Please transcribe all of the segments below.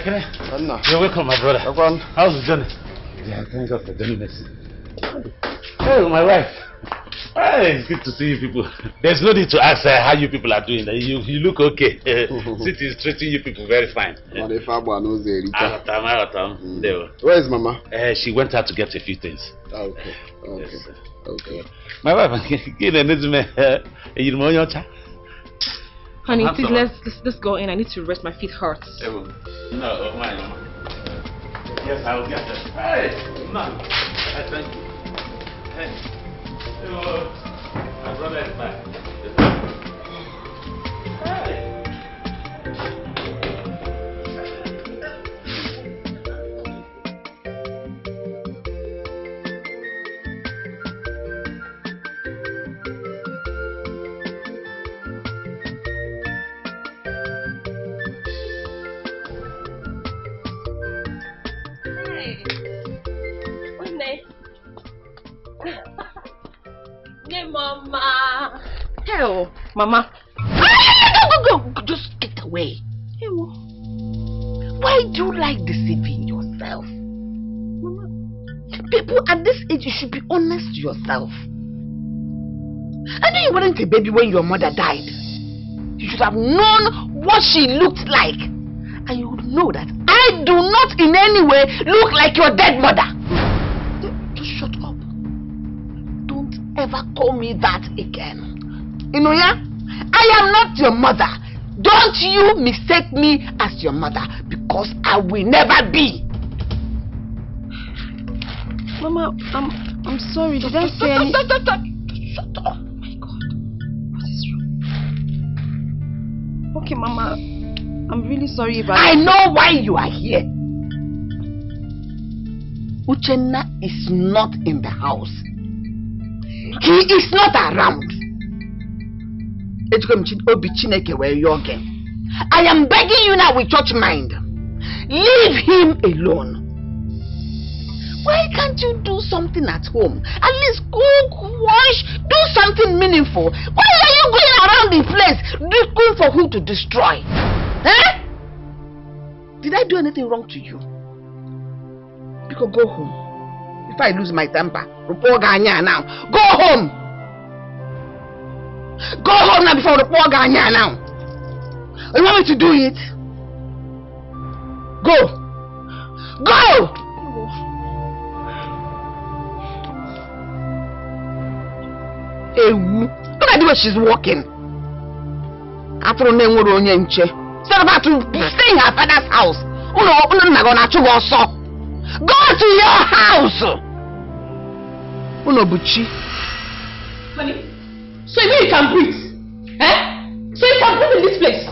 You're welcome, my brother. How's the journey? Yeah, thank God for journey mercy. Hey, my wife. Hey, it's good to see you people. There's no need to ask how you people are doing. You look okay. City is treating you people very fine. Where is Mama? She went out to get a few things. Okay. Yes, okay. My wife, honey, please let's go in. I need to rest. My feet hurt. No, mine. Yes, I will get that. Hey, no. Thank you. Hey. Hello. My brother is back. Hey. Mama. Hell, Mama. Go. Just get away. Why do you like deceiving yourself? Mama, people at this age, you should be honest to yourself. I know you weren't a baby when your mother died. You should have known what she looked like. And you would know that I do not in any way look like your dead mother. Just shut up. Ever call me that again. Inoya, I am not your mother. Don't you mistake me as your mother, because I will never be. Mama, I'm sorry. Did I say anything? Shut up. Oh my God. What is wrong? Okay, Mama. I'm really sorry about I know why you are here. Uchenna is not in the house. He is not around. I am begging you now with church mind. Leave him alone. Why can't you do something at home? At least cook, wash, do something meaningful. Why are you going around the place looking for who to destroy? Eh? Did I do anything wrong to you? Because go home. If I lose my temper, report Ganya now. Go home! Go home now before report Ganya now. You want me to do it? Go! Go! Look at the way she's walking. After instead of her to stay in her father's house. Go to your house! Unobuchi. Honey, so you mean you can breathe? Eh? So you can breathe in this place?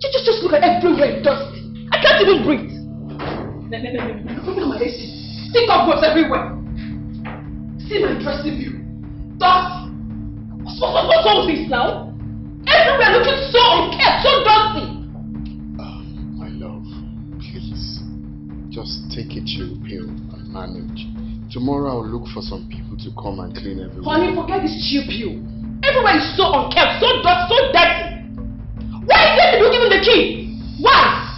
Just look at everywhere dusty. I can't even breathe. No. Look at my AC. Think of what's everywhere. See my dressing view. Dusty. What's all this now? Everywhere looking so unkempt, so dusty. My love, please. Just take a chill pill and manage. Tomorrow I'll look for some people to come and clean everywhere. Honey, forget this chill pill. Everywhere is so unkempt, so dusty, so dirty. Why did you give him the key? Why?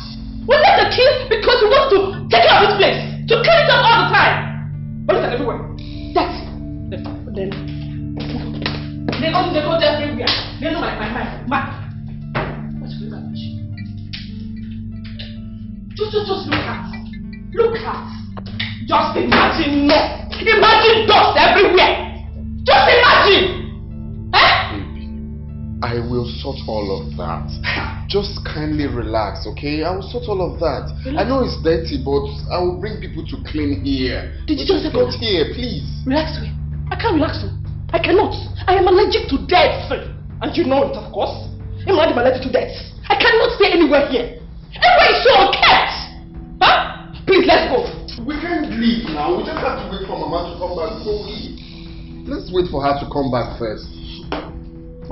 We left the key because we want to take care of this place, to clean it up all the time. But look at everywhere. Dirty. Then they go everywhere. They know my. What's going on? Just look at. Just imagine, no. Imagine dust everywhere. Just imagine. Eh? Baby, I will sort all of that. Just kindly relax, okay? I will sort all of that. Relax. I know it's dirty, but I will bring people to clean here. Did you just say not here, please? Relax me. I can't relax you. I cannot. I am allergic to death. And you know it, of course. I'm allergic to death. I cannot stay anywhere here. Everywhere is so unkept. Huh? Please, let's go. We can't leave now. We just have to wait for Mama to come back before we leave. Let's wait for her to come back first.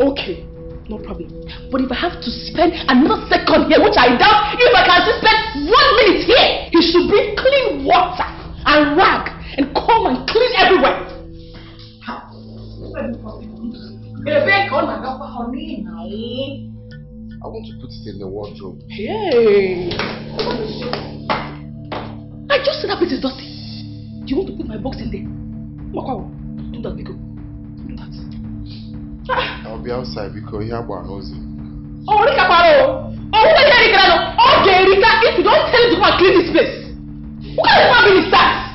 Okay, no problem. But if I have to spend another second here, which I doubt, if I can spend 1 minute here, he should bring clean water and rag and come and clean everywhere. I want to put it in the wardrobe. Hey! I just said that place is dirty. Do you want to put my box in there? Makao, do that, Biko. Do that. I'll be outside because you have one nosy. Oh, Rika Paro! Oh, okay, Rika, if you don't tell me to go and clean this place, what kind of family is that?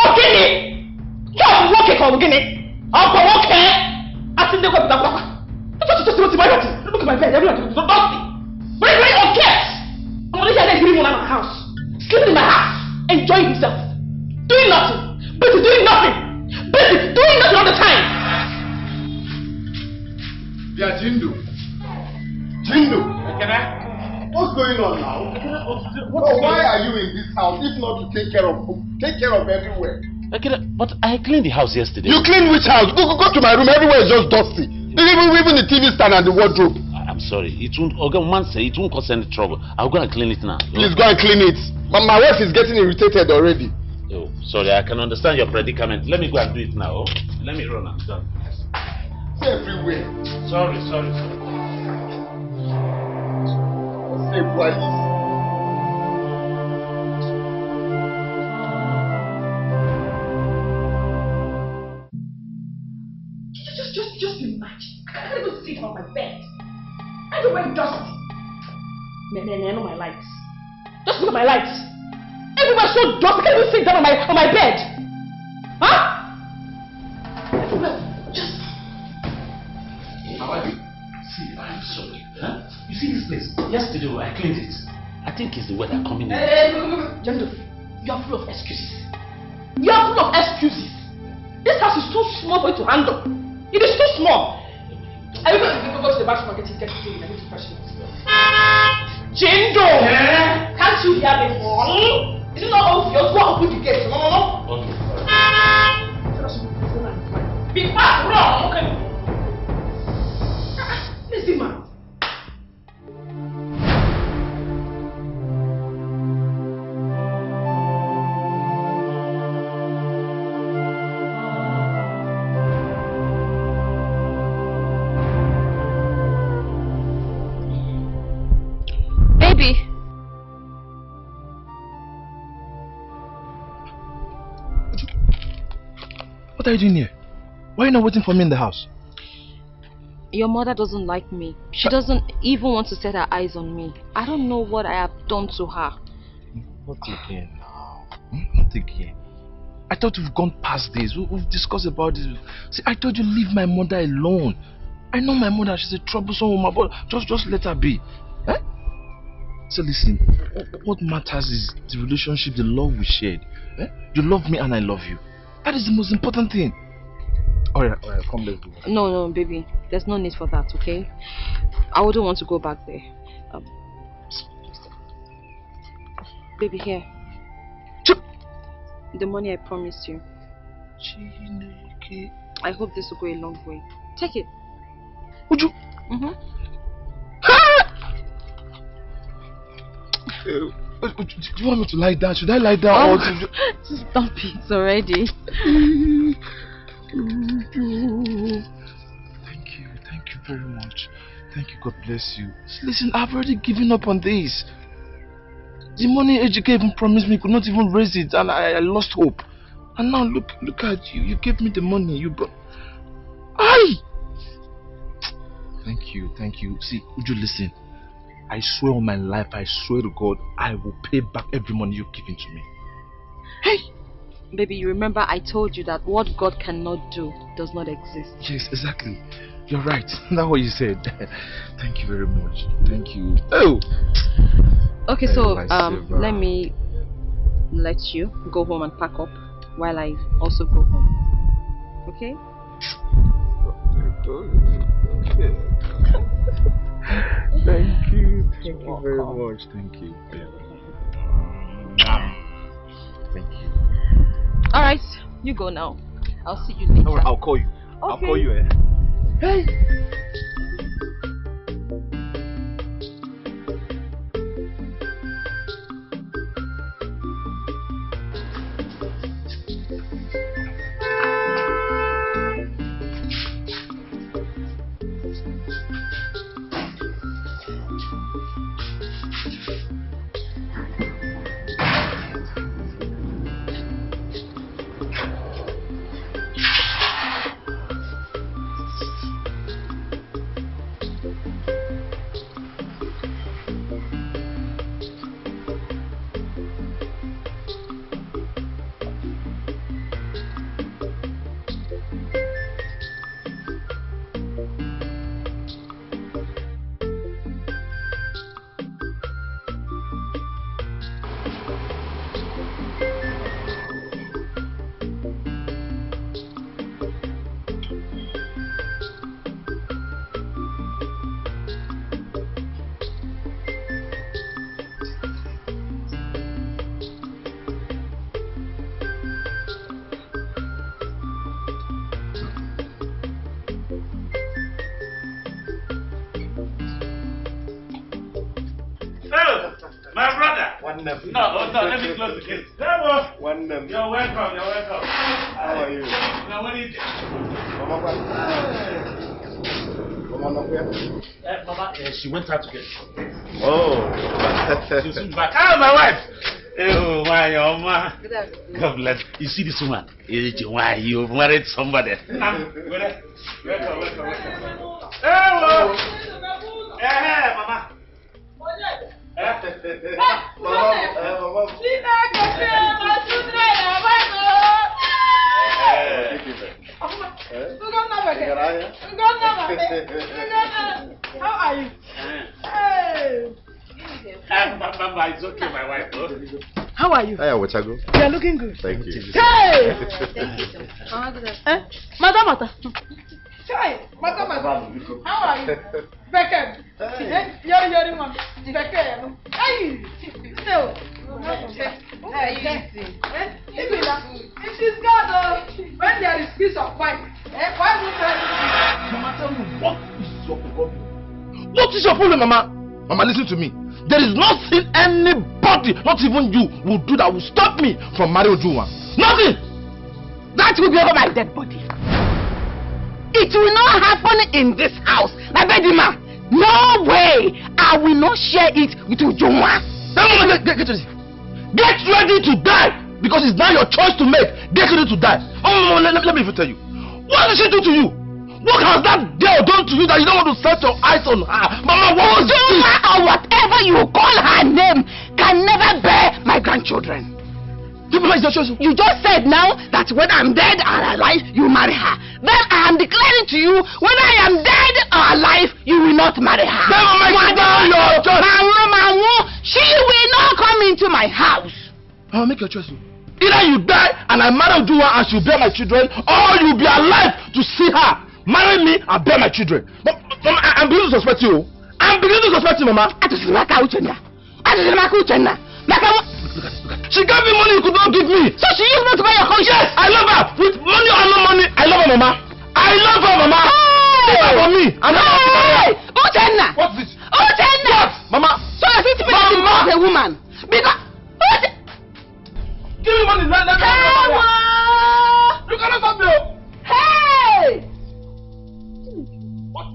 Okay, you're working for Guinea. I'm okay. I think they're going to be the just look at my bed, everyone is dusty. Very, very unkept. I'm only here living in my house, sleeping in my house, enjoying himself, doing nothing, busy doing nothing, busy doing nothing all the time. Yeah, Jindo. What's going on now? Why are you in this house if not to take care of everywhere? But I cleaned the house yesterday. You clean which house? Go to my room. Everywhere is just dusty. Even the TV stand and the wardrobe. I'm sorry. It won't. It won't cause any trouble. I'll go and clean it now. Please go and clean it. My wife is getting irritated already. Oh, sorry. I can understand your predicament. Let me go and do it now. Let me run. I'm done. It's everywhere. Sorry. Say please. Just imagine. I can't even sleep on my bed. Everywhere dusty. Man, on my lights. Just look at my lights. Everywhere so dusty. I can't even sit down on my bed. Huh? Everywhere just. How are you? See, I'm sorry. Huh? You see this place? Yesterday I cleaned it. I think it's the weather coming in. Jindo, you are full of excuses. You are full of excuses. This house is too small for you to handle. It is too small. Are you going to go to the bathroom and get clean? I need to freshen it. Jindo! Yeah? Can't you hear me? Is it not obvious? Go open the gate. No. Okay. Be fast, run. Okay. Listen, man. What are you doing here? Why are you not waiting for me in the house? Your mother doesn't like me. She doesn't even want to set her eyes on me. I don't know what I have done to her. Not again now. Not again. I thought we've gone past this. We've discussed about this. See, I told you leave my mother alone. I know my mother, she's a troublesome woman, but just let her be. Eh? So listen, what matters is the relationship, the love we shared. Eh? You love me and I love you. That is the most important thing. Alright, come let's go. No, baby. There's no need for that, okay? I wouldn't want to go back there. Baby, here. Chip. The money I promised you. I hope this will go a long way. Take it. Would you? Do you want me to lie down? Should I lie down? Stop it already. Thank you very much. Thank you, God bless you. Listen, I've already given up on this. The money Ejike even promised me could not even raise it, and I lost hope. And now look at you. You gave me the money. You brought. Aye! Thank you. See, would you listen? I swear on my life, I swear to God, I will pay back every money you've given to me. Hey! Baby, you remember I told you that what God cannot do does not exist. Yes, exactly. You're right. That's what you said. Thank you very much. Thank you. Oh! Okay, so let me let you go home and pack up while I also go home. Okay? Thank you very much. Thank you. Thank you. Alright, you go now. I'll see you later. Alright, I'll call you. Okay. I'll call you, eh? Hey! No, let me close the gate. You're welcome, you're welcome. How are you? Now, what is it? Mama, she went out to get Oh. She's soon back. Ah, my wife! Oh, my Oma. God bless. You see this woman? Why you married somebody? Welcome. Hello. Hey, Mama. How are you? Mama, it's okay, my wife. How are you? Hey, Ochago. You are looking good. Thank you. Hey! Thank you, sir. Madam. Hey, Madam. How are you? Beckham. You're hearing one. Beckham. Hey! So, she's got when there is peace of mind. Why would Mama, tell me, what is your problem? What is your problem, Mama? Mama, listen to me. There is nothing anybody, not even you, will do that will stop me from marrying Ojunwa. Nothing! that will be over my dead body. It will not happen in this house. My baby man, no way. I will not share it with Ojunwa. Get ready to die, because it's now your choice to make. Get ready to die. Oh, let me even tell you. What did she do to you? What has that girl done to you that you don't want to set your eyes on her? Mama, what was Ojunwa or whatever you call her name can never bear my grandchildren. You just said now that when I'm dead or alive, you marry her. Then I am declaring to you, when I am dead or alive, you will not marry her. She will not come into my house. Make your choice. Either you die and I marry Ojunwa and she'll bear my children, or you'll be alive to see her marry me and bear my children. But I'm beginning to suspect you. I'm beginning to suspect you, Mama. Look at it. She gave me money you could not give me. So she used me to buy your house? Yes, I love her. With money or no money, I love her, Mama. I love her, Mama. Leave her for me. Uchenna. What's this? Uchenna. What? Mama. So you're thinking me as a woman? Because... Give me money. Let me. You cannot stop me. Hey! What?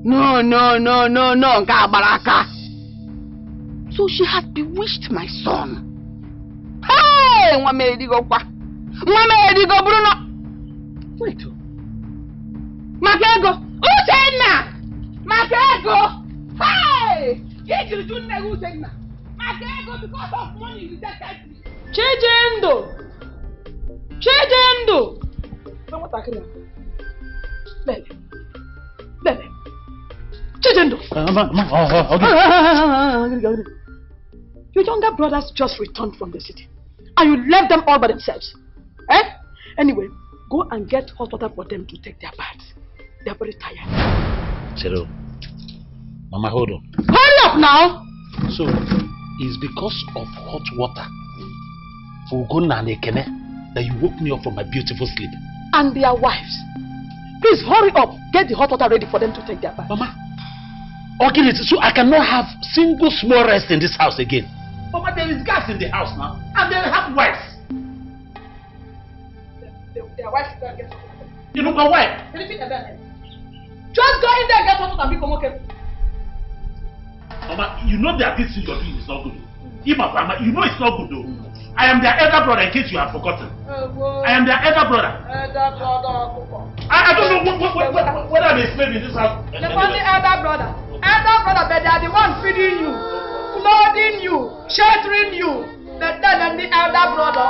No, Gabaraka. So she has bewitched my son. Hey! Bruno. Wait. Makego. Uchenna! Makego! Hey! Get you to Uchenna. Makego, because of money you rejected me. Chijindo! Baby. Chijindo! Your younger brothers just returned from the city. And you left them all by themselves. Anyway, go and get hot water for them to take their baths. They are very tired. Cheryl, Mama, hold on. Hurry up now! So, it's because of hot water for Ugonna and Ekene that you woke me up from my beautiful sleep. And their wives. Please hurry up. Get the hot water ready for them to take their bath. Mama, okay, so I cannot have single small rest in this house again. Mama, there is gas in the house now, and they have wives. Their wives can't get hot water. You know my wife? Just go in there and get hot water and become okay. Mama, you know that this thing you're doing is not good. Mama, you know it's not good though. I am their elder brother, in case you have forgotten. I am their elder brother. I don't know whether they slave in this house. The only elder brother. Elder brother, but they are the one feeding you, clothing you, sheltering you. Then the elder brother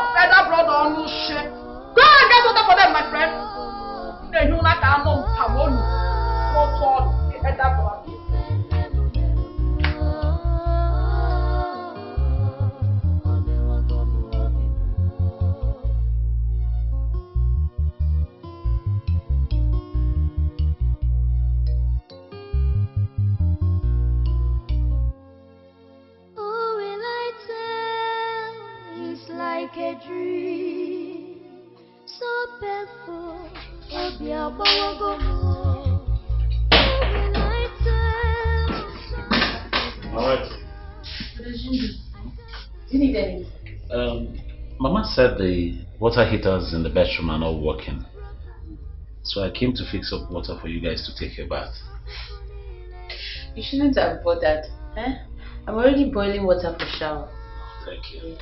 on no shit. Go and get water for them, my friend. Then you not come on. The elder brother. Like a dream, so painful, oh, Alright. Do you need any? Mama said the water heaters in the bedroom are not working. So I came to fix up water for you guys to take your bath. You shouldn't have bothered. Eh? I'm already boiling water for shower. Thank you. Yeah.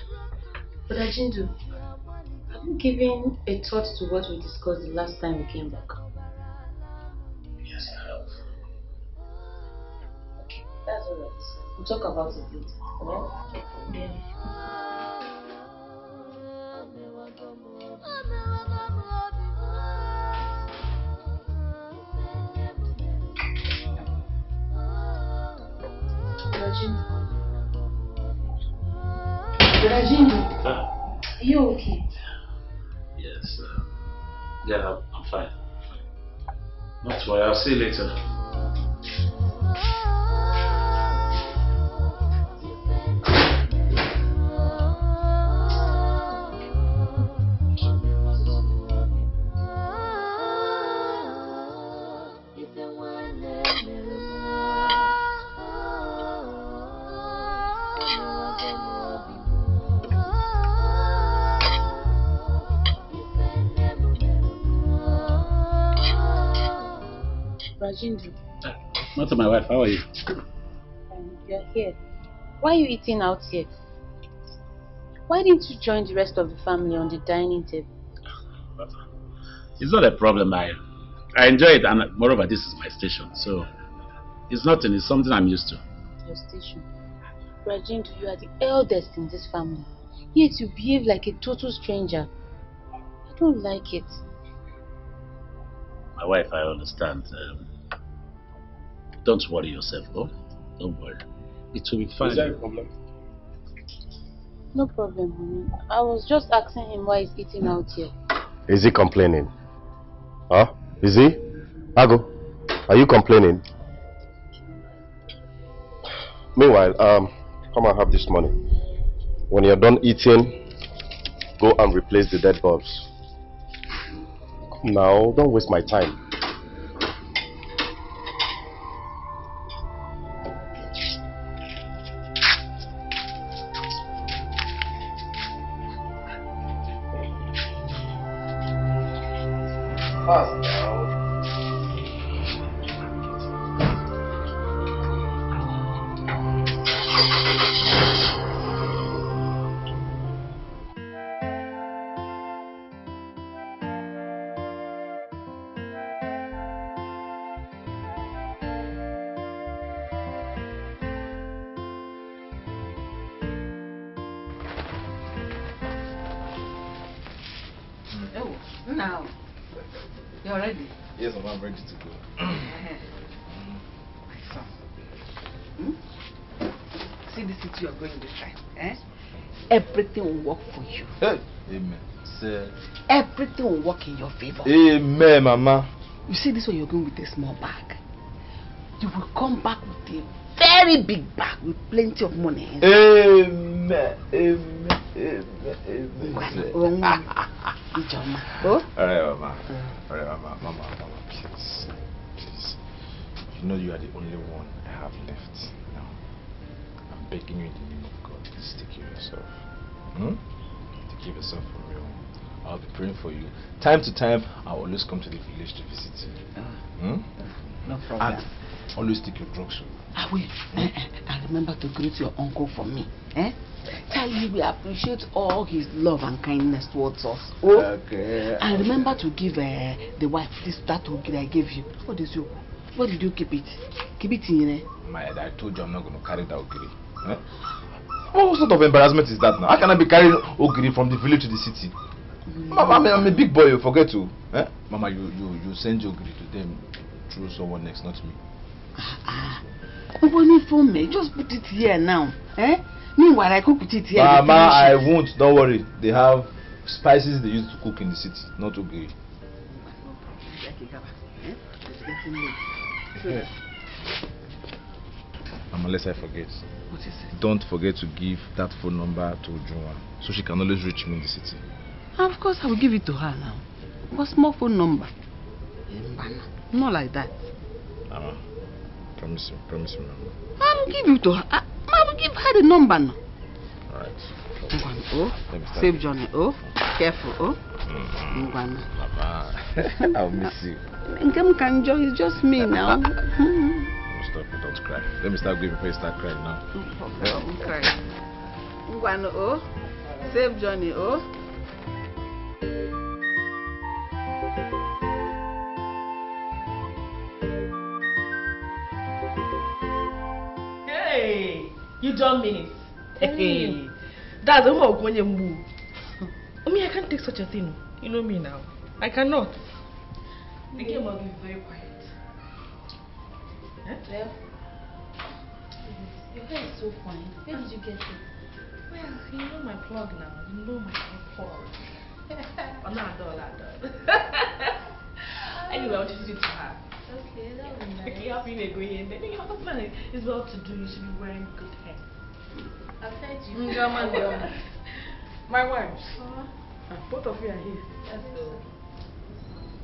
But Jindo, have you given a thought to what we discussed the last time we came back? Yes, I have. Okay, that's alright. We'll talk about it later. Alright? Yeah. Jindo, are you okay? Yes. Yeah, I'm fine. Not to worry, I'll see you later. Jindo. Not to my wife, how are you? You're here. Why are you eating out here? Why didn't you join the rest of the family on the dining table? It's not a problem. I enjoy it, and moreover, this is my station, so it's nothing. It's something I'm used to. Your station. Jindo, you are the eldest in this family, yet you behave like a total stranger. I don't like it. My wife, I understand. Don't worry yourself, oh? Don't worry. It will be fine. Is there a problem? No problem, honey. I was just asking him why he's eating out here. Is he complaining? Huh? Is he? Ago, are you complaining? Meanwhile, come and have this money. When you're done eating, go and replace the dead bulbs. Now, don't waste my time. Now, you're ready? Yes, I'm ready to go. My son. See the city you're going this time, eh? Everything will work for you. Hey. Amen. Sir. Everything will work in your favor. Amen, Mama. You see this one you're going with a small bag. You will come back with a very big bag with plenty of money. Amen. Amen. Amen. Oh? Alright, Mama. Alright, Mama, please. Please. You know you are the only one I have left now. I'm begging you in the name of God, please take care of yourself. Take care of yourself for real. I'll be praying for you. Time to time, I'll always come to the village to visit you. No problem. And always take your drugs. I will. And remember to greet your uncle for me. Eh? Tell him we appreciate all his love and kindness towards us. Oh? Okay. And remember to give the wife that ogiri I gave you. What is you? What did you keep it? Keep it in there. My head, I told you I'm not going to carry that ogiri. Eh? What sort of embarrassment is that now? How can I be carrying ogiri from the village to the city? Mama, I'm a big boy, you forget to. Eh? Mama, you send your ogiri to them through someone next, not me. Nobody phone me. Just put it here now. Eh? Meanwhile, I cook it here. Mama, I won't. Don't worry. They have spices they use to cook in the city, not ogiri. Mama, unless I forget. What is it? Don't forget to give that phone number to Ujunwa so she can always reach me in the city. Of course, I will give it to her now. But small phone number. Not like that. Mama, Promise me, Mama. I will give you to her. I will give her the number now. Alright. Oh, save Johnny. Oh, careful. Oh, Mama, I'll miss you. It's just me now. Stop, don't cry. Let me start giving before you start crying now. I'm crying. Oh, save Johnny. Oh. Hey, you don't mean it. Hey, that's a mug when you move. I mean, I can't take such a thing. You know me now. I cannot. The game will be very quiet. Well, your hair is so fine. Where did you get it? Well, you know my plug now. You know my plug. Oh, no, I don't. Anyway, I'll just do it to her. Okay, that would be nice. Okay, I'll be going. Then your husband is well to do. You should be wearing good hair. I've heard you. My wives. Both of you are here.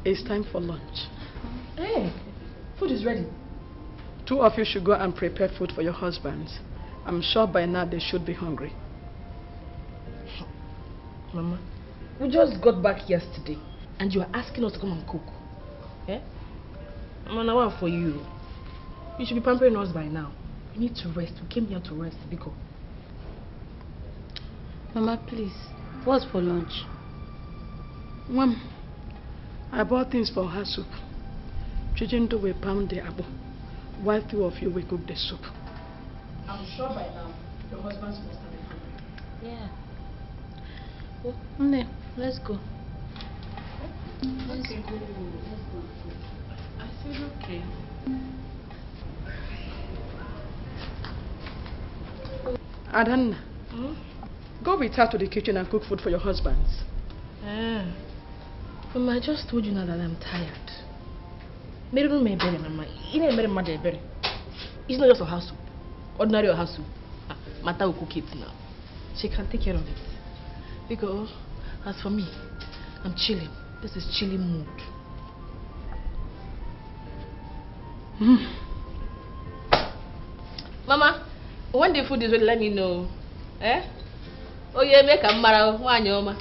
It's time for lunch. Hey, food is ready. 2 of you should go and prepare food for your husbands. I'm sure by now they should be hungry. Mama, we just got back yesterday and you are asking us to come and cook. Eh? Mama, what for you? You should be pampering us by now. We need to rest. We came here to rest, Biko. Mama, please. What's for lunch? Mom, I bought things for her soup. Chijindo will pound the abo, while 2 of you will cook the soup. I'm sure by now your husbands must have been hungry. Yeah. Well, Nne, let's go. Let's go. I said okay. Adanna, go with her to the kitchen and cook food for your husbands. Mama, I just told you now that I'm tired. It's not just a house soup. Ordinary house soup. Mata will cook it now. She can take care of it. Because, as for me, I'm chilling. This is chilling mood. Mama, when the food is ready, let me know. Eh? Oh yeah, make a mara wanyoma.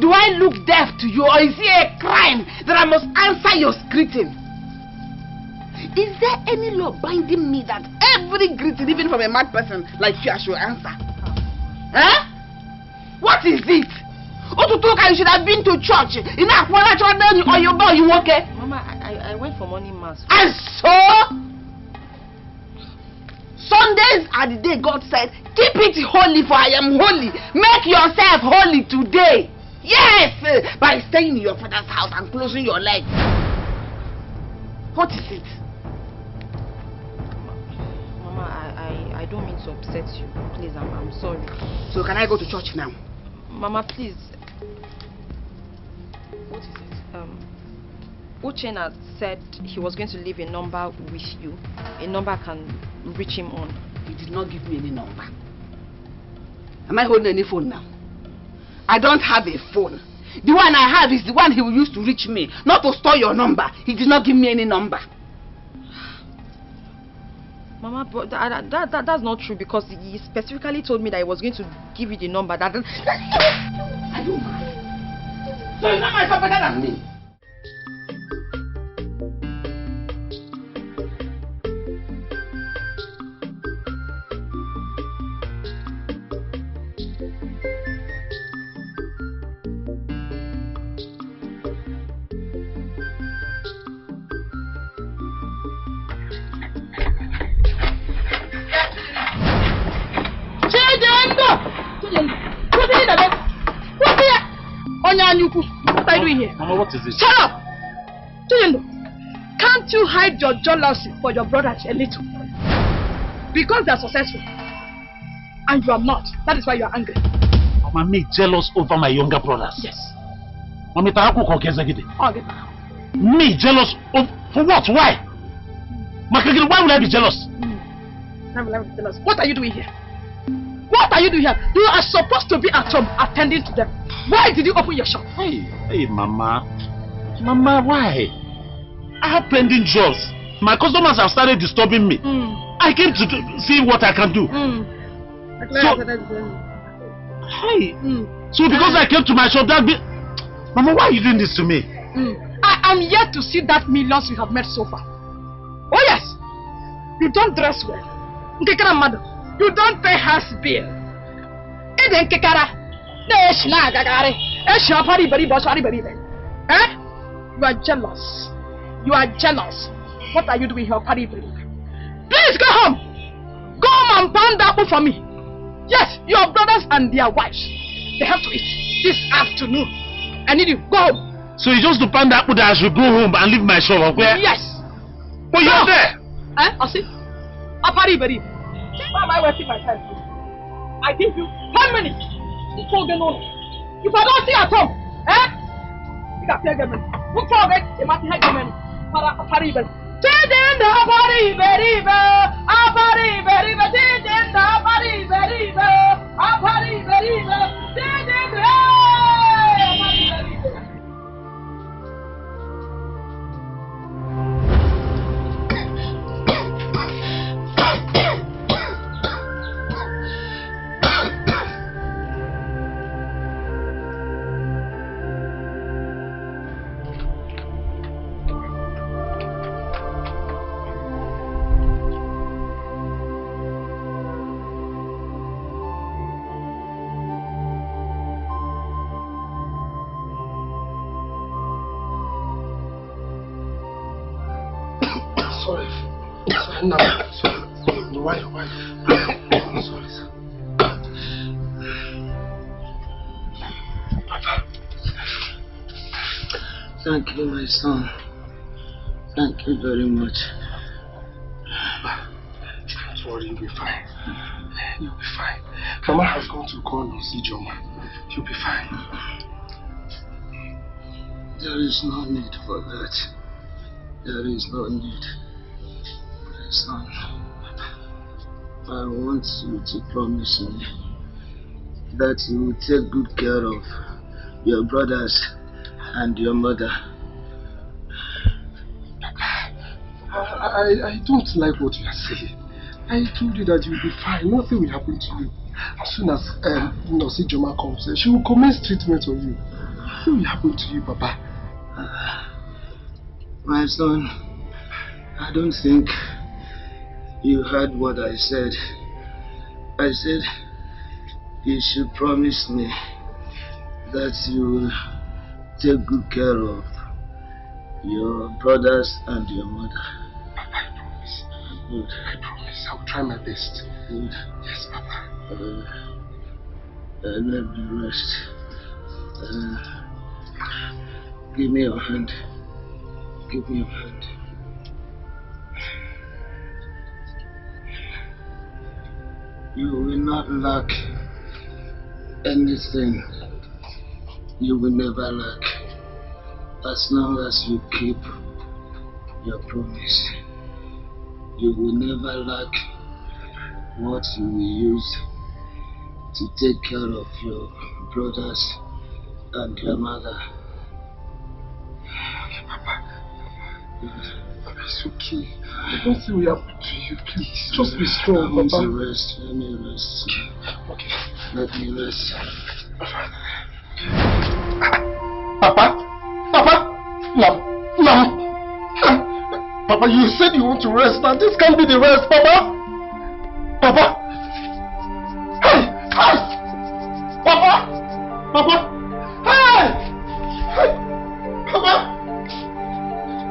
Do I look deaf to you, or is it a crime that I must answer your greeting? Is there any law binding me that every greeting, even from a mad person like you, I should answer? Huh? What is it? Otutuka, you should have been to church. You know, or you boy, you okay? Mama, I went for morning mass. And so? Sundays are the day God said, keep it holy, for I am holy. Make yourself holy today. Yes, by staying in your father's house and closing your legs. What is it? Mama, I don't mean to upset you. Please, I'm sorry. So can I go to church now? Mama, please. What is it? Ochano said he was going to leave a number with you. A number I can reach him on. He did not give me any number. Am I holding any phone now? I don't have a phone. The one I have is the one he will use to reach me, not to store your number. He did not give me any number. Mama, but that's not true, because he specifically told me that he was going to give you the number. Are you mad? So you know myself better than me. What are you doing here? Mama, what is this? Shut up! Chijindo, can't don't you hide your jealousy for your brothers a little? Because they are successful. And you are not. That is why you are angry. Mama, me jealous over my younger brothers. Yes. Mama, me jealous of for what? Why? Why would I be jealous? What are you doing here? What are you doing here? You are supposed to be at home attending to them. Why did you open your shop? Hey, Mama. Mama, why? I have pending jobs. My customers have started disturbing me. I came to see what I can do. So because I came to my shop, that be... Mama, why are you doing this to me? I am yet to see that millions you have made so far. Oh yes! You don't dress well. You don't pay house bill. You are jealous. You are jealous. What are you doing here, Paribri? Please go home. Go home and pound the apple for me. Yes, your brothers and their wives. They have to eat this afternoon. I need you. Go home. So you just to pound the apple that I should go home and leave my shop, okay? Yes. But you're there. I'll see. Paribri. Why am I wasting my time? I give you 10 minutes. If I don't see at home, you can take them. Look for it. You must have them. Paribri. Chijindo, Paribri. Why? Sorry, sir. Papa. Thank you, my son. Thank you very much. Don't worry, you'll be fine. You'll be fine. Mama has gone to call and see Joma. You'll be fine. There is no need for that. There is no need. My son, I want you to promise me that you will take good care of your brothers and your mother. I don't like what you are saying. I told you that you'll be fine. Nothing will happen to you. As soon as Nosi Joma comes, she will commence treatment on you. Nothing will happen to you, Papa. My son, I don't think you heard what I said. I said you should promise me that you will take good care of your brothers and your mother. Papa, I promise. Good. I promise. I will try my best. Good. Yes, Papa. Let me rest. Give me your hand. Give me your hand. You will not lack anything. You will never lack as long as you keep your promise. You will never lack what you will use to take care of your brothers and your mother. Papa, it's okay. Nothing will happen to you, please. Just be strong, Papa. Let me rest. Let me rest. Okay. Let me rest. Papa? Papa? No. Papa, you said you want to rest, and this can't be the rest, Papa. Papa? Hey! Papa? Papa? Hey! Papa?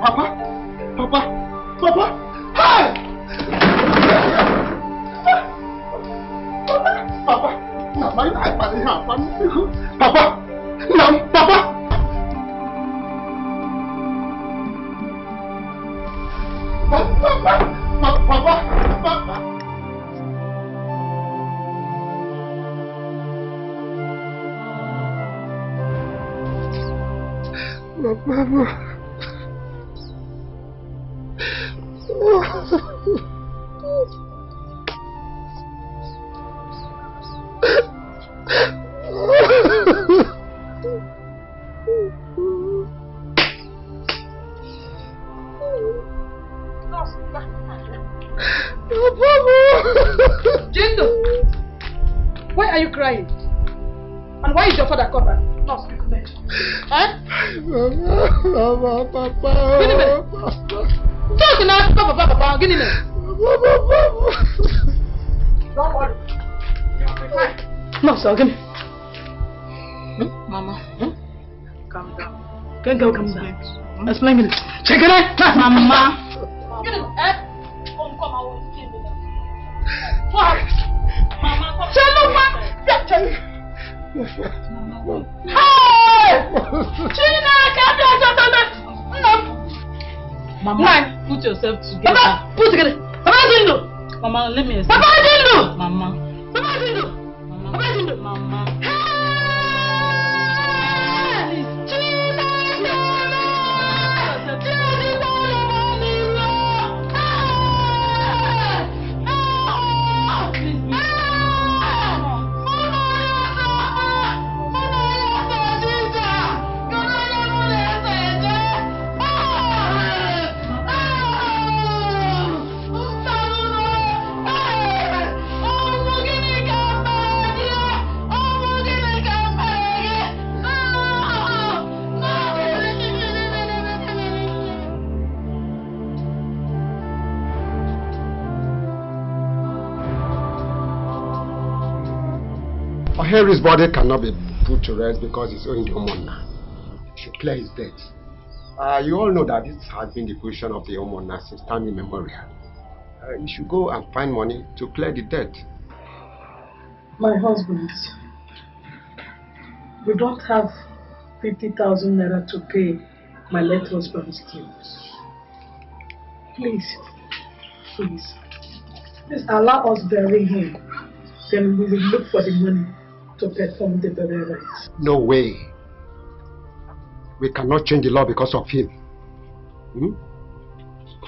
Papa? Hey! Papa? Papa? Jindo, why are you crying? And why is your father covered? No, speak to me. Huh? Mama, Papa. Give me. Talk now, Papa. Give me. Don't worry. You'll be fine. No, sir, give me. Mama. Calm down. Calm down. Explain it. Check it out. Mama. Get him. Come, I will see you. What? Mama, come. Tell me. Hey! China, come here. Mama, put yourself together. Papa, put together. Papa Jindo. Mama, let me explain. Papa Jindo. Mama. Papa Jindo. Papa Jindo. Mama. Harry's body cannot be put to rest because he's owing the Omona. He should clear his debt. You all know that this has been the position of the Omona since time immemorial. You should go and find money to clear the debt. My husband, we don't have 50,000 naira to pay my late husband's dues. Please, allow us bury him. Then we will look for the money to perform the burial rites. No way. We cannot change the law because of him.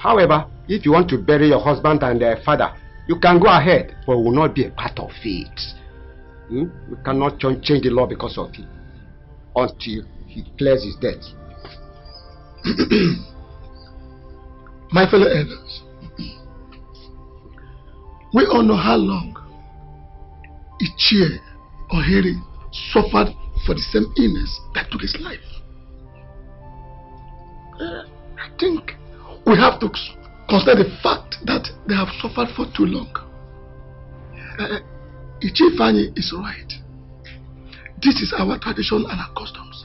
However, if you want to bury your husband and their father, you can go ahead, but we will not be a part of it. We cannot change the law because of him until he clears his debt. My fellow elders, we all know how long Ichie or Harry suffered for the same illness that took his life. I think we have to consider the fact that they have suffered for too long. Ichie Fanny is right. This is our tradition and our customs.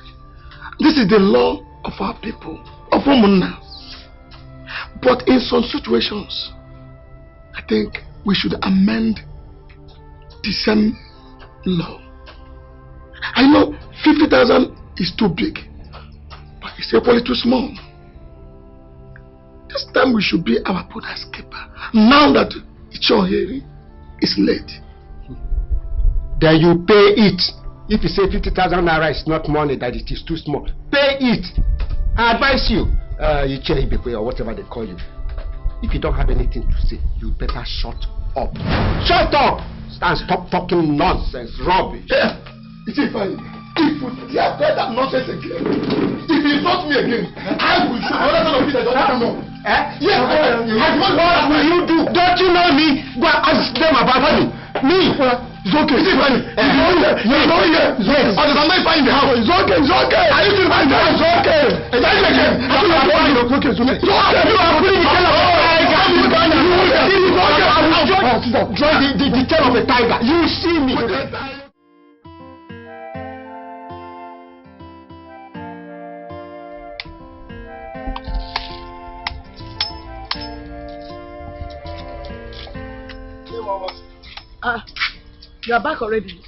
This is the law of our people, of Omuna. But in some situations, I think we should amend the same law. I know 50,000 is too big, but it's equally too small. This time we should be our brother's keeper. Now that Ichie is late. Then you pay it. If you say 50,000 naira is not money, that it is too small, pay it. I advise you, Ichie or whatever they call you. If you don't have anything to say, you better shut up. Shut up! And stop talking nonsense, rubbish. Yeah, Ichie Fanny, if you dare say that nonsense again, if you insult me again, I will shoot another son of you that doesn't know. Yes, what will you do? Don't you know me? Go and ask them about me. Me? It's okay. Ichie Fanny, you're not here. Yes. Or am I fine in the house? It's okay, it's okay. Are you still fine there? It's okay. It's okay. It's okay. It's okay. You are putting the Draw the tail of a tiger. You see me. You are back already?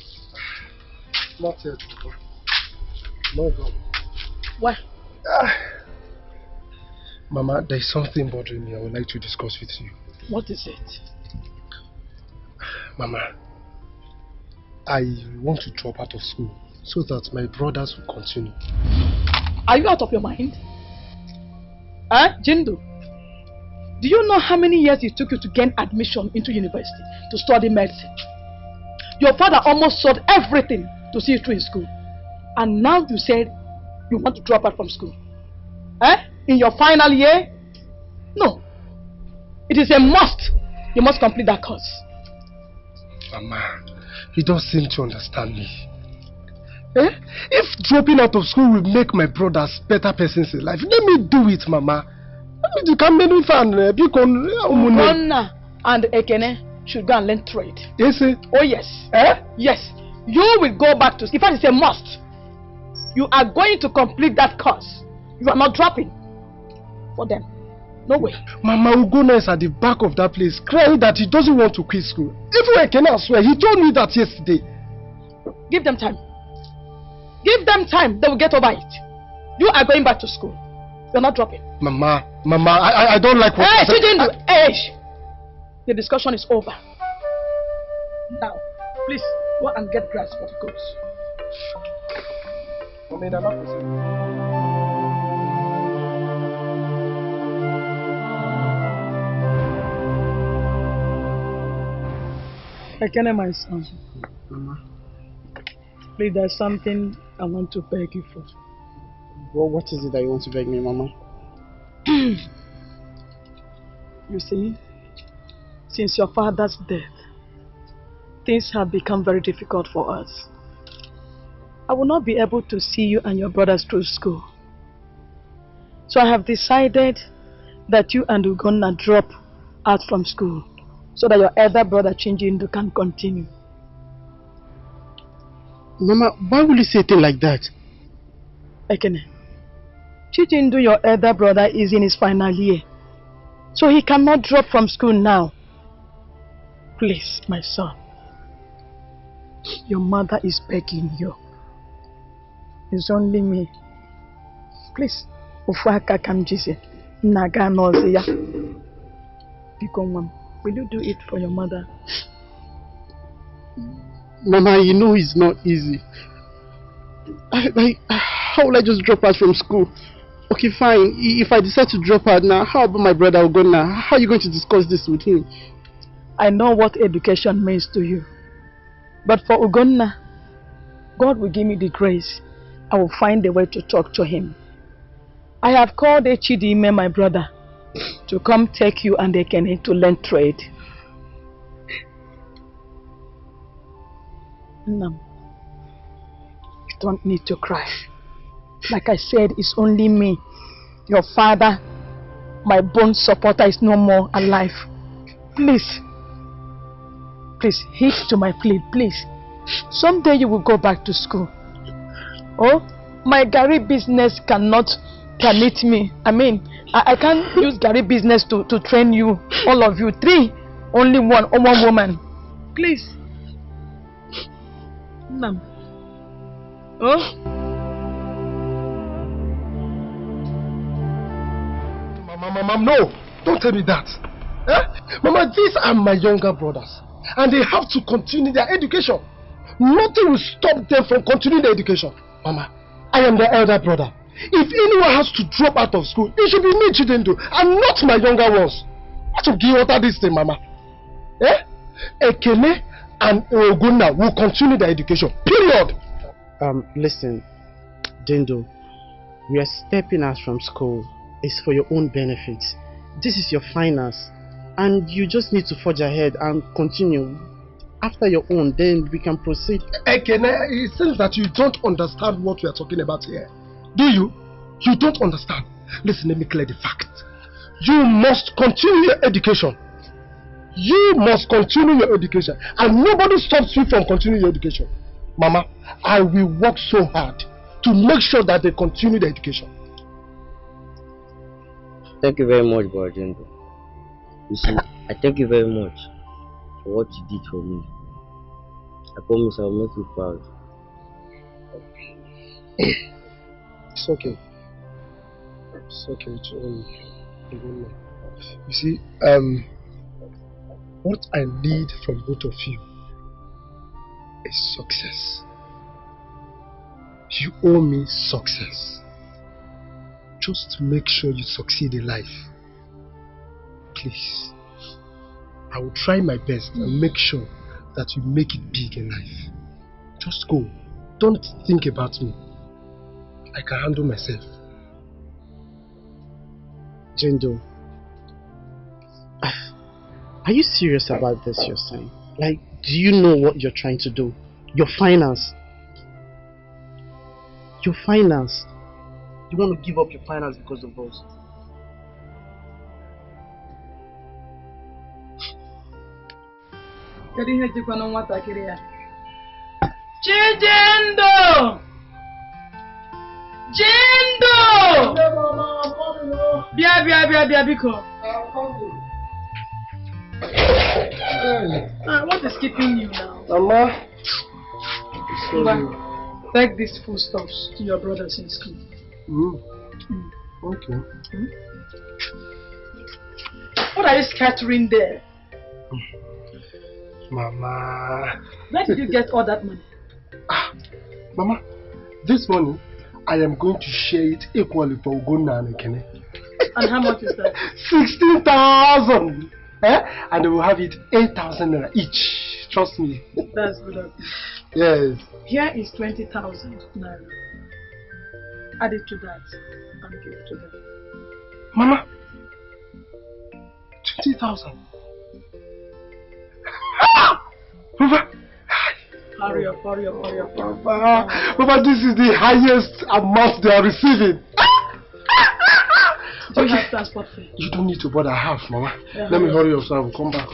Not yet. No, no. Why? Mama, there is something bothering me I would like to discuss with you. What is it? Mama, I want to drop out of school so that my brothers will continue. Are you out of your mind? Huh? Jindo, do you know how many years it took you to gain admission into university to study medicine? Your father almost sold everything to see you through in school. And now you said you want to drop out from school. Eh? In your final year? No. It is a must. You must complete that course. Mama, you don't seem to understand me. Eh? If dropping out of school will make my brothers better persons in life, let me do it, Mama. Let me do Ugonna and Ekene should go and learn trade. Yes, sir. Oh yes. Eh? Yes. You will go back to school. In fact, it's a must. You are going to complete that course. You are not dropping for them. No way. Mama, Ugonna is at the back of that place crying that he doesn't want to quit school. Even Ekene, I swear, he told me that yesterday. Give them time. Give them time. They will get over it. You are going back to school. You're not dropping. Mama, I don't like what... Hey, Chijindo! Hey! The discussion is over. Now, please, go and get grass for the goats. Ekene, my son. Mama. Please, there's something I want to beg you for. Well, what is it that you want to beg me, Mama? You see, since your father's death, things have become very difficult for us. I will not be able to see you and your brothers through school. So I have decided that you and Ugonna drop out from school so that your elder brother Chijindo can continue. Mama, why will you say a thing like that? Ekene, Chijindo, your elder brother, is in his final year, so he cannot drop from school now. Please, my son, your mother is begging you. It's only me. Please, Ufuaka Kamjise, Naga Nozeya. Will you do it for your mother? Mama, you know it's not easy. How will I just drop out from school? Okay, fine. If I decide to drop out now, how about my brother Ugonna? How are you going to discuss this with him? I know what education means to you. But for Ugonna, God will give me the grace. I will find a way to talk to him. I have called Chidime, my brother, to come take you and Ekene to learn trade. No. You don't need to cry. Like I said, it's only me. Your father, my bone supporter, is no more alive. Please. Please, heed to my plea, please. Someday you will go back to school. Oh, my Gary business cannot permit me. I mean, I can't use Gary business to train you, all of you. 3, only one woman. Please. Ma'am. Oh? Mama, no! Don't tell me that. Eh? Mama, these are my younger brothers. And they have to continue their education. Nothing will stop them from continuing their education. Mama, I am their elder brother. If anyone has to drop out of school, it should be me, Chijindo, and not my younger ones. What should give water this thing, Mama? Eh? Ekene and Ugonna will continue their education. Period. Listen, Jindo, we are stepping out from school. It's for your own benefit. This is your finals, and you just need to forge ahead and continue. After your own, then we can proceed. Ekene, it seems that you don't understand what we are talking about here. Do you? You don't understand. Listen, let me clear the fact. You must continue your education. You must continue your education, and nobody stops you from continuing your education. Mama, I will work so hard to make sure that they continue their education. Thank you very much, Brother Jindo. You see, I thank you very much for what you did for me. I promise I will make you proud. It's okay. It's okay. You see, what I need from both of you is success. You owe me success. just make sure you succeed in life. Please. I will try my best and make sure that you make it big in life. Just go. Don't think about me. I can handle myself. Jindo, are you serious about this you're saying? Like, do you know what you're trying to do? Your finance. Your finance. You want to give up your finance because of us? Chijindo! Jindo! Bia, biko. What is keeping you now? Mama. Take these foodstuffs to your brothers in school. Okay. What are you scattering there? Mama. Where did you get all that money? Mama, this money, I am going to share it equally for Ugonna and Ekene. And how much is that? 16,000! And they will have it 8,000 naira each. Trust me. That's good of you. Yes. Here is 20,000 naira. Add it to that and give it to them. Mama, 20,000. Papa! Hurry up. Papa, this is the highest amount they are receiving. Do you have transport fee? You don't need to bother. I have, Mama. Yeah, Let me hurry up so I will come back.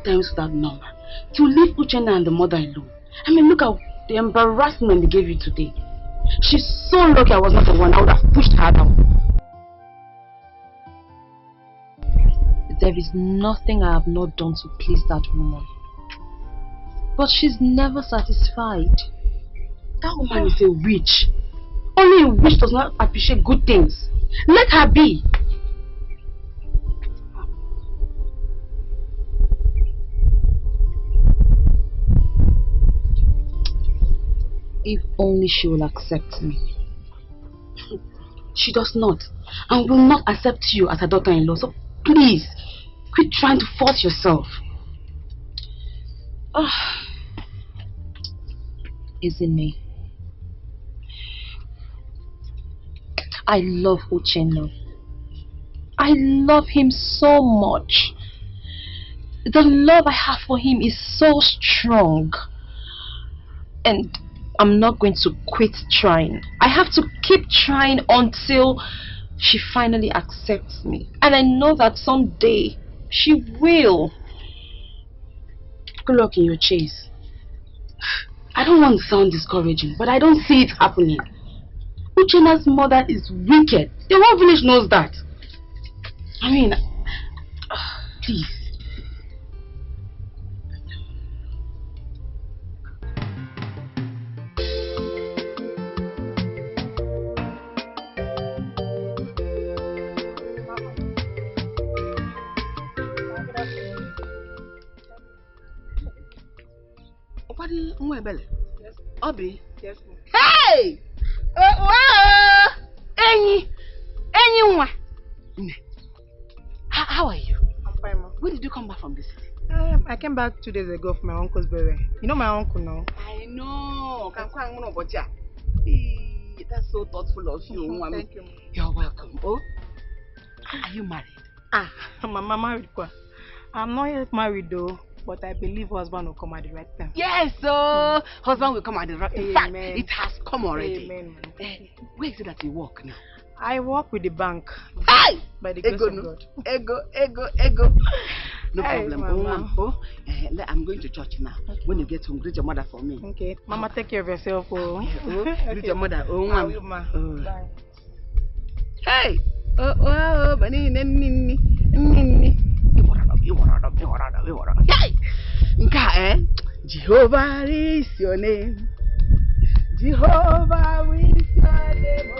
Times that number to leave Ochano and the mother alone. I mean, look at the embarrassment they gave you today. She's so lucky I was not the one. I would have pushed her down. There is nothing I have not done to please that woman, but she's never satisfied. That woman is a witch. Only a witch does not appreciate good things. Let her be. If only she will accept me. She does not, and will not accept you as her daughter-in-law. So please, quit trying to force yourself. Isn't it? I love Ochano. I love him so much. The love I have for him is so strong. And I'm not going to quit trying. I have to keep trying until she finally accepts me. And I know that someday she will. Good luck in your chase. I don't want to sound discouraging, but I don't see it happening. Ochano's mother is wicked. The whole village knows that. I mean, please. Yes. Obi. Yes. Hey! How are you? I'm fine, ma. When did you come back from the city? I came back 2 days ago for my uncle's burial. You know my uncle now? I know. That's so thoughtful of you. Thank you. You're welcome. Oh, are you married? My mama married. I'm not yet married though. But I believe husband will come at the right time. Yes, so husband will come at the right time. In fact, it has come already. Amen. Where is it that you work now? I work with the bank. Hi! By the grace Ego, of no. God. Ego. No Hey, problem. Mama. I'm going to church now. Okay. When you get home, greet your mother for me. Okay. Mama, take care of yourself. Greet your mother. Bye. Hey! Hey! Jehovah is your name. Jehovah is your name.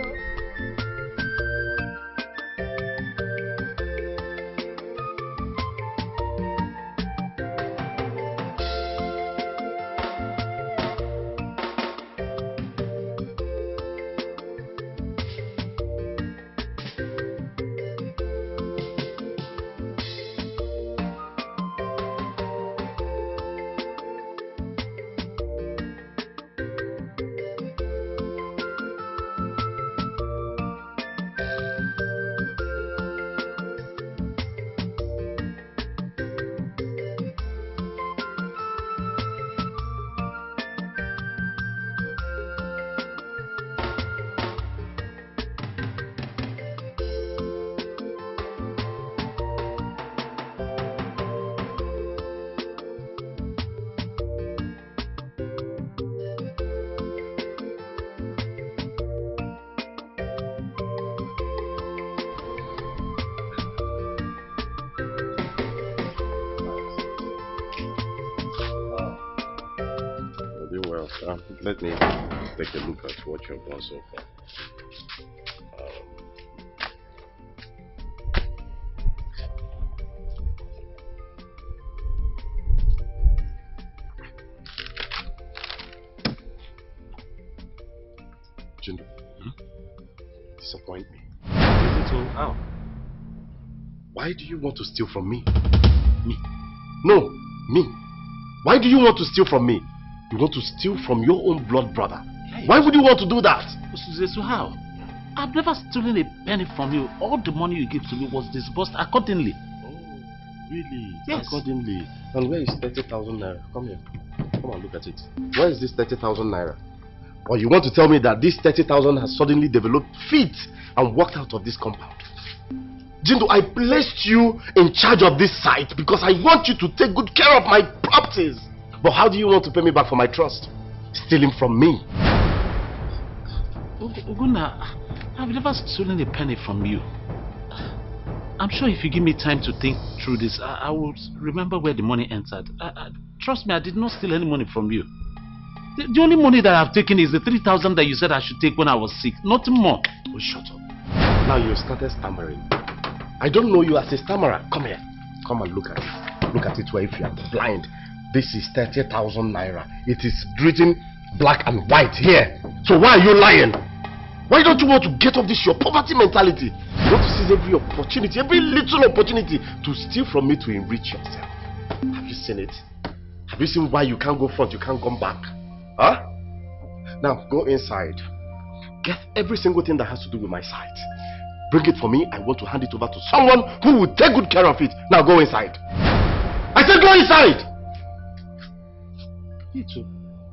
Let me take a look at what you've done so far. Jindo, disappoint me. So how? Why do you want to steal from me? Me? No, me. Why do you want to steal from me? You want to steal from your own blood brother. Hey. Why would you want to do that? So how? I've never stolen a penny from you. All the money you gave to me was disbursed accordingly. Oh, really? Yes. Accordingly. And where is 30,000 naira? Come here. Come and look at it. Where is this 30,000 naira? Or you want to tell me that this 30,000 has suddenly developed feet and walked out of this compound? Jindo, I placed you in charge of this site because I want you to take good care of my properties. But how do you want to pay me back for my trust? Stealing from me. Oguna, I've never stolen a penny from you. I'm sure if you give me time to think through this, I will remember where the money entered. Trust me, I did not steal any money from you. The only money that I've taken is the 3,000 that you said I should take when I was sick. Nothing more. Oh, shut up. Now you started stammering. I don't know you as a stammerer. Come here. Come and look at it. Look at it where if you are blind. This is 30,000 naira. It is written black and white here. So why are you lying? Why don't you want to get off this your poverty mentality? You want to seize every opportunity, every little opportunity to steal from me to enrich yourself. Have you seen it? Have you seen why you can't go front, you can't come back? Huh? Now go inside. Get every single thing that has to do with my site. Bring it for me. I want to hand it over to someone who will take good care of it. Now go inside. I said go inside!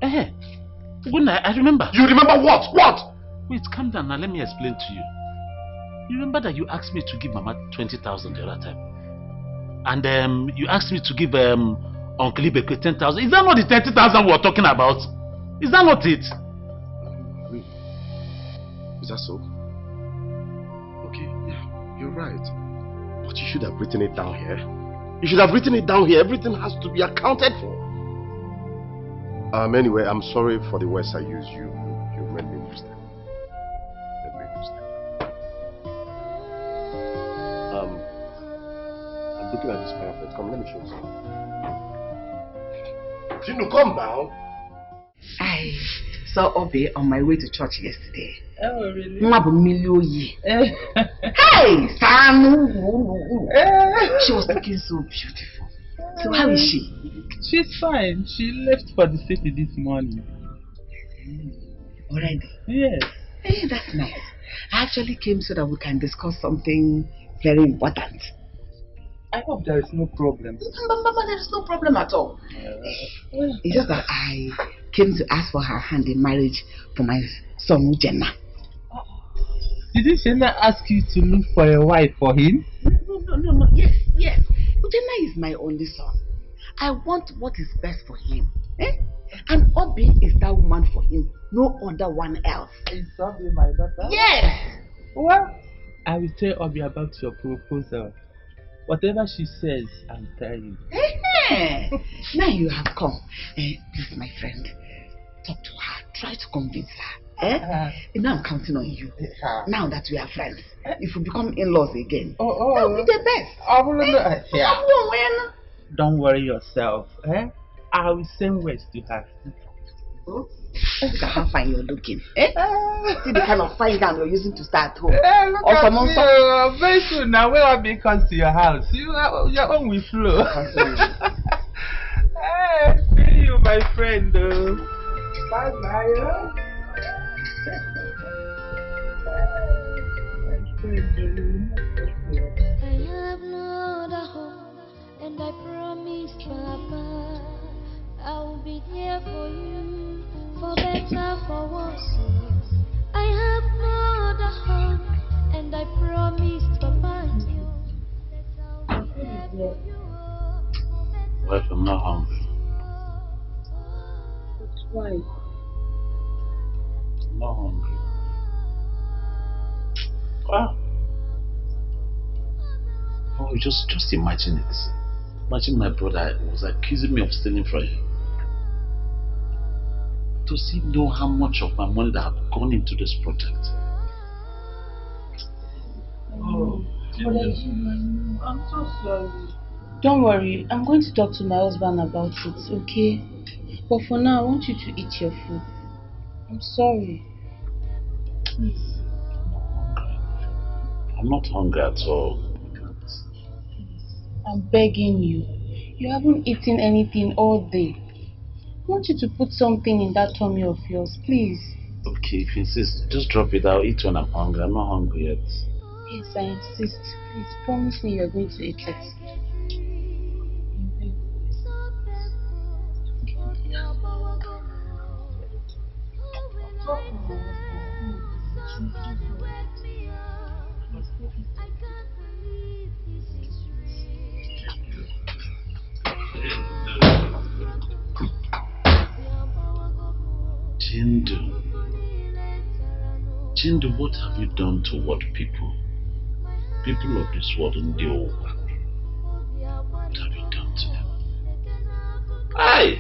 I remember. You remember what? What? Wait, calm down now. Let me explain to you. You remember that you asked me to give Mama 20,000 the other time, and you asked me to give Uncle Ibeke 10,000. Is that not the 30,000 we're talking about? Is that not it? Really? Is that so? Okay, yeah, you're right. But you should have written it down here. You should have written it down here. Everything has to be accounted for. Anyway, I'm sorry for the words I used. You made me lose them. I'm looking at this parapet. Come, let me show you something. Jindo, come now. I saw Obi on my way to church yesterday. Oh, really? Hey, Sanu! She was looking so beautiful. So how is she? She's fine. She left for the city this morning. Already? Yes. Hey, that's nice. I actually came so that we can discuss something very important. I hope there is no problem. Mama, there is no problem at all. It's just that I came to ask for her hand in marriage for my son, Uchenna. Did Uchenna ask you to look for a wife for him? No. Yes. Uchenna is my only son. I want what is best for him. And Obi is that woman for him. No other one else. Is Obi my daughter? Yes. Well, I will tell Obi about your proposal. Whatever she says, I'll tell you. Now you have come. Please, my friend, talk to her. Try to convince her. Now I'm counting on you. Now that we are friends, if we become in-laws again, that will be the best. Don't worry yourself. I will send words to her. Look at how fine you're looking. See the kind of fine gown you're using to start home. Look at you. Very soon now, when Obi comes to your house, your own will flow. See you, my friend. Bye, bye. I have no other hope, and I promise, Papa, I will be here for you, for better, for worse. I have no other hope, and I promise, Papa, that I'll be there for you. Wife, I'm not hungry. Why? I'm not hungry. Wow. Oh, just imagine it. Imagine my brother was accusing me of stealing from him. Does he know how much of my money that have gone into this project? Oh, I'm so sorry. Don't worry, I'm going to talk to my husband about it, okay? But for now, I want you to eat your food. I'm sorry. Please. I'm not hungry at all. I'm begging you. You haven't eaten anything all day. I want you to put something in that tummy of yours, please. Okay, if you insist, just drop it. I'll eat when I'm hungry. I'm not hungry yet. Yes, I insist. Please promise me you're going to eat it. Jindo, what have you done to what people? People of this world in the old world. What have you done to them? Aye!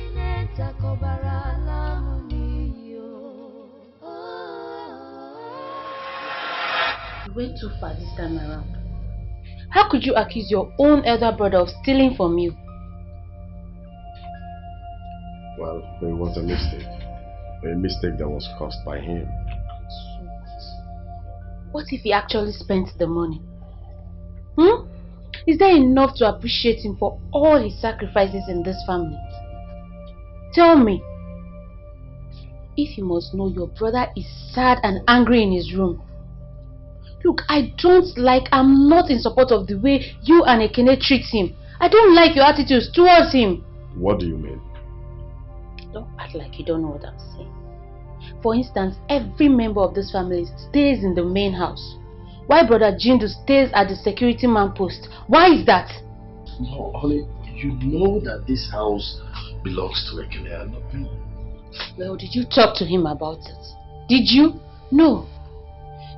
You went too far this time around. How could you accuse your own elder brother of stealing from you? Well, it was a mistake. A mistake that was caused by him. What if he actually spent the money? Is there enough to appreciate him for all his sacrifices in this family? Tell me. If you must know, your brother is sad and angry in his room. Look, I'm not in support of the way you and Ekene treat him. I don't like your attitudes towards him. What do you mean? Don't act like you don't know what I'm saying. For instance, every member of this family stays in the main house, while brother Jindo stays at the security man post. Why is that? No, honey, you know that this house belongs to Ekene and not me. Well, did you talk to him about it? Did you? No.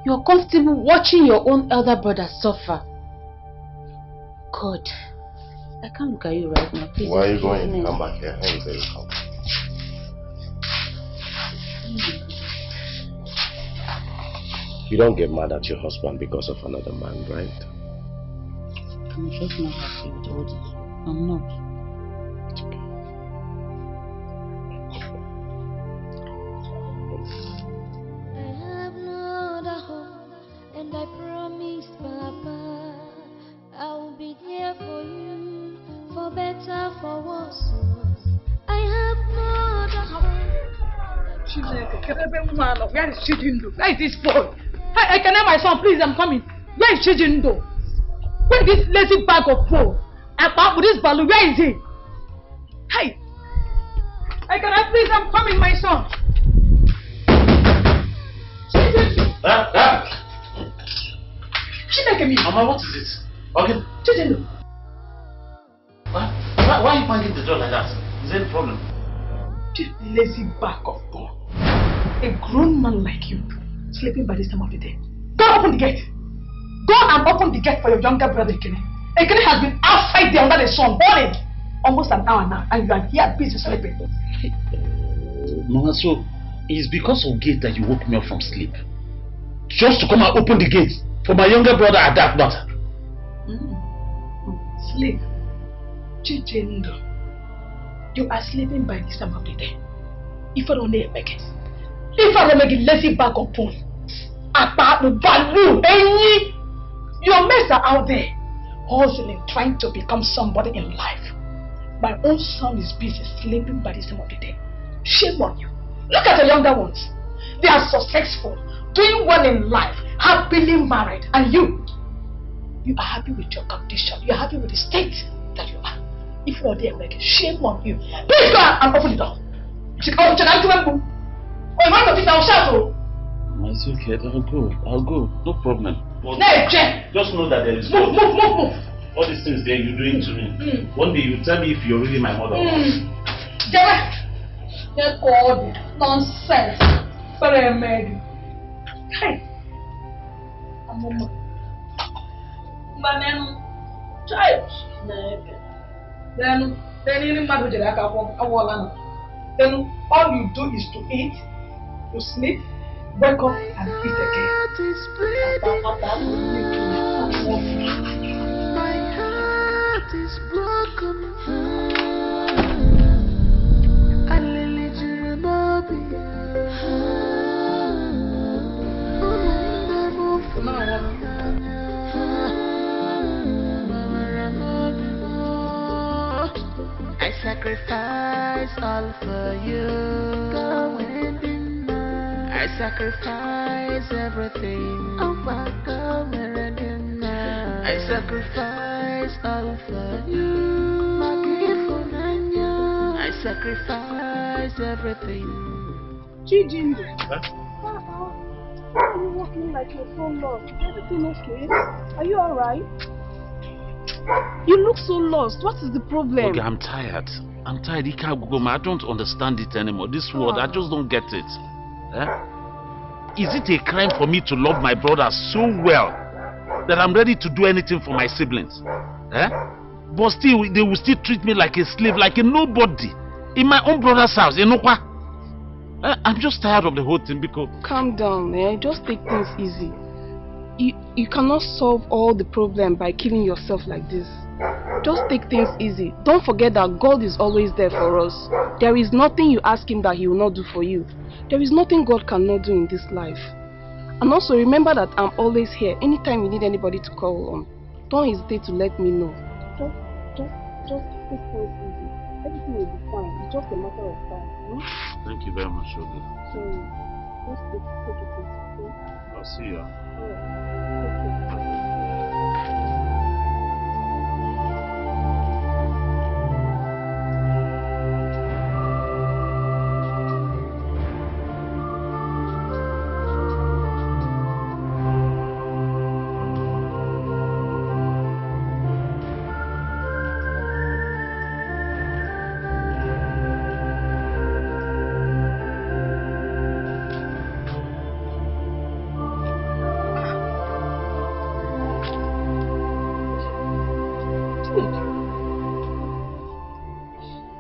You're comfortable watching your own elder brother suffer. God, I can't look at you right now. Please. Where are you going? Come back here. Hey, baby, come. You don't get mad at your husband because of another man, right? I'm just not happy with all this. I'm not. It's okay. I have no other hope, and I promise, Papa, I will be there for you, for better, for worse. I have no other hope. Where is Chijindo? Where is this phone? I can hear my son, please, I'm coming. Where is Chijindo? Where is this lazy bag of phone? About with this balloon, where is he? Hey! Can I please, I'm coming, my son. She making me. Mama, what is it? Okay. Chijindo. Why are you finding the door like that? Is there any problem? This lazy back of God. A grown man like you, sleeping by this time of the day. Go open the gate. Go and open the gate for your younger brother Ekene. Ekene has been outside there under the sun, burning almost an hour now, and you are here busy sleeping. Mama, so it's because of gate that you woke me up from sleep? Just to come and open the gate for my younger brother at that matter? Sleep. Chijindo. You are sleeping by this time of the day. If I don't make it. If I don't make it lazy back up on. About the value, any your mates are out there hustling, trying to become somebody in life. My own son is busy sleeping by this time of the day. Shame on you. Look at the younger ones. They are successful, doing well in life, happily married, and you are happy with your condition. You are happy with the state that you are. If you are there, make it. Shame on you. Please go and open the door. It's okay, I'll go. No problem. Just know that there is move. all these things there you're doing to me. One day you tell me if you're really my mother. Nonsense. Hey. Then all you do is to eat, to sleep, wake up and eat again. My heart is broken. I really do love you. I sacrifice all for you. I sacrifice everything. I sacrifice all for you. I sacrifice everything. Chijindo. Why are you walking like you're so lost? Is everything okay? Are you alright? You look so lost. What is the problem? Okay, I'm tired. I don't understand it anymore. This world, I just don't get it. Is it a crime for me to love my brother so well that I'm ready to do anything for my siblings? But still, they will still treat me like a slave, like a nobody in my own brother's house. You know what? I'm just tired of the whole thing because... Calm down, just take things easy. You cannot solve all the problem by killing yourself like this. Just take things easy. Don't forget that God is always there for us. There is nothing you ask Him that He will not do for you. There is nothing God cannot do in this life. And also remember that I'm always here. Anytime you need anybody to call on, don't hesitate to let me know. Just take things easy. Everything will be fine. It's just a matter of time. Thank you very much, Ogi. So, just take it easy, okay? I'll see you.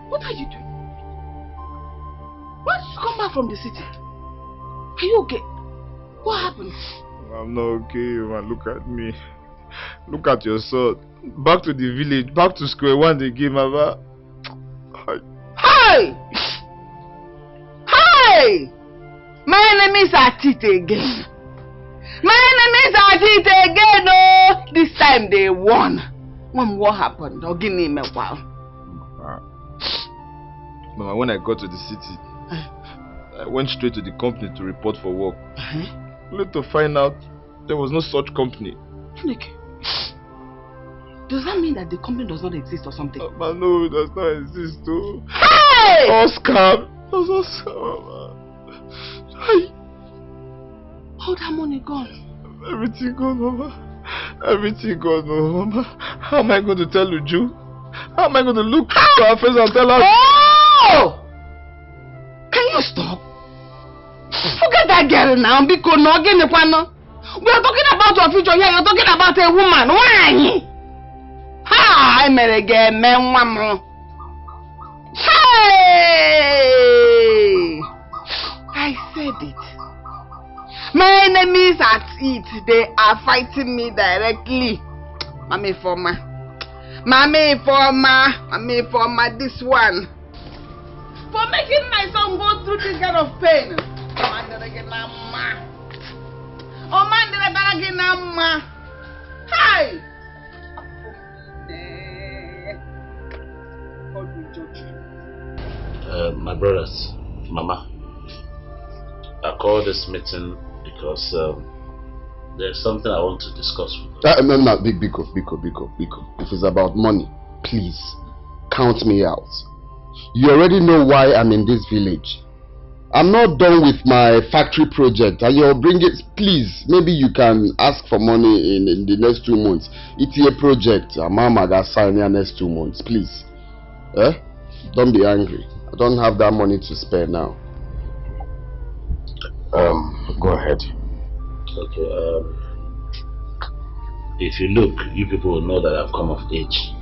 What are you doing? Why did you come back from the city? Are you okay? What happened? I'm not okay, man. Look at me. Look at your son. Back to the village, back to square one again, Mama. Hey! Hey! My enemies are at it again. My enemies are at it again, oh! This time they won. What happened? I'll give me a while. Mama, when I got to the city, I went straight to the company to report for work. Only to find out there was no such company. Does that mean that the company does not exist or something? Mama, no, it does not exist too. Hey! All scam. That's all scam, Mama. Hey. All that money gone? Everything gone, Mama. Everything gone, Mama. How am I going to tell Uju? How am I going to look to her face and tell her? Oh! Can you stop? Forget that girl now, because no again. We are talking about your future here. You're talking about a woman. Why? Ha! I'm a gay man, Mama. Hey! I said it. My enemies at it. They are fighting me directly. Mommy informer. Mommy informer. Mommy informer. This one. For making my son go through this kind of pain. Hi! My brothers, Mama, I called this meeting because there's something I want to discuss with you. No, Biko. If it's about money, please, count me out. You already know why I'm in this village. I'm not done with my factory project, and you're bringing. Please, maybe you can ask for money in the next 2 months. It's a project. Mama got signed in the next 2 months. Please, don't be angry. I don't have that money to spare now. Go ahead. Okay. If you look, you people will know that I've come of age.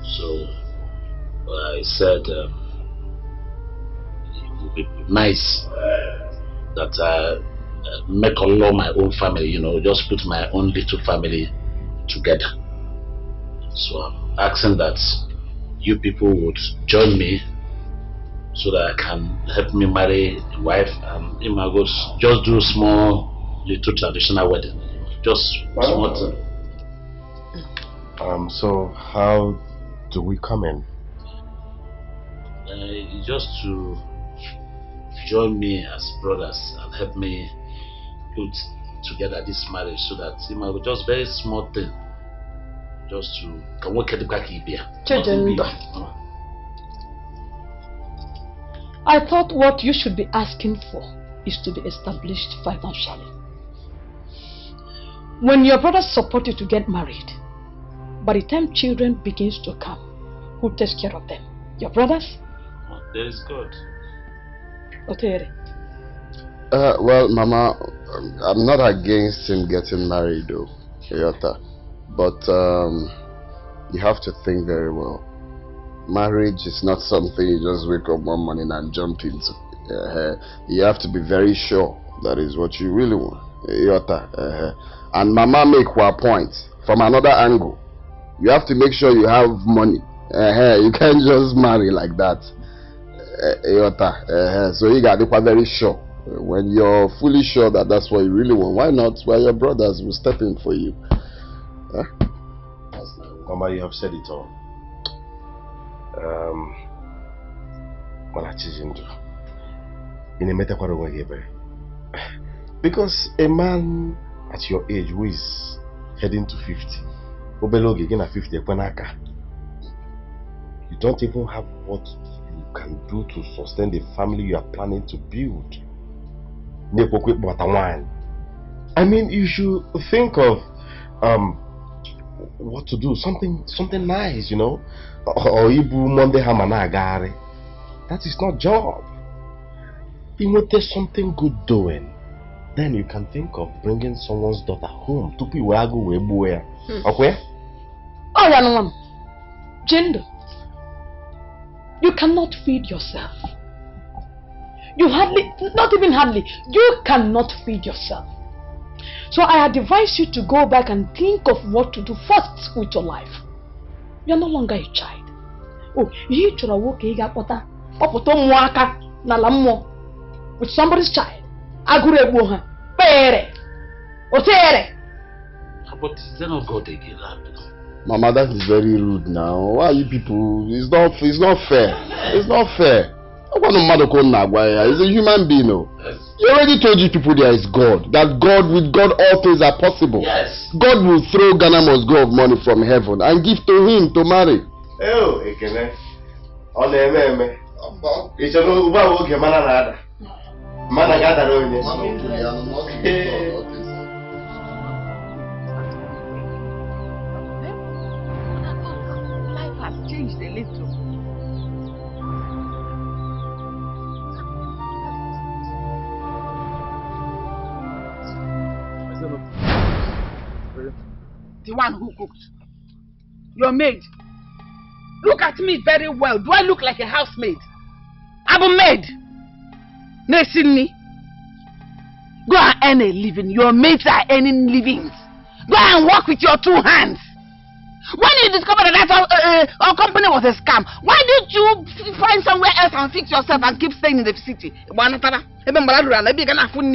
So I said. It would be nice that I make along my own family, just put my own little family together. So I'm asking that you people would join me so that I can help me marry a wife and just do a small little traditional wedding. Just small thing. So how do we come in? Just to join me as brothers and help me put together this marriage so that just very small thing, just to can work at the back here. I thought what you should be asking for is to be established financially. When your brothers support you to get married, by the time children begins to come, who takes care of them? Your brothers? There is God. Well, Mama, I'm not against him getting married though, Yota. But you have to think very well. Marriage is not something you just wake up one morning and jump into. You have to be very sure that is what you really want, Yota. And Mama make one point from another angle. You have to make sure you have money. You can't just marry like that. So you got to be very sure. When you're fully sure that that's what you really want, why not? Well, your brothers will step in for you. Mama, you have said it all. Chijindo, because a man at your age who is heading to 50, you don't even have what you can do to sustain the family you are planning to build. I mean, you should think of what to do, something nice, or Ibu Monday Hamanagari. That is not job. If there's something good doing, then you can think of bringing someone's daughter home. Okay? Oh, yeah, Jindo, you cannot feed yourself. You cannot feed yourself. So I advise you to go back and think of what to do first with your life. You're no longer a child. Oh, you should have worked with somebody's child. But they're not God again. Mama, that is very rude now. Why are you people? It's not fair. It's not fair. He's a human being. He already told you people there is God. That God, with God, all things are possible. Yes. God will throw Ghana must go of money from heaven and give to him to marry. Oh, Ekene. On the MM. It's a little about Manada. Managata. Life has changed a little. The one who cooked. Your maid. Look at me very well. Do I look like a housemaid? I'm a maid. Nursing me. Go and earn a living. Your maids are earning livings. Go and work with your 2 hands. When you discovered that our company was a scam, why didn't you find somewhere else and fix yourself and keep staying in the city?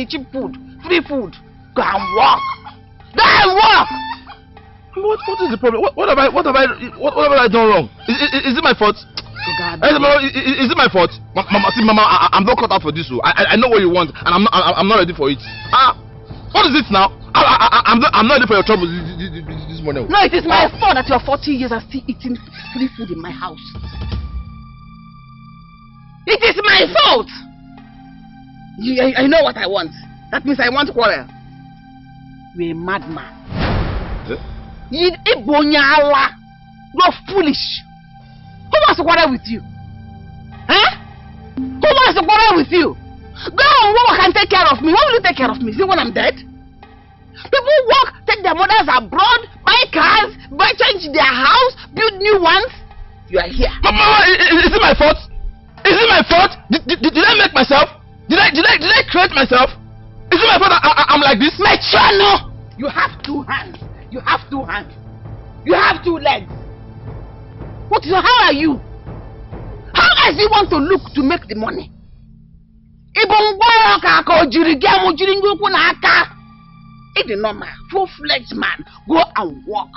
Cheap food, free food. Go and work. Go and work. What is the problem? What have I done wrong? Is it my fault? Is it my fault? Mama, I'm not cut out for this. I know what you want, and I'm not ready for it. What is it now? I'm not ready for your trouble this morning. No, it is my fault that you're 40 years and still eating free food in my house. It is my fault. I know what I want. That means I want quarrel. You're a madman. You're foolish. Who wants to quarrel with you? Huh? Who wants to quarrel with you? Go and work and take care of me. When will you take care of me? See when I'm dead? People work, take their mothers abroad, buy cars, change their house, build new ones. You are here. Mama, is it my fault? Is it my fault? Did I make myself? Did I create myself? Is it my fault I'm like this? Ochano! You have 2 hands. You have 2 hands. You have 2 legs. How are you? How else do you want to look to make the money? It's normal. Full-fledged man. Go and walk.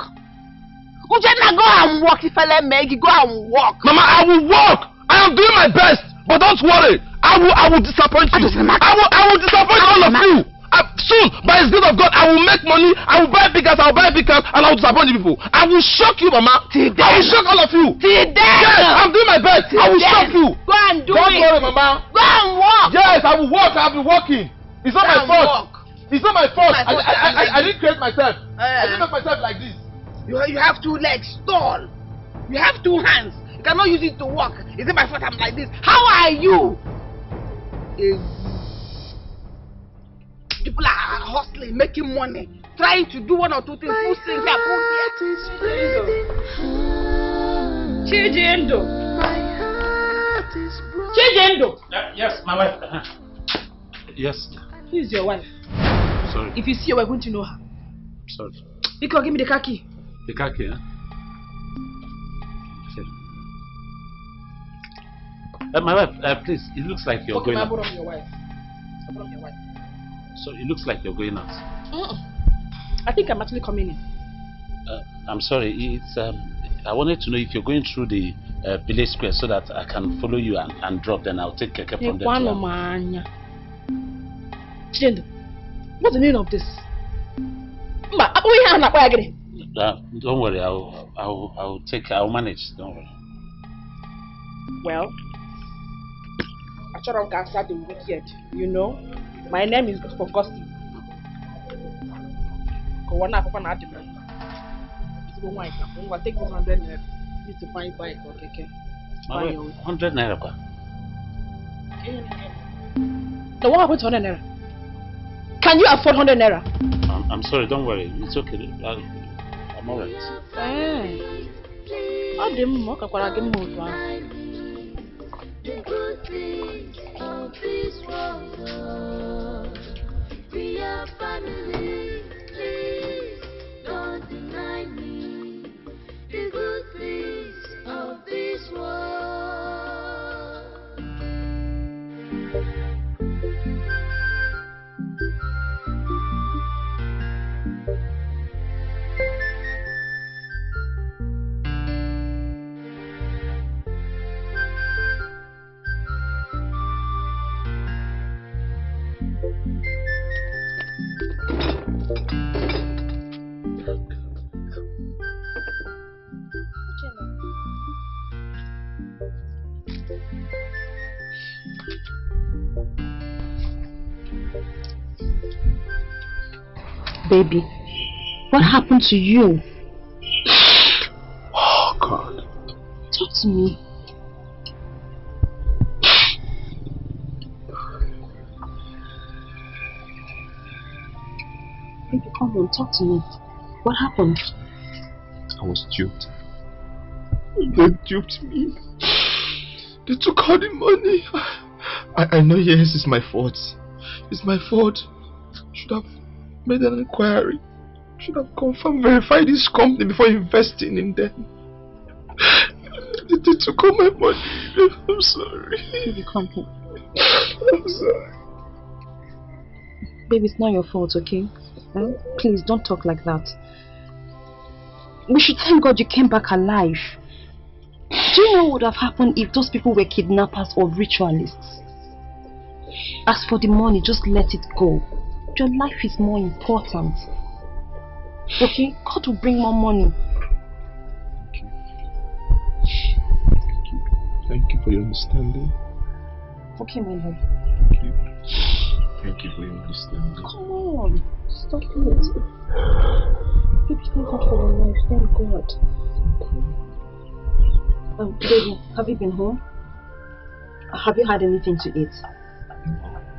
Uchenna, go and walk. If I make you go and walk. Mama, I will walk. I am doing my best. But don't worry. I will disappoint you. I will disappoint all of you. Soon, by the grace of God, I will make money. I will buy big cars. I will buy big cars, and I will disappoint you people. I will shock you, Mama. I will shock all of you. Yes, I'm doing my best. I will shock you. Go and do it. Don't worry, Mama. Go and walk. Yes, I will walk. I have been walking. It's not my fault. It's not my fault. I didn't create myself. I didn't make myself like this. You have 2 legs, tall. You have 2 hands. You cannot use it to walk. Is it my fault I'm like this? How are you? People are hustling, making money, trying to do 1 or 2 things. Who's saying here? Chijindo. Chijindo. Yes, my wife. Yes. Who is your wife? Sorry. If you see your wife, won't you know her? Sorry. Iko, give me the car key. The car key, huh? My wife, please, it looks like you're going out. Your wife. Your wife. So it looks like you're going out. I think I'm actually coming in. I'm sorry, it's I wanted to know if you're going through the village square so that I can follow you and drop, then I'll take keke from there. Jindo, what's the meaning of this? Don't worry, I'll manage, don't worry. Well, I thought I can start the wicked, you know. My name is for costume. Take this 100 naira. Need to find bike or keke. 100 naira. The one happened to 100 naira. Can you afford 100 naira? I'm sorry, don't worry. It's okay. I'm alright. The good things of this world, we are family. Please don't deny me the good things of this world. Baby, what happened to you? Oh, God. Talk to me. Baby, come on, talk to me. What happened? I was duped. They duped me. They took all the money. I know, yes, it's my fault. It's my fault. Should have made an inquiry. Should have confirmed, verified this company before investing in them. They took all my money. I'm sorry. Baby, come here. I'm sorry. Baby, it's not your fault, okay? Please, don't talk like that. We should thank God you came back alive. Do you know what would have happened if those people were kidnappers or ritualists? As for the money, just let it go. Your life is more important. Okay? God will bring more money. Thank you for your understanding. Okay, my love. Thank you. Thank you for your understanding. Come on. Stop it. Baby, thank God for your life. Thank God. Baby, have you been home? Have you had anything to eat?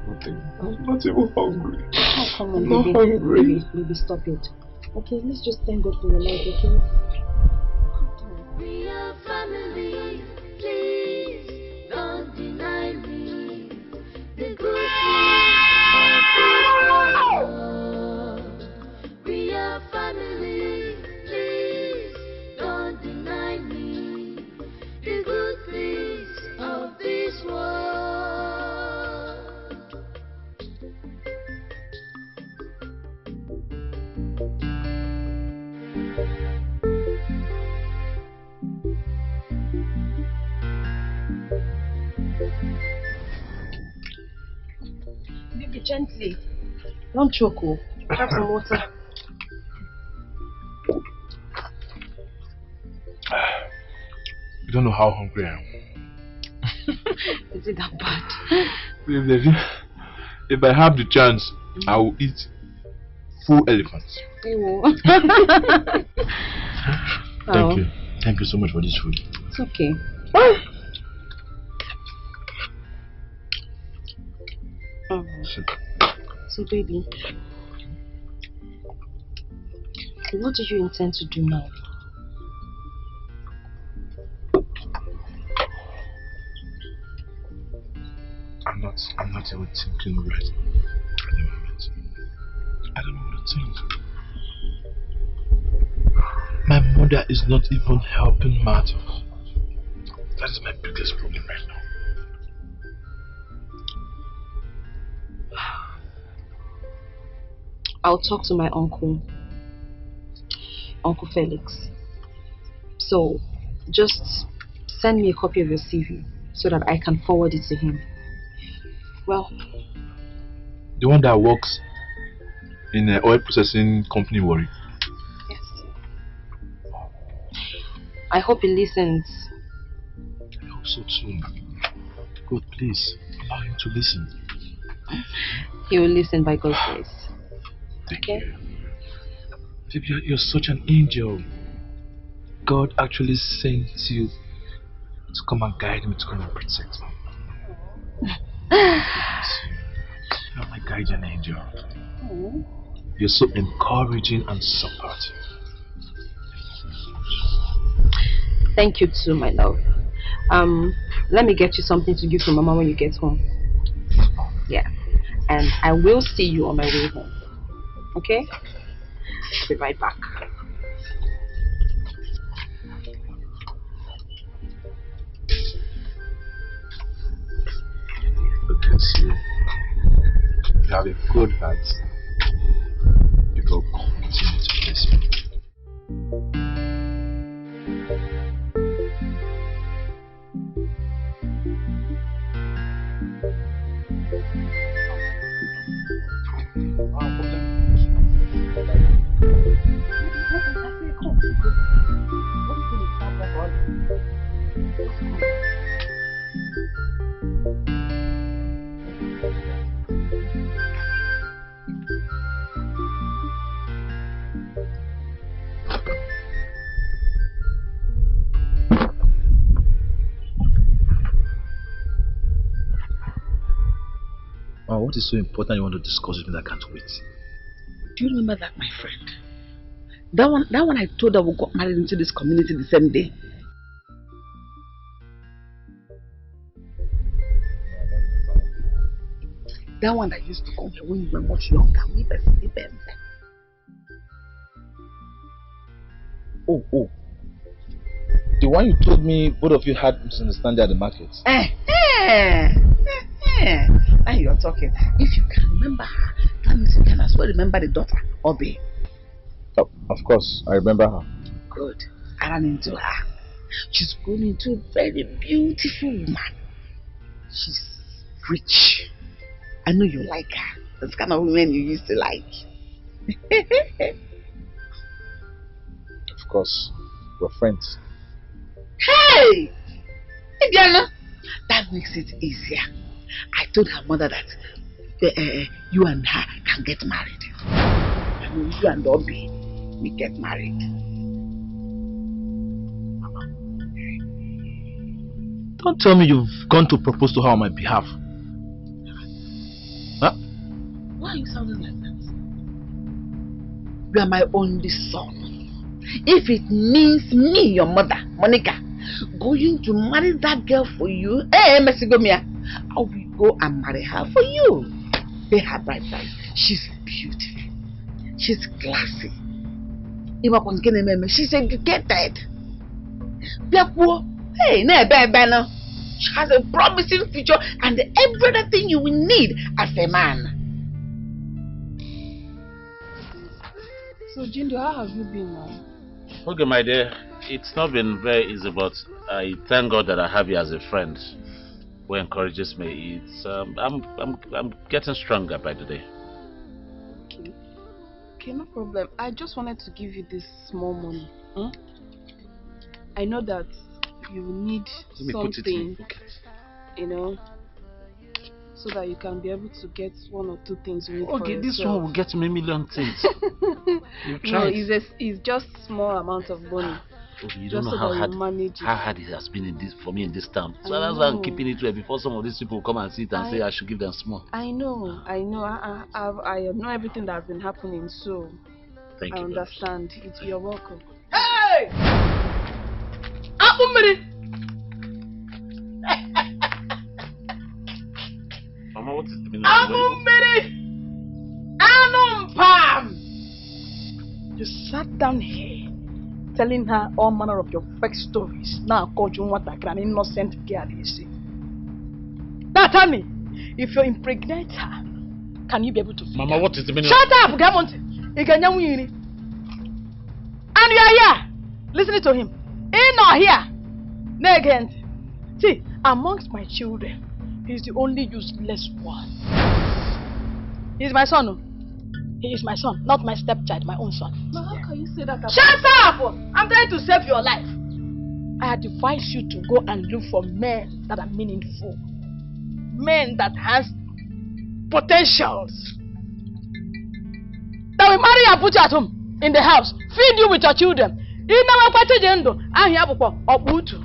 Nothing. I'm not even hungry. Oh, come on, I'm not baby. hungry. Baby, stop it. Okay, let's just thank God for your life, okay? We are family, please don't deny me the good things. We are family, please don't deny me the good things of this world. Baby, gently. Don't choke. Have some water. You don't know how hungry I am. Is it that bad? If I have the chance, I will eat full elephants. Thank you. Thank you so much for this food. It's okay. So baby, what do you intend to do now? I'm not even thinking right at the moment. I don't know what to think. My mother is not even helping matters. That is my biggest problem right now. I'll talk to my uncle Felix. So just send me a copy of your CV so that I can forward it to him. Well, the one that works in an oil processing company, Worry. Yes. I hope he listens. I hope so too. God, please allow him to listen. He will listen by God's grace. Thank you. Baby, you're such an angel. God actually sent you to come and guide me, to come and protect me. You're my guardian angel. You're so encouraging and supportive. Thank you too, my love. Let me get you something to give to Mama when you get home. Yeah. And I will see you on my way home. Okay? I'll be right back. Okay, see. You have a good heart. You go continue to bless me. what is so important you want to discuss with me that I can't wait? Do you remember that, my friend? That one I told her we got married into this community the same day. That one that used to come here when you were much younger. Oh. The one you told me both of you had misunderstanding at the market. Now you're talking. If you can remember her, that means you can as well remember the daughter, Obi. Oh, of course, I remember her. Good. I ran into her. She's grown into a very beautiful woman. She's rich. I know you like her. That's the kind of women you used to like. Of course, we're friends. Hey! Diana! That makes it easier. I told her mother that you and her can get married. I mean, you and Obi, we get married. Mama, don't tell me you've gone to propose to her on my behalf. Huh? Why are you sounding like that? You are my only son. If it means me, your mother, Monica, going to marry that girl for you, Mesigomia, I will go and marry her for you. Pay her bride price. She's beautiful. She's classy. She's educated. Hey, she has a promising future and everything you will need as a man. So, Jindo, how have you been now? Okay, my dear, it's not been very easy, but I thank God that I have you as a friend who encourages me. It's I'm getting stronger by the day. Okay, no problem. I just wanted to give you this small money. I know that you need something, you know, so that you can be able to get one or two things you need for yourself. This one will get me a million things. No, it's just small amount of money. You don't know how hard it has been for me in this town. So that's why I'm keeping it before some of these people come and see it and say I should give them small. I know. I know everything that has been happening, so thank you. I understand. You're welcome. Hey! Mama, what is the meaning of You sat down here telling her all manner of your fake stories. Now called you what an innocent girl, you see. Now tell me, if you impregnate her, can you be able to feed Mama, her? what is the meaning? Shut up, Gamont! And you are here, listening to him. In or here. Negent. See, amongst my children, he's the only useless one. He's my son. He is my son, not my stepchild, my own son. But how can you say that? Shut up! I'm trying to save your life. I advise you to go and look for men that are meaningful. Men that has potentials. That will marry and put you at home, in the house, feed you with your children. You never quite Jindo. I have a Obutu.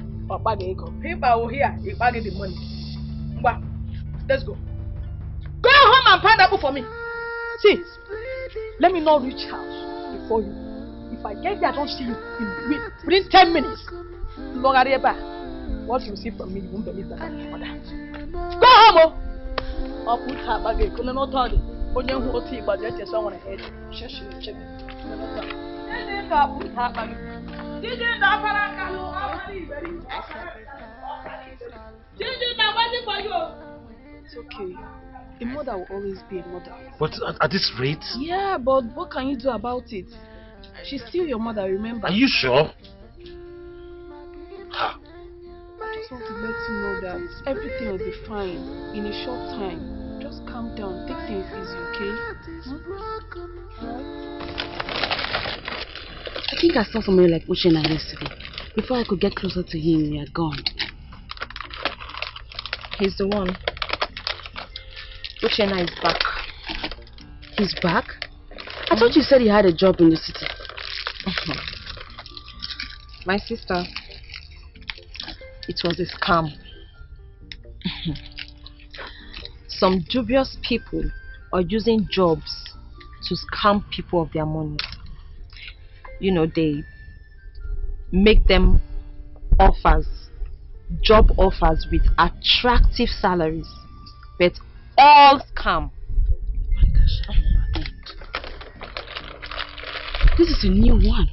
People here, he bag the money. Let's go. Go home and find that book for me. See, let me not reach house before you. If I get there, I don't see you within 10 minutes. What you see from me, you won't believe that I'm your mother. Go home! I'll put her back in. Couldn't not tell you. When you want to see, but let someone ahead. Shush. It's okay. A mother will always be a mother. But at this rate? Yeah, but what can you do about it? She's still your mother, remember? Are you sure? I just want to let you know that everything will be fine in a short time. Just calm down, take things easy, okay? I think I saw somebody like Ochano yesterday. Before I could get closer to him, he had gone. He's the one. Ochano is back. He's back? I thought you said he had a job in the city. My sister, it was a scam. some dubious people are using jobs to scam people of their money. You know, they make them offers, job offers with attractive salaries, but all scam. This is a new one.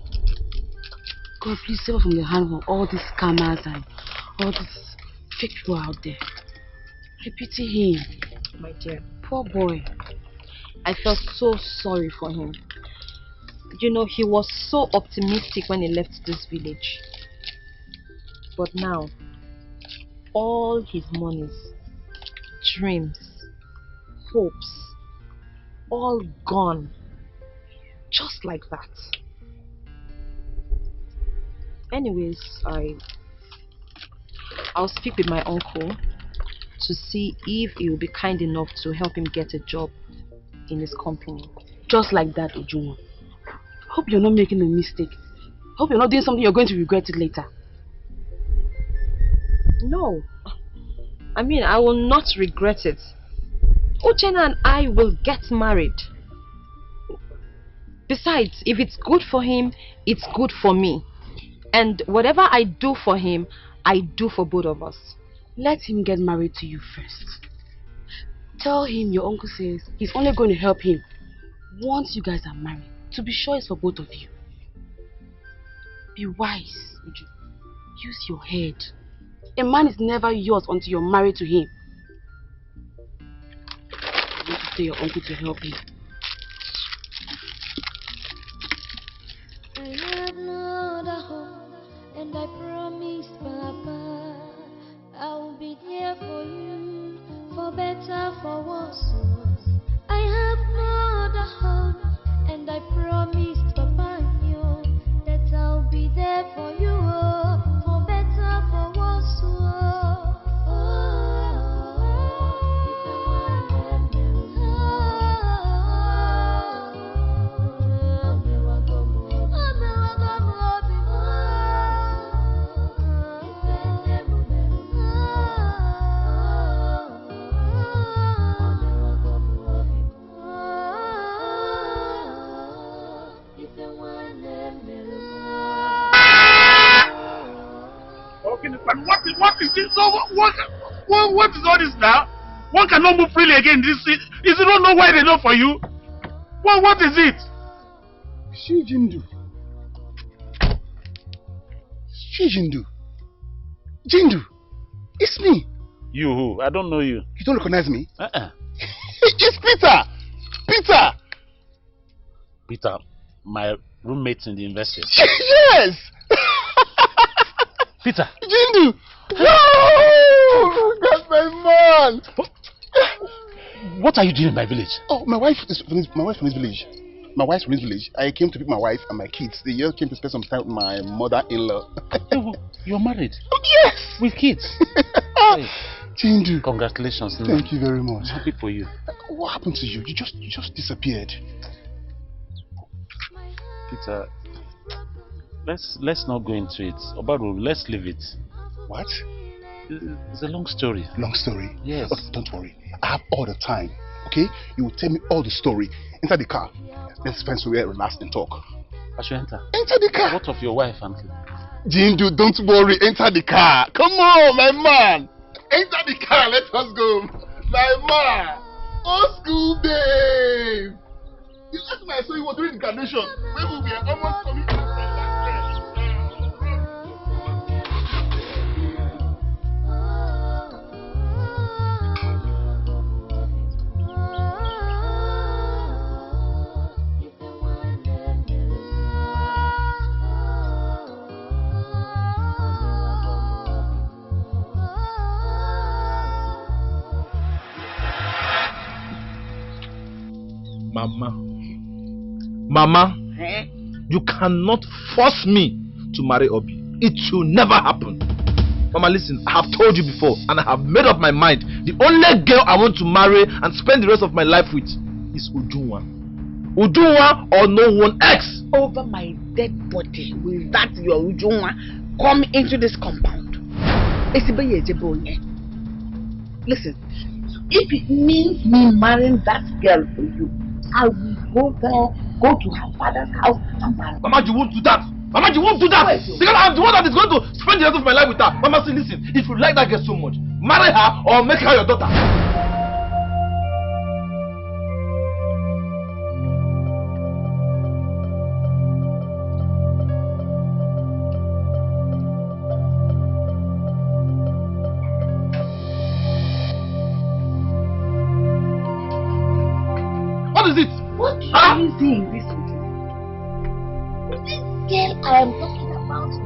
God, please save us from the hand of all these scammers and all these fake people out there. I pity him. My dear. Poor boy. I felt so sorry for him. You know, he was so optimistic when he left this village. But now, all his monies, dreams, hopes, all gone. Just like that. Anyways, I'll speak with my uncle to see if he will be kind enough to help him get a job in his company. Just like that, Ujunwa. Hope you're not making a mistake. Hope you're not doing something you're going to regret it later. No. I mean, I will not regret it. Ochano and I will get married. Besides, if it's good for him, it's good for me. And whatever I do for him, I do for both of us. Let him get married to you first. Tell him your uncle says he's only going to help him once you guys are married. To be sure it's for both of you. Be wise, Uju. Use your head. A man is never yours until you're married to him. You need to tell your uncle to help you. I have no other hope, and I promise, Papa, I will be there for you, for better, for worse. I have no other hope, and I promise, Papa, that I'll be there for you, for better, for worse. What is this? What is all this now? One cannot move freely again. Is it not wide enough for you? What is it? Chijindo. Chijindo. Jindo. It's me. You who? I don't know you. You don't recognize me? It's Peter. Peter. Peter, my roommate in the university. Yes. Peter. Jindo. Oh, that's my man. What are you doing in my village? Oh, my wife from this village. My wife's from this village. I came to pick my wife and my kids. They just came to spend some time with my mother-in-law. You're married? Yes. With kids? Jindo. Congratulations. Thank you very much. I'm happy for you. What happened to you? You just disappeared. Peter, let's not go into it. Obaru, let's leave it. What? It's a long story. Long story? Yes. Okay, don't worry. I have all the time. Okay? You will tell me all the story. Enter the car. Let's spend somewhere, relax and talk. I should enter. Enter the car. What of your wife and kid? Jindo, don't worry. Enter the car. Come on, my man. Enter the car. Let us go. My man. Old school babe. You last time I saw you were doing the graduation. When we were almost coming out from that place. Mama, you cannot force me to marry Obi. It will never happen. Mama, listen, I have told you before and I have made up my mind. The only girl I want to marry and spend the rest of my life with is Ujunwa. Ujunwa or no one else. Over my dead body will that your Ujunwa come into this compound. Listen, If it means me marrying that girl for you, I will go there, go to her father's house and marry. Mama, you won't do that. Mama, you won't do that. Because I'm the one that is going to spend the rest of my life with her. Mama, see, listen. If you like that girl so much, marry her or make her your daughter. What is it? What are you saying this with? This girl I am talking about is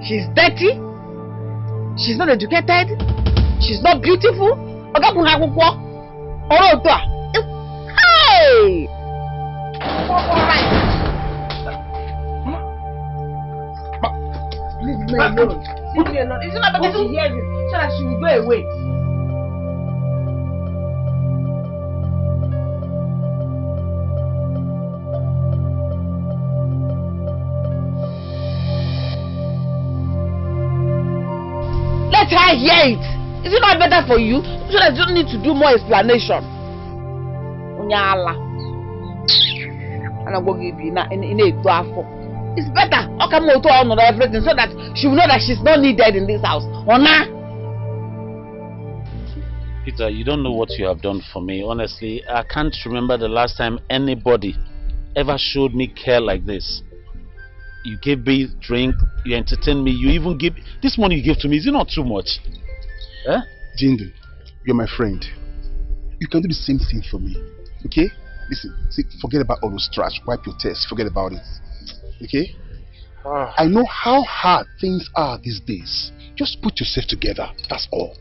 she's dirty, she's not educated, she's not beautiful. Hey! Leave me alone. Leave me alone. It's not better to hear this so that she will go away. Let her hear it. Is it not better for you? So that you don't need to do more explanation. It's better. Everything so that she will know that she's not needed in this house. Peter, you don't know what you have done for me. Honestly, I can't remember the last time anybody ever showed me care like this. You gave me drink, you entertained me, you even gave this money you gave to me. Is it not too much? Eh? Jindo, you're my friend. You can do the same thing for me. Okay? Listen, see, forget about all those trash. Wipe your tears. Forget about it. Okay? I know how hard things are these days. Just put yourself together. That's all.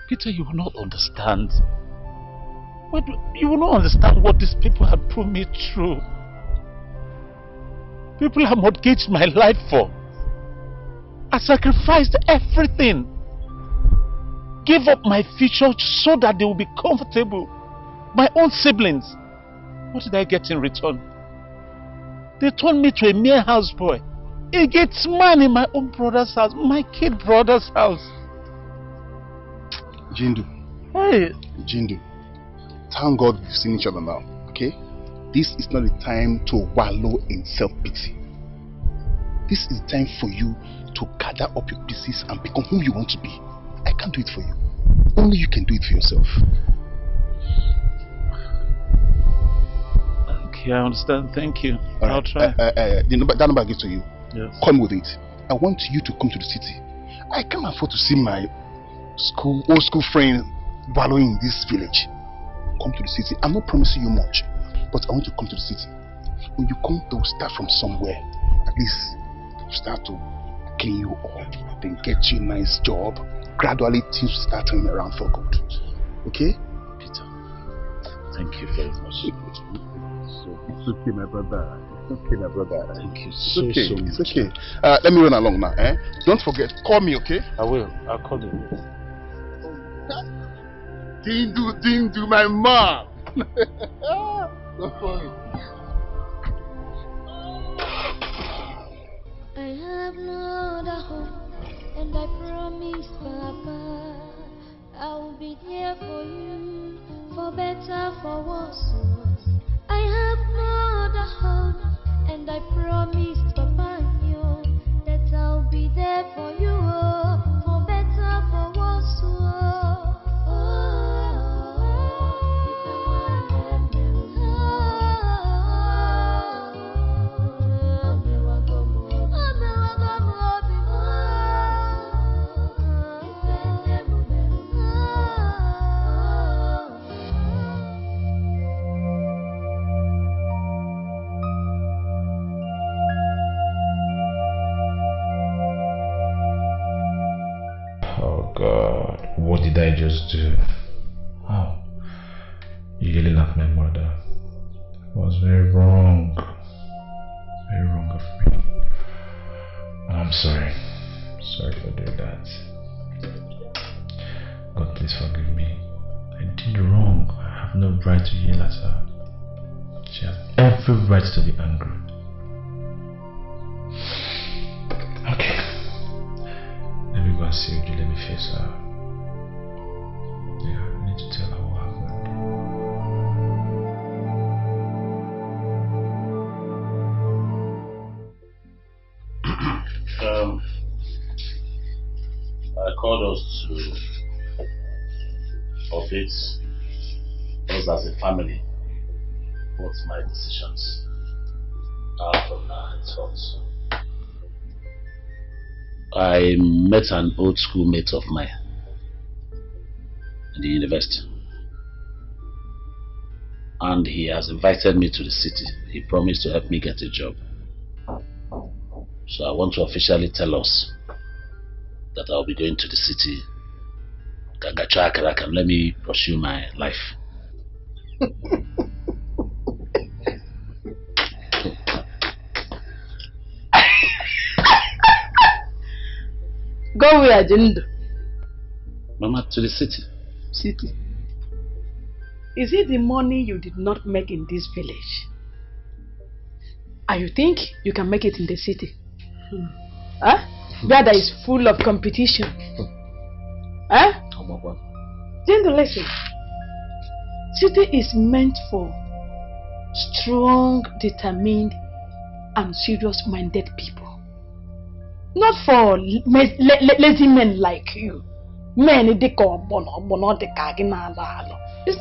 Peter, you will not understand. You will not understand what these people have put me through. People have mortgaged my life for. I sacrificed everything. Gave up my future so that they will be comfortable. My own siblings. What did I get in return? They turned me to a mere houseboy. A gets man in my own brother's house. My kid brother's house. Jindo. Hey. Jindo. Thank God we've seen each other now. Okay? This is not the time to wallow in self-pity. This is the time for you to gather up your pieces and become who you want to be. I can't do it for you. Only you can do it for yourself. Okay, I understand. Thank you. I'll try. That number I give to you. Yes. Come with it. I want you to come to the city. I can't afford to see my old school friend wallowing in this village. Come to the city. I'm not promising you much, but I want you to come to the city. When you come, they will start from somewhere. At least start to clean you up, then get you a nice job. Gradually things will start turning around for good. Okay? Peter, thank you very much. It's okay, my brother. It's okay, my brother. Thank you It's so okay. much. It's okay. Let me run along now. Don't forget, call me, okay? I will. I'll call you. Jindo, my mom. Don't worry. I have no other hope, and I promise, Papa, I will be there for you, for better, for worse. I have no other hope, and I promise, Papa, that I'll be there for you, for better, for worse. Oh God, what did I just do? Oh, you yelling at my mother. It was very wrong. Very wrong of me. And I'm sorry. Sorry for doing that. God, please forgive me. I did wrong. I have no right to yell at her. She has every right to be angry. Okay. Let Yes, yeah, I need to tell her what happened. I called us to update us as a family. What's my decisions from now henceforth. I met an old schoolmate of mine in the university, and he has invited me to the city. He promised to help me get a job. So I want to officially tell us that I'll be going to the city. Can let me pursue my life. Go where, Jindo? Mama, to the city. City? Is it the money you did not make in this village? And you think you can make it in the city? Huh? Where there is full of competition. Huh? Jindo, listen. City is meant for strong, determined, and serious-minded people. Not for lazy men like you. Men, it's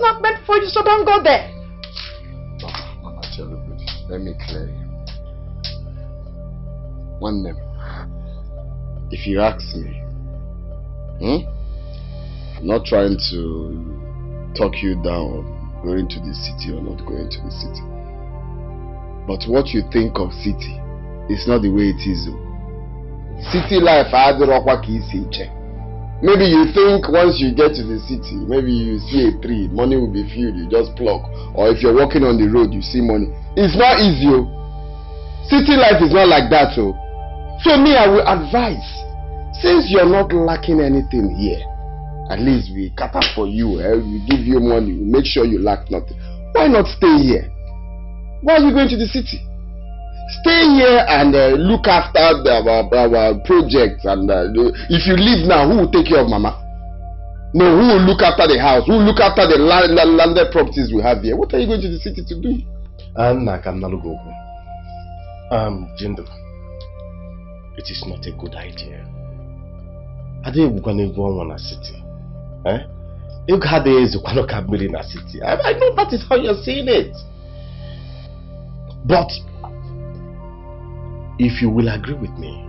not meant for you, so don't go there. Mama, let me clear you. One name. If you ask me, I'm not trying to talk you down going to the city or not going to the city. But what you think of city is not the way it is. City life, maybe you think once you get to the city, maybe you see a tree, money will be filled, you just pluck. Or if you're walking on the road, you see money. It's not easy. City life is not like that. So me, I will advise, since you're not lacking anything here, at least we cater for you, we give you money, we make sure you lack nothing. Why not stay here? Why are you going to the city? Stay here and look after our projects. And if you leave now, who will take care of Mama? No, who will look after the house? Who will look after the landed properties we have here? What are you going to the city to do? Jindo, it is not a good idea. I didn't want to go on a city. You had in a city. I know that is how you're seeing it. But if you will agree with me,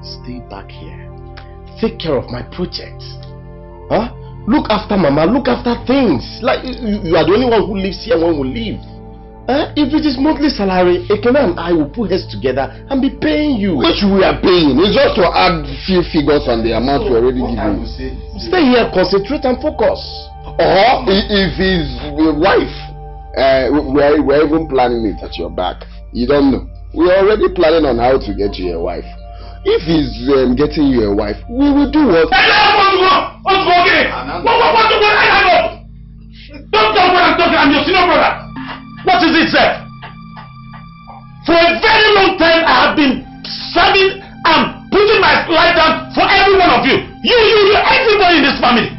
stay back here. Take care of my project. Look after Mama, look after things. Like you are the only one who lives here when we leave. If it is monthly salary, Ekene and I will put heads together and be paying you. Which we are paying. It's just to add few figures on the amount we already given. Stay here, concentrate and focus. Or if his wife, we're even planning it at your back. You don't know. We're already planning on how to get you a wife. If he's getting you a wife, we will do what? What's going on? Don't talk when I'm talking. I'm your senior brother. What is it, sir? For a very long time, I have been serving and putting my life down for every one of you. You, everybody in this family.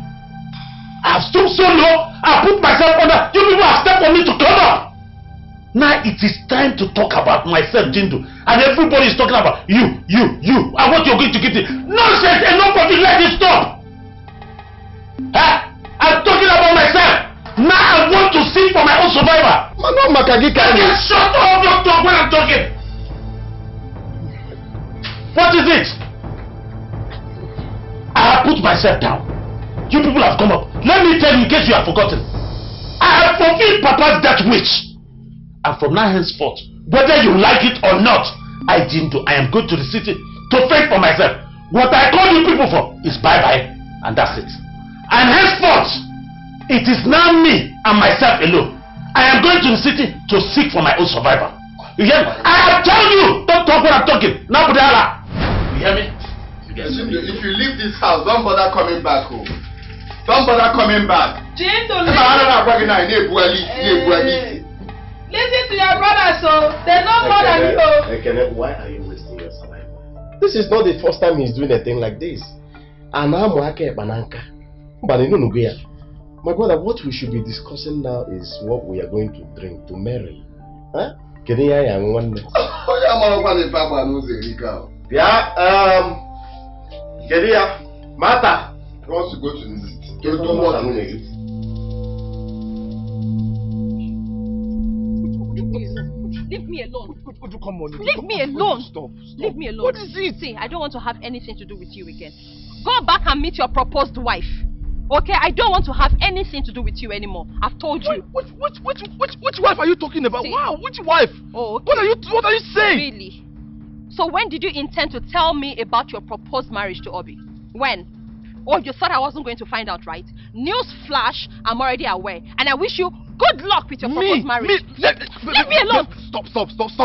I have stooped so low, I put myself under. You people have stepped on me to come up. Now it is time to talk about myself, Jindo. And everybody is talking about you, and what you're going to get. Nonsense! Enough of it, let it stop! I'm talking about myself. Now I want to seek for my own survival. Shut up, don't talk when I'm talking. What is it? I have put myself down. You people have come up. Let me tell you in case you have forgotten. I have fulfilled Papa's death wish. And from now henceforth, whether you like it or not, I am going to the city to fend for myself. What I call you people for is bye-bye, and that's it. And henceforth, it is now me and myself alone. I am going to the city to seek for my own survival. You hear me? I have told you, don't talk when I'm talking. Now, Budala. You hear me? If you leave this house, don't bother coming back home. Don't bother coming back. Jindo, listen to your brother, so they're not more than you. Ekene, why are you wasting your survival? This is not the first time he's doing a thing like this. My brother, what we should be discussing now is what we are going to drink to marry. Huh? Yeah, Martha wants to go to the Leave me alone. Come on. Leave me alone. Stop. Leave me alone. What is it? See, I don't want to have anything to do with you again. Go back and meet your proposed wife. Okay, I don't want to have anything to do with you anymore. I've told you. Which wife are you talking about? See, wow, which wife? Oh, okay. What are you saying? Really? So when did you intend to tell me about your proposed marriage to Obi? When? Oh, you thought I wasn't going to find out, right? News flash, I'm already aware. And I wish you good luck with your proposed marriage. Leave me alone. Stop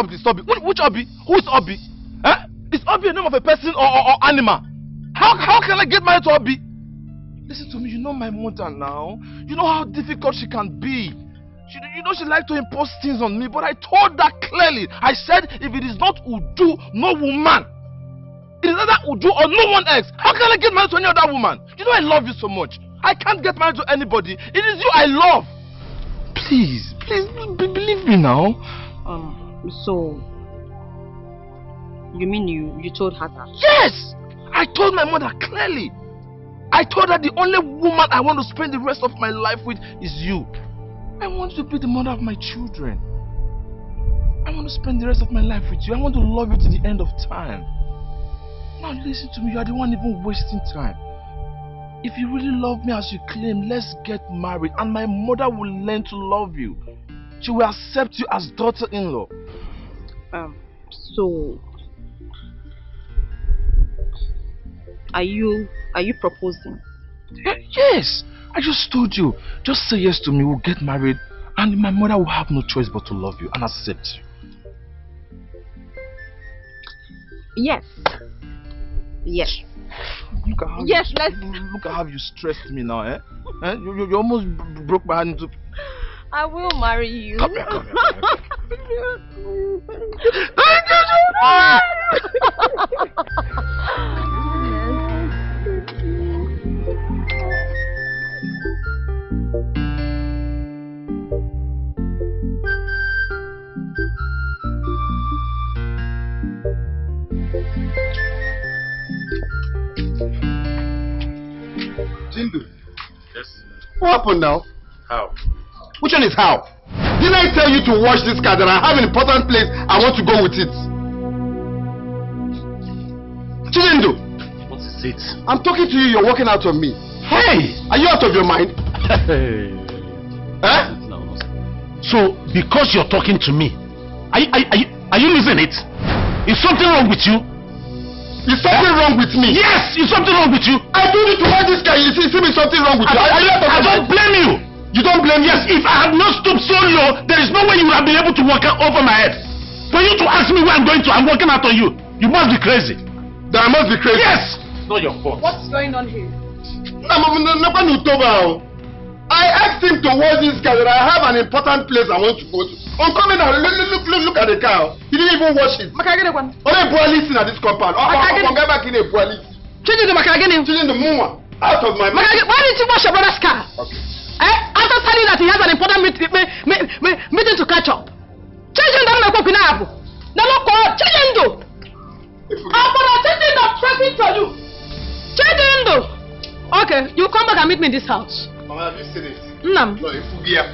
this. Which Obi? Who is Obi? Huh? Is Obi a name of a person or animal? How can I get married to Obi? Listen to me, you know my mother now. You know how difficult she can be. You know she likes to impose things on me, but I told her clearly. I said if it is not Uju, no woman. It is either Uju or no one else. How can I get married to any other woman? You know I love you so much. I can't get married to anybody. It is you I love. Please, believe me now. So you mean you told her that? Yes! I told my mother clearly. I told her the only woman I want to spend the rest of my life with is you. I want you to be the mother of my children. I want to spend the rest of my life with you. I want to love you to the end of time. Now listen to me, you are the one even wasting time. If you really love me as you claim, let's get married and my mother will learn to love you. She will accept you as daughter-in-law. So Are you proposing? Yes! I just told you. Just say yes to me, we'll get married, and my mother will have no choice but to love you and accept you. Yes. Yes. Look at how look at how you stressed me now, eh? You almost broke my hand into... I will marry you. Come here. Jindo. Yes. What happened now? How? Which one is how? Didn't I tell you to wash this car that I have an important place I want to go with it? Chijindo! What is it? I'm talking to you, you're walking out on me. Hey! Are you out of your mind? Hey. Eh? So, because you're talking to me, are you losing it? Is something wrong with you? Is something wrong with me? Yes! Is something wrong with you? I told you to wash this car, you see something wrong with you. I don't blame you! You don't blame me? Yes, if I had not stooped so low, there is no way you would have been able to walk over my head. For you to ask me where I'm going to, I'm walking out on you. You must be crazy. That I must be crazy? Yes! It's not your fault. What's going on here? I asked him to wash this car that I have an important place I want to go to. I'm coming out, look at the car. He didn't even wash it. Only police in this compound. I'm going back in a police. Chijindo out of my mind. Why didn't you wash your brother's car? Okay. After telling that he has an important meeting to catch up. Chijindo, I'm not going to Chijindo! I'm talking to you. Chijindo! Okay, you come back and meet me in this house. Mama, have you seen it? Nam. No, Ifugia.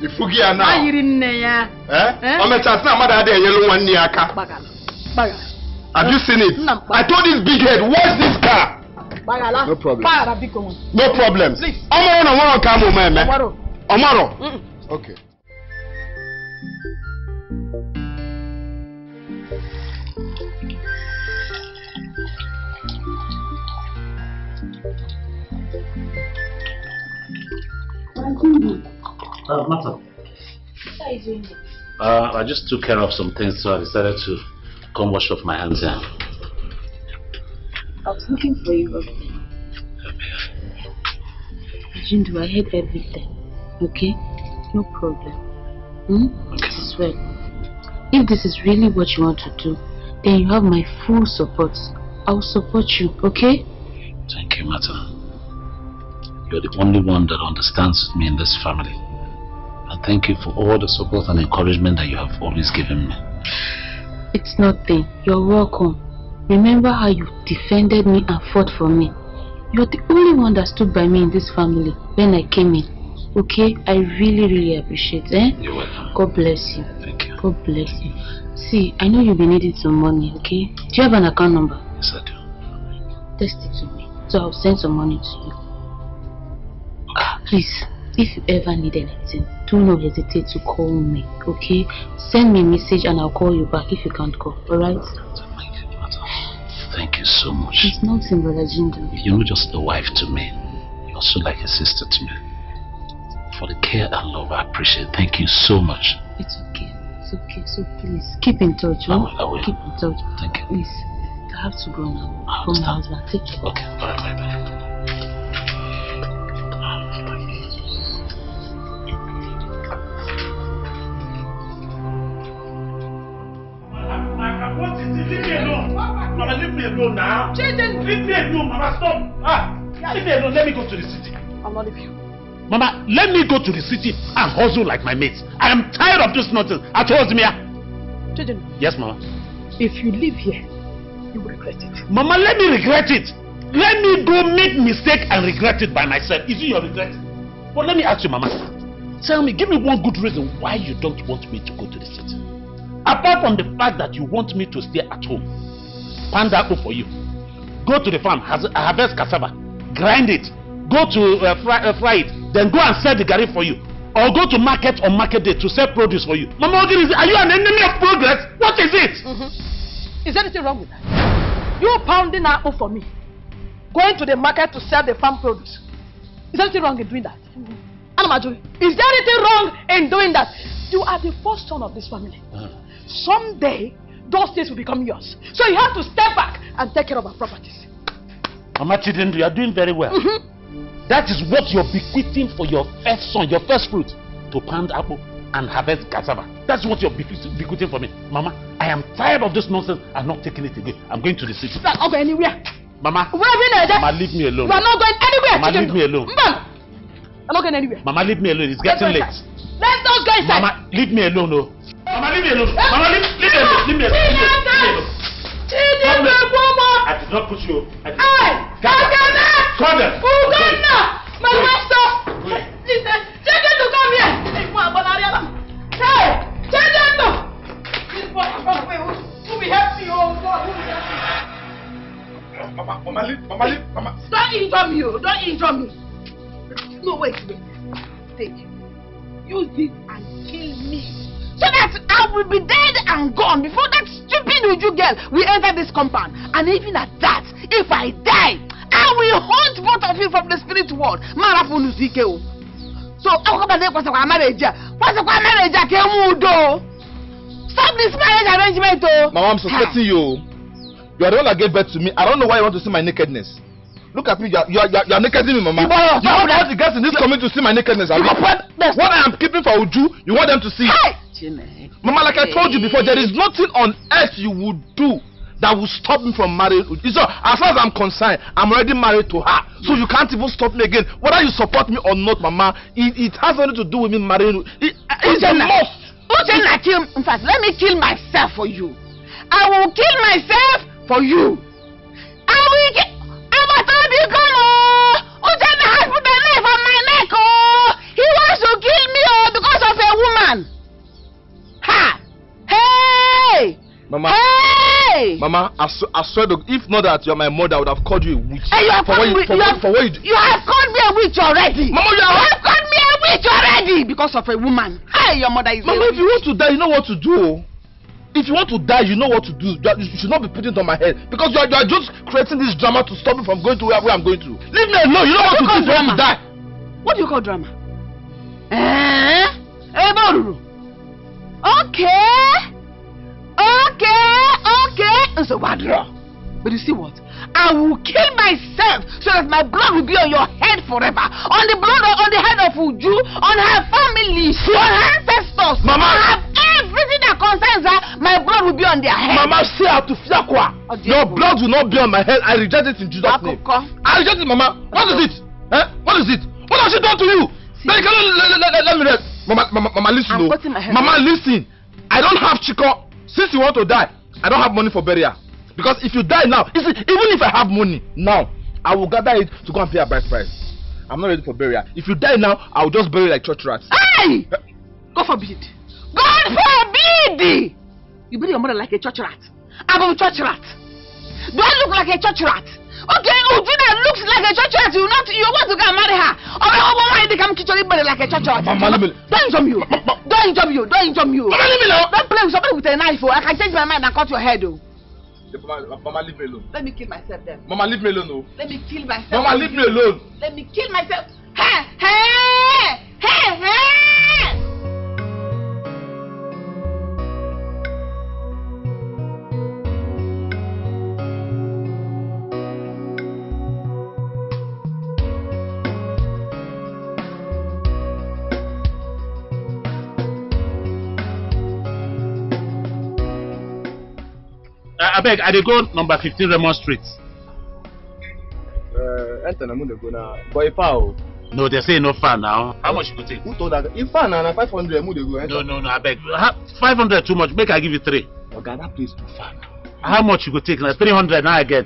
Ifugia now. Why you in there? I'm a chance now, mother had a yellow one near car. Have you seen it? I told this big head, wash this car. No problem. No problem. Please. Omaro, come on, man. Omaro. Okay. Martha. I just took care of some things, so I decided to come wash off my hands here. I was looking for you. Jindo, I heard everything. Okay? No problem. Okay. I swear. If this is really what you want to do, then you have my full support. I will support you, okay? Thank you, Mata. You're the only one that understands me in this family. And thank you for all the support and encouragement that you have always given me. It's nothing. You're welcome. Remember how you defended me and fought for me. You're the only one that stood by me in this family when I came in. Okay? I really appreciate it. You're welcome. God bless you. Thank you. God bless you. See, I know you'll be needing some money, okay? Do you have an account number? Yes, I do. Text it to me. So I'll send some money to you. Please, if you ever need anything, do not hesitate to call me, okay? Send me a message and I'll call you back if you can't call, alright? Thank you so much. It's nothing, Brother Jindo. You're not just a wife to me. You're also like a sister to me. For the care and love I appreciate. Thank you so much. It's okay. It's okay. So please, keep in touch, huh? I will. Keep in touch. Thank you. Please, I have to go now. For my husband. Take care. Okay, alright, bye. Leave me alone. Mama, leave me alone now. Chijindo. Leave me alone, Mama, stop. Leave me alone. Let me go to the city. I'll not leave you. Mama, let me go to the city and hustle like my mates. I am tired of this nonsense. I told you, Chijindo. Yes, Mama. If you leave here, you will regret it. Mama, let me regret it. Let me go make mistake and regret it by myself. Is it your regret? But let me ask you, Mama. Tell me, give me one good reason why you don't want me to go to the city. Apart from the fact that you want me to stay at home, pound apple for you, go to the farm, harvest cassava, grind it, go to fry it, then go and sell the garri for you, or go to market on market day to sell produce for you. Mama, are you an enemy of progress? What is it? Is there anything wrong with that? You pounding apple for me, going to the market to sell the farm produce. Is there anything wrong in doing that? Is there anything wrong in doing that? You are the first son of this family. Someday, those things will become yours. So you have to step back and take care of our properties. Mama Chijindo, you are doing very well. That is what you're bequeathing for your first son, your first fruit, to pound apple and harvest cassava. That's what you're bequeathing for me. Mama, I am tired of this nonsense. I'm not taking it again. I'm going to the city. I'm not going anywhere. Mama, Mama, leave me alone. You are not going anywhere. Mama, leave me alone. I'm not going anywhere. Mama, leave me alone. It's getting late. Let's not go inside. Mama, leave me alone. Oh. Mama, leave me alone. Mama, leave me alone. Leave me alone. I did not put you. Come there. My master. Listen, Chijindo, come here. Hey, Chijindo. Who will help me? Oh God, who will help me? Mama, leave. Mama. Don't injure me. Don't injure me. No, wait. Take. Use this and kill me. So that I will be dead and gone before that stupid Uju girl will enter this compound. And even at that, if I die, I will hunt both of you from the spirit world. So, stop this marriage arrangement. Mama, I'm suspecting you. You are the one that gave birth to me. I don't know why you want to see my nakedness. Look at me, you are nakeding me, Mama. You want the girls in this community to see my nakedness. What I am keeping for Uju, you want them to see. Mama, like I told you before, there is nothing on earth you would do that will stop me from marrying Uju. So, as far as I'm concerned, I'm already married to her. So you can't even stop me again. Whether you support me or not, Mama, it has nothing to do with me marrying Uju. It's a must. In fact, let me kill myself for you. I will kill myself for you. I will kill. Ochano has put a knife on my neck. He wants to kill me because of a woman. Ha! Hey! Mama. Hey! Mama, I swear to, if not that you're my mother, I would have called you a witch. Hey, you have called me a witch already. Mama, you have called me a witch already because of a woman. Hey, your mother is Mama, if you want to die, you know what to do. If you want to die, you know what to do. You should not be putting it on my head. Because you are just creating this drama to stop me from going to where I'm going to. Leave me alone. You know what to do if you want to die. What do you call drama? Okay. So what? But you see what? I will kill myself so that my blood will be on your head forever. On the blood, on the head of Uju, on her family, on her ancestors. Mama, I have everything that concerns, my blood will be on their head. Mama, say out to Fiakwa. Your blood will not be on my head. I reject it in Jesus' name. I reject it, Mama. What is it? Eh? What is it? What has she done to you? Then you cannot let me rest. Mama, listen. Mama, listen. I don't have Chico. Since you want to die, I don't have money for burial. Because if you die now, even if I have money now, I will gather it to go and pay a bride price. I'm not ready for burial. If you die now, I will just bury you like church rats. Hey! God forbid. God forbid! You bury your mother like a church rat. I'm a church rat. Do I look like a church rat? Okay, Ujuna looks like a church rat. You want to go and marry her. Why they come kitchen body like a church rat? Don't injure you. Don't injure you. Don't injure you. Don't play with somebody with a knife. I can change my mind and cut your head. Mama, leave me alone. Let me kill myself then. Mama, leave me alone. No. Let me kill myself. Mama, leave me alone. Let me kill myself. Hey, hey, hey, hey. I beg, I dey go number 15 Raymond Street. Enter I'm gonna go now. But if I no, they say no far now. How much you go take? Who told that? If I now 500, I'm gonna go. No, I beg. 500 too much. Make I give you 3. Okay, that place too far. How much you go take? Now 300 now I get.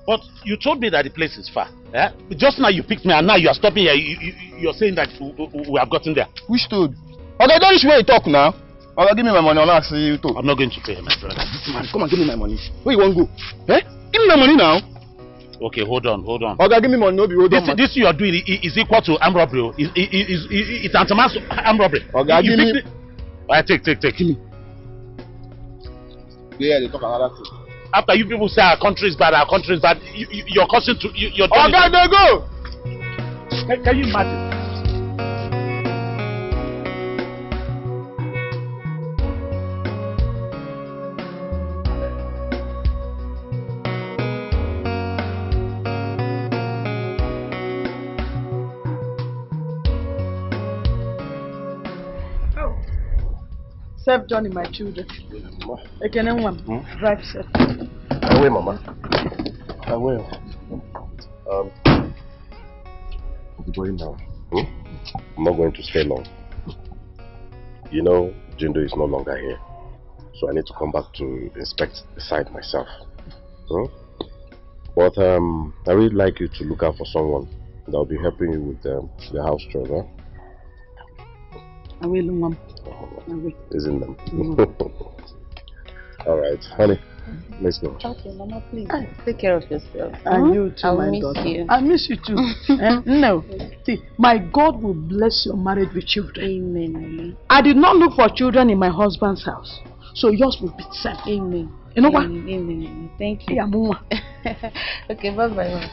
But you told me that the place is far. Eh? Just now you picked me and now you are stopping here. You're saying that we have gotten there. Which told? Okay, don't reach where you talk now. Okay, give me my money. I'll see you talk. I'm not going to pay my brother. Man, come and give me my money. Where you want to go? Eh? Give me my money now. Okay, hold on. Okay, give me money. No, hold on. This you are doing is equal to armed robbery. It's tantamount to armed robbery. Okay, give me. Alright, take. Give me. Yeah, they talk another thing. After you people say our country is bad, you're causing to you're. Okay, they go. Can you imagine? Serve Johnny, my children. Again, one. Drive, sir. I will, Mama. I will. I'll be going now. I'm not going to stay long. You know, Jindo is no longer here. So I need to come back to inspect the site myself. But I really like you to look out for someone that will be helping you with the house chores, huh? I will, Mom. Isn't them? Alright, honey, let's go. Okay, Mama, please. Take care of yourself. And you too, I my miss daughter. you. I miss you too. No. See, my God will bless your marriage with children. Amen. I did not look for children in my husband's house. So yours will be the same. Amen. You know what? Amen. Thank you. Yeah, Mama. Okay, bye-bye.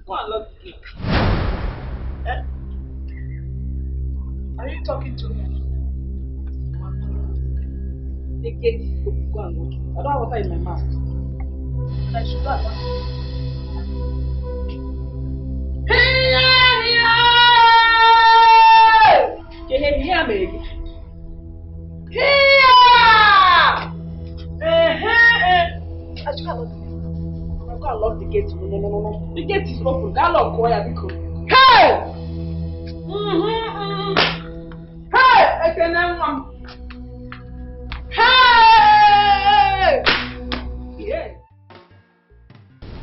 Go and lock the gate. Are you talking to me? The gate is open. Go and lock it. I don't have water in my mouth. I should go and lock it. Here, baby. Here! I should have locked the gate. I can't lock the gate. No. The gate is open. That lock, why are you? Hey! Hey! I can Hey! Yeah.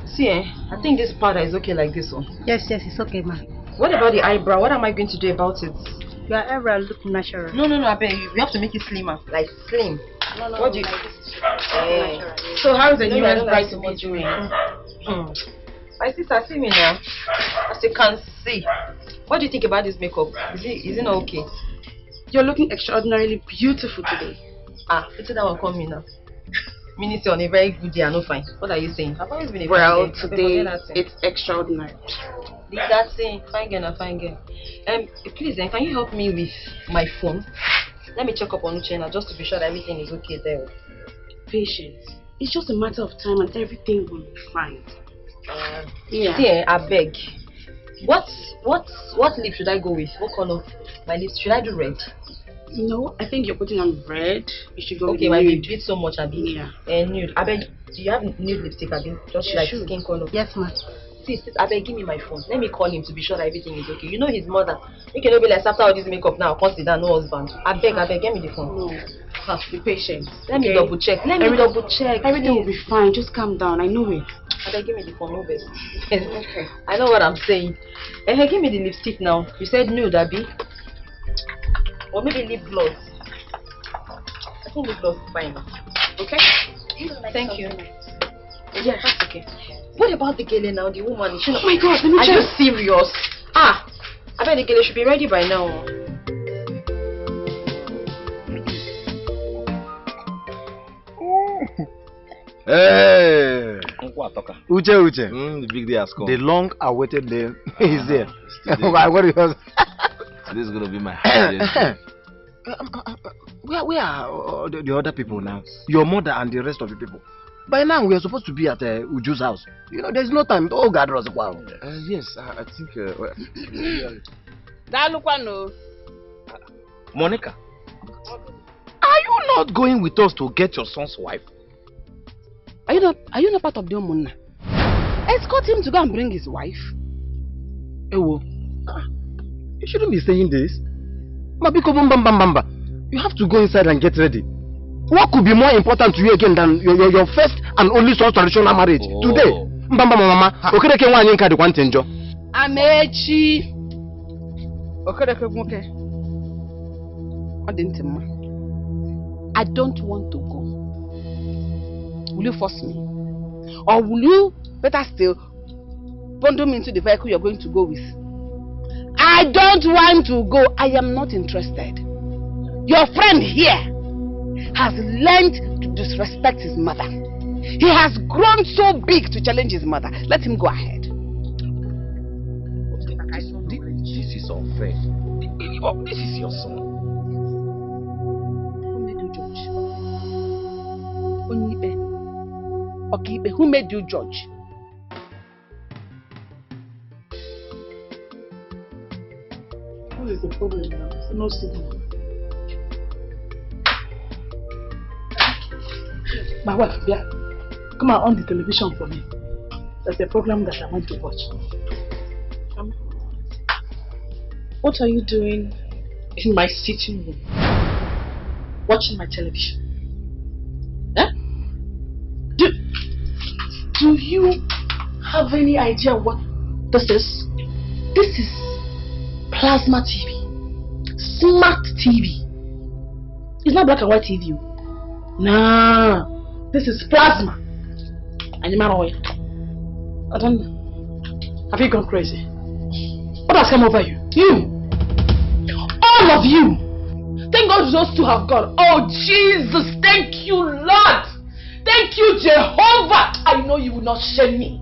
See, I think this powder is okay like this one. Yes, it's okay, ma. What about the eyebrow? What am I going to do about it? Your eyebrow look natural. No, I beg you. We have to make it slimmer. Like slim. No, what do you... like natural. So how is the No, new I don't bride like to so be much doing? My sister, see me now. As you can see. What do you think about this makeup? Is it not okay? You're looking extraordinarily beautiful today. It's that one come me now. Minister on a very good day, no fine. What are you saying? I've always been a Well, fine girl. today it's extraordinary. Leave that thing. Fine girl. Please, can you help me with my phone? Let me check up on Uchenna just to be sure that everything is okay there. Patience. It's just a matter of time and everything will be fine. Yeah. See, I beg. What lip should I go with? What color? My lips, should I do red? No, I think you're putting on red. You should go with why we nude. beat so much, Abi? Yeah. Nude. I beg, do you have nude lipstick, Abi? Just like skin color? Yes, ma'am. Sis, I beg, give me my phone. Let me call him to be sure that everything is okay. You know his mother. You cannot be like, after all this makeup now, consider no husband. I beg, get me the phone. No. Be patient. Let me double check. Everything will be fine. Just calm down. I know it. I beg, give me the phone, no best. Okay. I know what I'm saying. Give me the lipstick now. You said nude, Abi? Or maybe lip gloss. I think lip gloss is fine. Okay? Thank you. Yeah, that's okay. What about the girl now, the woman? Oh my God, let me Are check. you serious? I bet the girl should be ready by now. Hey! Uche. The big day has come. The long-awaited day is here. What is This is going to be my happiest. Where are the other people now? Your mother and the rest of the people. By now we are supposed to be at Uju's house. You know, there's no time. Oh, God, Yes, I think. Monica, are you not going with us to get your son's wife? Are you not part of the Omunna? Escort him to go and bring his wife. Ewo, you shouldn't be saying this. Mabiko bamba. You have to go inside and get ready. What could be more important to you again than your first and only son's traditional marriage? Today, mama. Okereke wanyi nka de kwantenjo. Amechi. Okereke nwoke. I don't want to go. Will you force me? Or will you, better still, bundle me into the vehicle you're going to go with? I don't want to go. I am not interested. Your friend here has learned to disrespect his mother. He has grown so big to challenge his mother. Let him go ahead. This is unfair. This is your son. Who made you judge? What is the problem now? It's no signal. My wife, yeah. Come on the television for me. There's a program that I want to watch. What are you doing in my sitting room? Watching my television? Eh? Do you have any idea what this is? This is plasma TV. Smart TV. It's not black and white TV. Nah. This is plasma. And I don't know. Have you gone crazy? What has come over you? You! All of you! Thank God those two have gone. Oh Jesus! Thank you, Lord! Thank you, Jehovah! I know you will not shame me.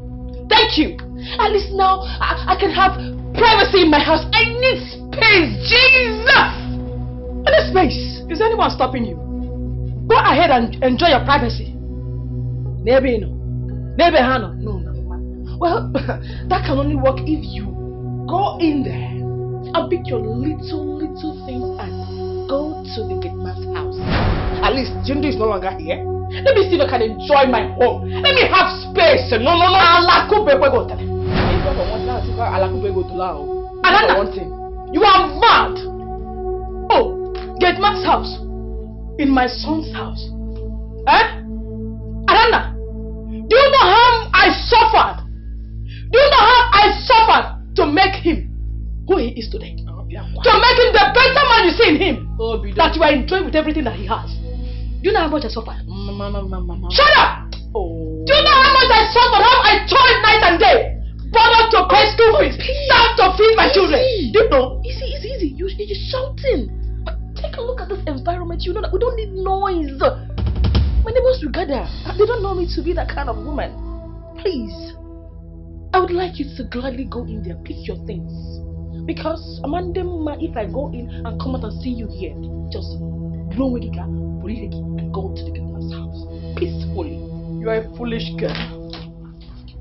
Thank you! At least now I can have privacy in my house. I need space, Jesus! What is space? Is anyone stopping you? Go ahead and enjoy your privacy. Maybe no. Maybe no. No. Well, that can only work if you go in there and pick your little things and go to the gate man's house. At least Jindo is no longer here. Let me see if I can enjoy my home. Let me have space. No. Another thing, you are mad. Oh, gate man's house in my son's house. Eh? Ananda, do you know how I suffered? Do you know how I suffered to make him who he is today? To make him the better man you see in him. That you are enjoying with everything that he has. Do you know how much I suffered? Shut up! Do you know how much I suffered? How I toiled night and day? Bothered to pay school fees. Starved to feed my children. Do you know? Easy. You're shouting. But take a look at this environment. You know that we don't need noise. My neighbors will gather. They don't know me to be that kind of woman. Please. I would like you to gladly go in there, pick your things. Because Amanda, if I go in and come out and see you here, just blow away the car, and go to the man's house peacefully. You are a foolish girl.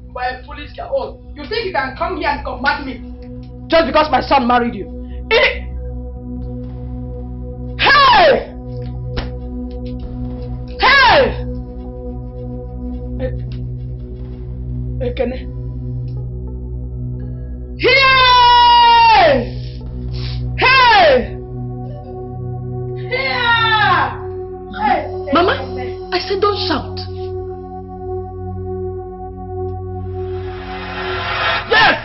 You are a foolish girl. Oh, you think you can come here and combat me just because my son married you? Hey! Ekene. Hey! Mama, I said don't shout. Yes!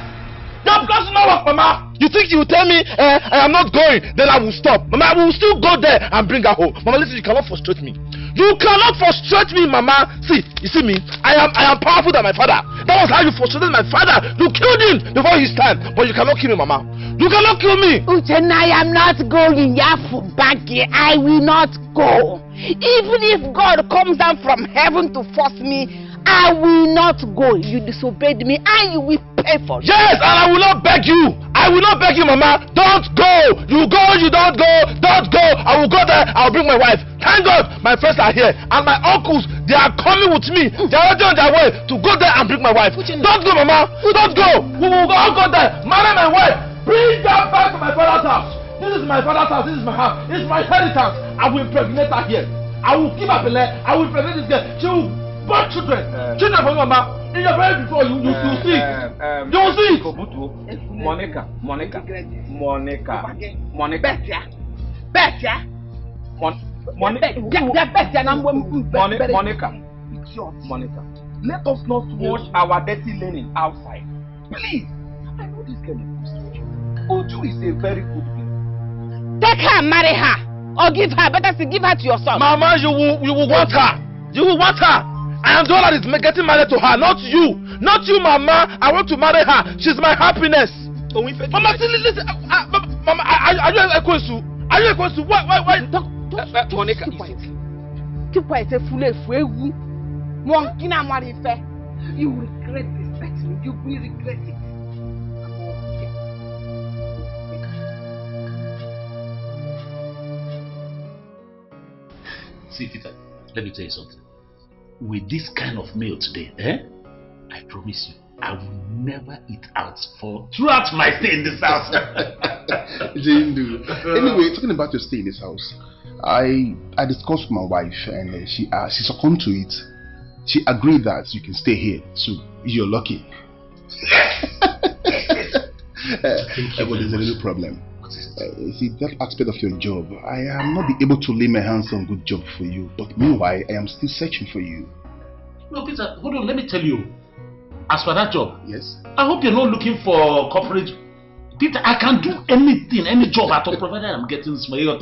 That does not work, Mama. You think you will tell me I am not going, then I will stop. Mama, I will still go there and bring her home. Mama, listen, you cannot frustrate me. You cannot frustrate me, Mama. See, you see me? I am powerful than my father. That was how you frustrated my father. You killed him before his time. But you cannot kill me, Mama. You cannot kill me. Uchenna, I am not going. I will not go. Even if God comes down from heaven to force me, I will not go. You disobeyed me and you will pay for it. Yes, and I will not beg you. I will not beg you, Mama. Don't go. You go, you don't go. Don't go. I will go there. I will bring my wife. Thank God my friends are here. And my uncles, they are coming with me. They are already on their way to go there and bring my wife. Don't go, Mama. Don't go. We will all go there. Marry my wife. Bring her back to my father's house. This is my father's house. This is my house. This is my inheritance. I will impregnate her here. I will give her belay. I will impregnate this girl. She will birth children. Children for you, Mama. In your very before you see. You will see. Monica. Monica, let us not wash our dirty linen outside. Please. I know this girl is good. Uju is a very good girl. Take her, marry her, or give her. Better to give her to your son. Mama, you will want her. You will want her. I am the one that is getting married to her, not you. Not you, Mama. I want to marry her. She's my happiness. Mama, listen. Mama, are you a question? Are you a question? Why? Monica, keep quiet. You will regret this, Betty. You will regret it. See, Peter, let me tell you something. With this kind of meal today, I promise you, I will never eat out for throughout my stay in this house. Jindo. Anyway, talking about your stay in this house, I discussed with my wife and she succumbed to it. She agreed that you can stay here, so you're lucky. But there's a little problem. You see, that aspect of your job, I am not able to lay my hands on good job for you. But meanwhile, I am still searching for you. No, Peter, hold on, let me tell you. As for that job, yes, I hope you're not looking for corporate. Peter, I can do anything, any job at all, provided I'm getting small.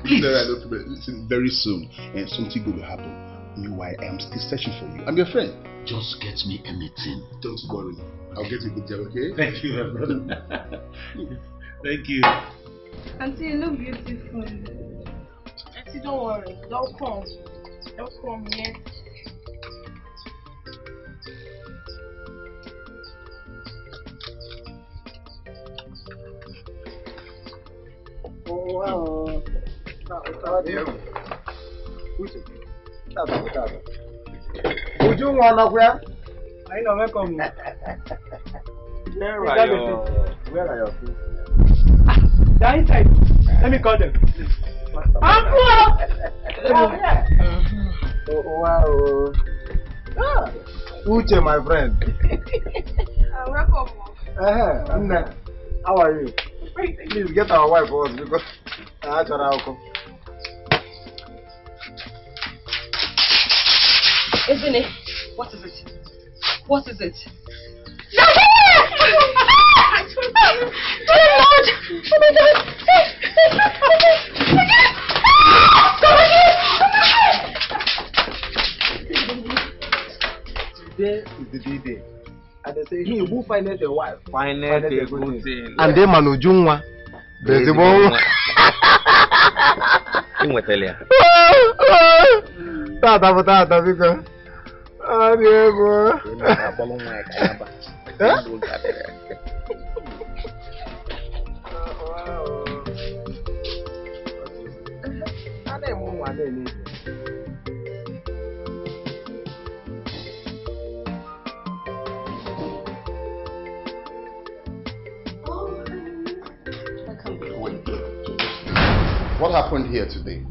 Please. Listen, very soon, and something good will happen. Meanwhile, I am still searching for you. I'm your friend. Just get me anything. Don't worry. I'll get you a good job, okay? Thank you, my brother. Thank you. Auntie, you look beautiful. Auntie, don't worry. Don't come yet. wow. Would you want to wear? I know, welcome. Where are your food? They're inside. Let me call them. Uncle! Oh, wow. Uche, my friend. Welcome. How are you? Please get our wife for us because I had alcohol. Isn't it? What is it? What is it? No! Dear Lord! Oh my God! Today is the D-Day. And they say, he who findeth a wife Findeth a good thing. And they manujungwa. There's the one. Tata, because. Oh, dear boy. What happened here today?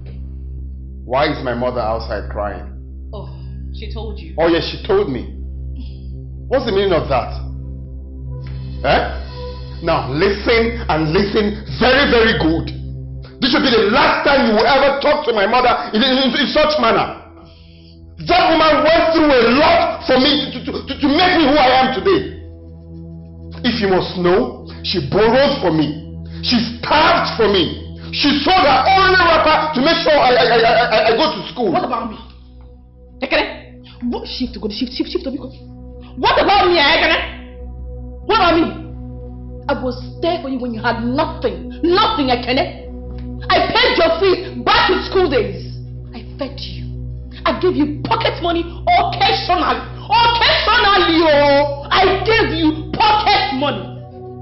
Why is my mother outside crying? Oh, she told you. Oh yes, she told me. What's the meaning of that? Eh? Now listen and listen very, very good. This should be the last time you will ever talk to my mother in such manner. That woman went through a lot for me to make me who I am today. If you must know, she borrowed for me. She starved for me. She sold her only wrapper to make sure I go to school. What about me? Ekene? What shift to go to shift to because? What about me, Ekene? What about me? I was there for you when you had nothing. Nothing, Ekene. I paid your fees back in school days. I fed you. I gave you pocket money occasionally. Occasionally, oh! I gave you pocket money.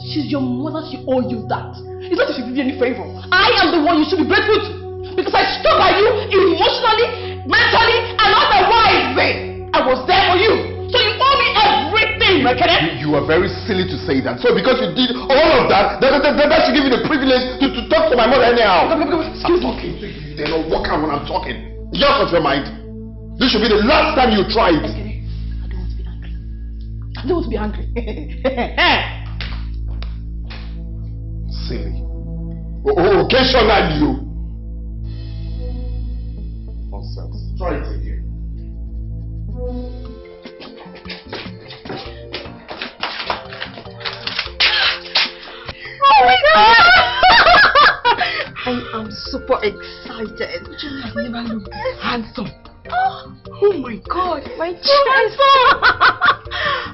She's your mother, she owes you that. It's not if she give you any favor. I am the one you should be grateful to. Because I stood by you emotionally, mentally, and otherwise. I was there for you. So you owe me everything, okay? You are very silly to say that. So because you did all of that, that should give you the privilege to talk to my mother anyhow. Excuse me. They don't walk out when I'm talking. You're out of your mind. This should be the last time you try it. Okay. I don't want to be angry. Silly. Occasionally you. Nonsense. Try it again. Oh my God! I am super excited. I've never looked this handsome. Oh my God, my chest!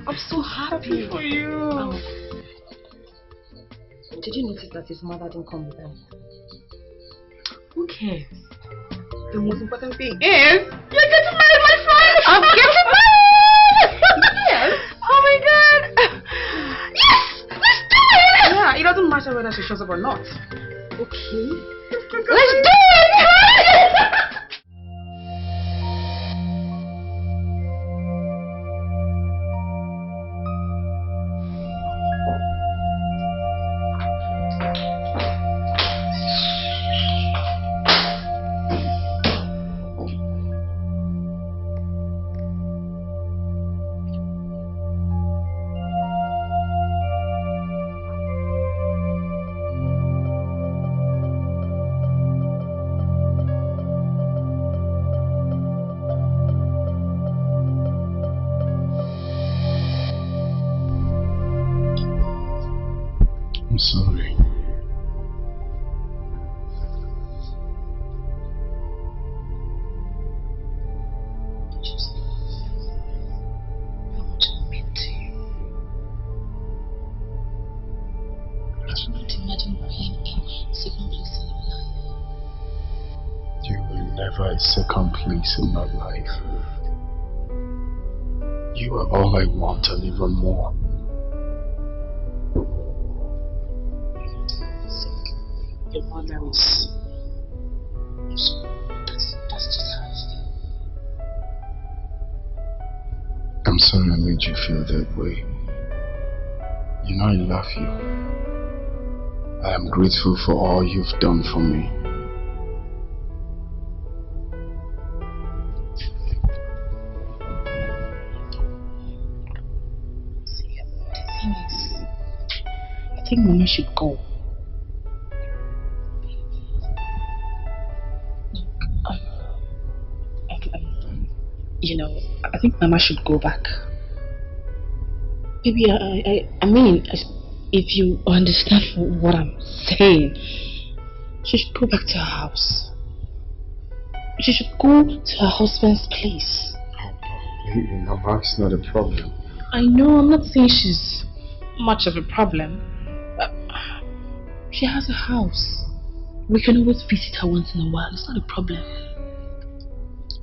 I'm so happy for you. Did you notice that his mother didn't come with him? Who cares? The most important thing is you're getting married, my friend. I'm getting married. Yes. Oh my God. Yes. Let's do it. Yeah, it doesn't matter whether she shows up or not. Okay. Let's do it. I'm sorry. I want to admit to you. I cannot imagine being in second place in your life. You were never a second place in my life. You are all I want and even more. your mother is... I'm sorry. That's just how I feel. I'm sorry I made you feel that way. You know I love you. I am grateful for all you've done for me. See, the thing is, I think Mama should go. You know, I think Mama should go back. Baby, I mean, if you understand what I'm saying, she should go back to her house. She should go to her husband's place. Mama, it's not a problem. I know, I'm not saying she's much of a problem. But she has a house. We can always visit her once in a while. It's not a problem.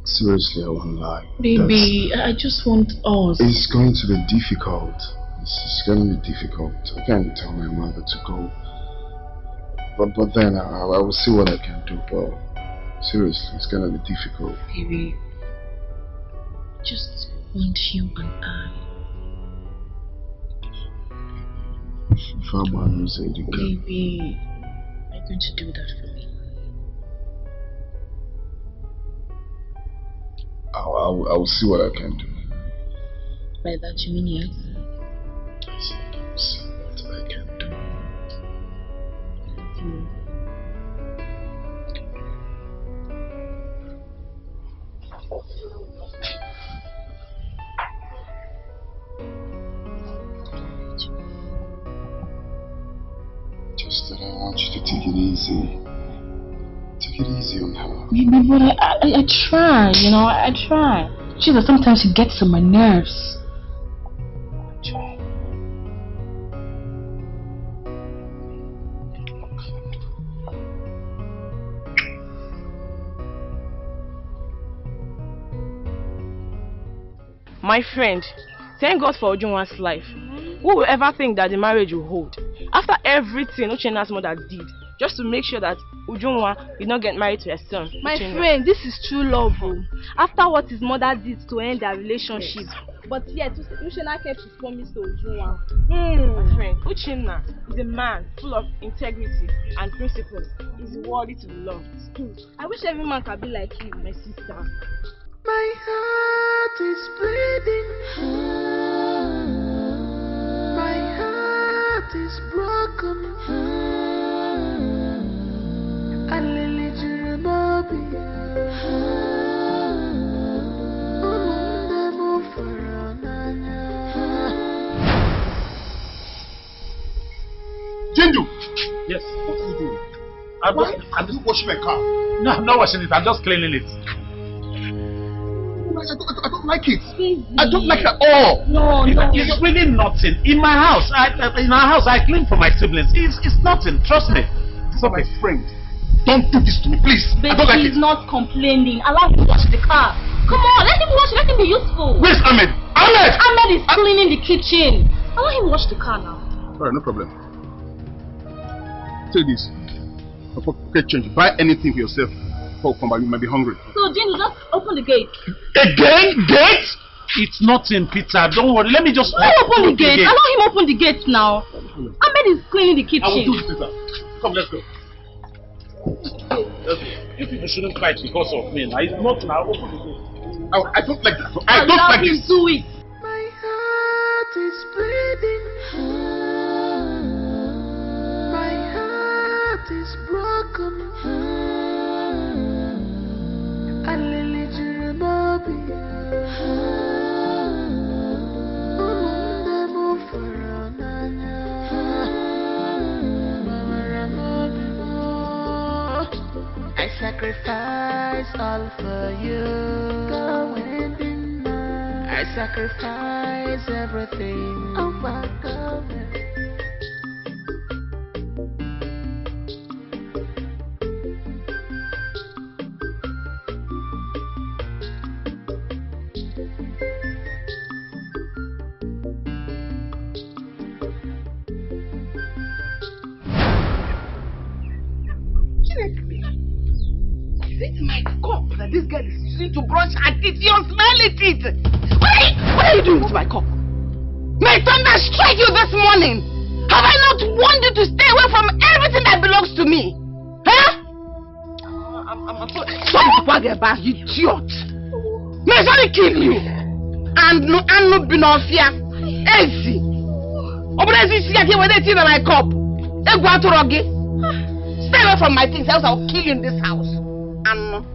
Seriously, I won't lie. Baby, I just want us. It's going to be difficult. It's going to be difficult. I can't tell my mother to go. But then I will see what I can do. But seriously, it's going to be difficult. Baby, just want you and I. If I want to say it again. Baby, are you going to do that for me? I will see what I can do. By that you mean yes? I will see what I can do. Just that I want you to take it easy. Take it easy on her. Baby, but I try, you know, I try. She said sometimes she gets on my nerves. I try. My friend, thank God for Ujunwa's life. Who will ever think that the marriage will hold? After everything Uchenna's mother did, just to make sure that Ujunwa did not get married to her son. My Uchenna. friend, this is true love. After what his mother did to end their relationship. But yet, Uchenna kept his promise to Ujunwa. My friend, Uchenna is a man full of integrity and principles. He's worthy to be loved. I wish every man could be like you, my sister. My heart is bleeding. My heart is broken. Jindo! Yes. What are you doing? I'm just washing my car. No, I'm not washing it. I'm just cleaning it. I don't like it. I don't like it at all. No. It's really nothing. In my house, I clean for my siblings. It's nothing. Trust me. It's not my friend. Don't do this to me, please. Baby, I don't like he's it. not complaining. Allow him to wash the car. Come on, let him wash it. Let him be useful. Where's Ahmed? Ahmed! Ahmed is cleaning the kitchen. Allow him wash the car now. Alright, no problem. Take this. Pocket change. Buy anything for yourself. Before come back, you might be hungry. So, Jindo, just open the gate. Again? Gate? It's nothing, Peter. Don't worry. Let me just open the gate. Allow him open the gate now. Ahmed is cleaning the kitchen. I will do it, Peter. Come, let's go. You people shouldn't fight because of me. It's not now. Open the gate. I don't like that. I don't like this. Do it. My heart is bleeding. My heart is broken. I sacrifice all for you. I sacrifice everything. Oh my God. using to brush her teeth, your smelly teeth. What are you doing with my cup? May thunder strike you this morning. Have I not warned you to stay away from everything that belongs to me? Huh? Stop wagging about, you idiot. May somebody kill you. And no binofia. Easy. Obrezi see again when they see my cup. Stay away from my things, else I'll kill you in this house. And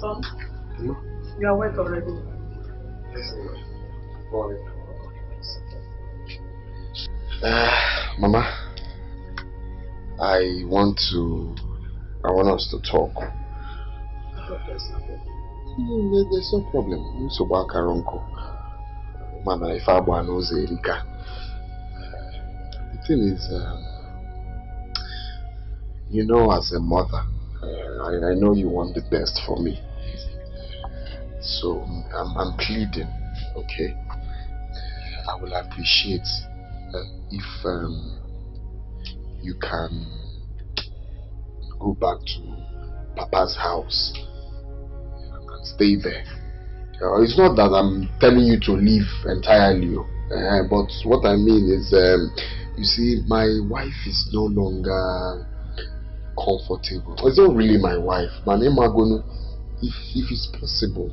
son, you are awake already. Yes, morning. Mama, I want us to talk. There's no problem. So back uncle. Mama, if I knows Erika. The thing is, you know, as a mother, I know you want the best for me. So I'm pleading, okay? I will appreciate if you can go back to Papa's house and stay there. It's not that I'm telling you to leave entirely, but what I mean is, you see, my wife is no longer comfortable. It's not really my wife. My name Magono, if it's possible.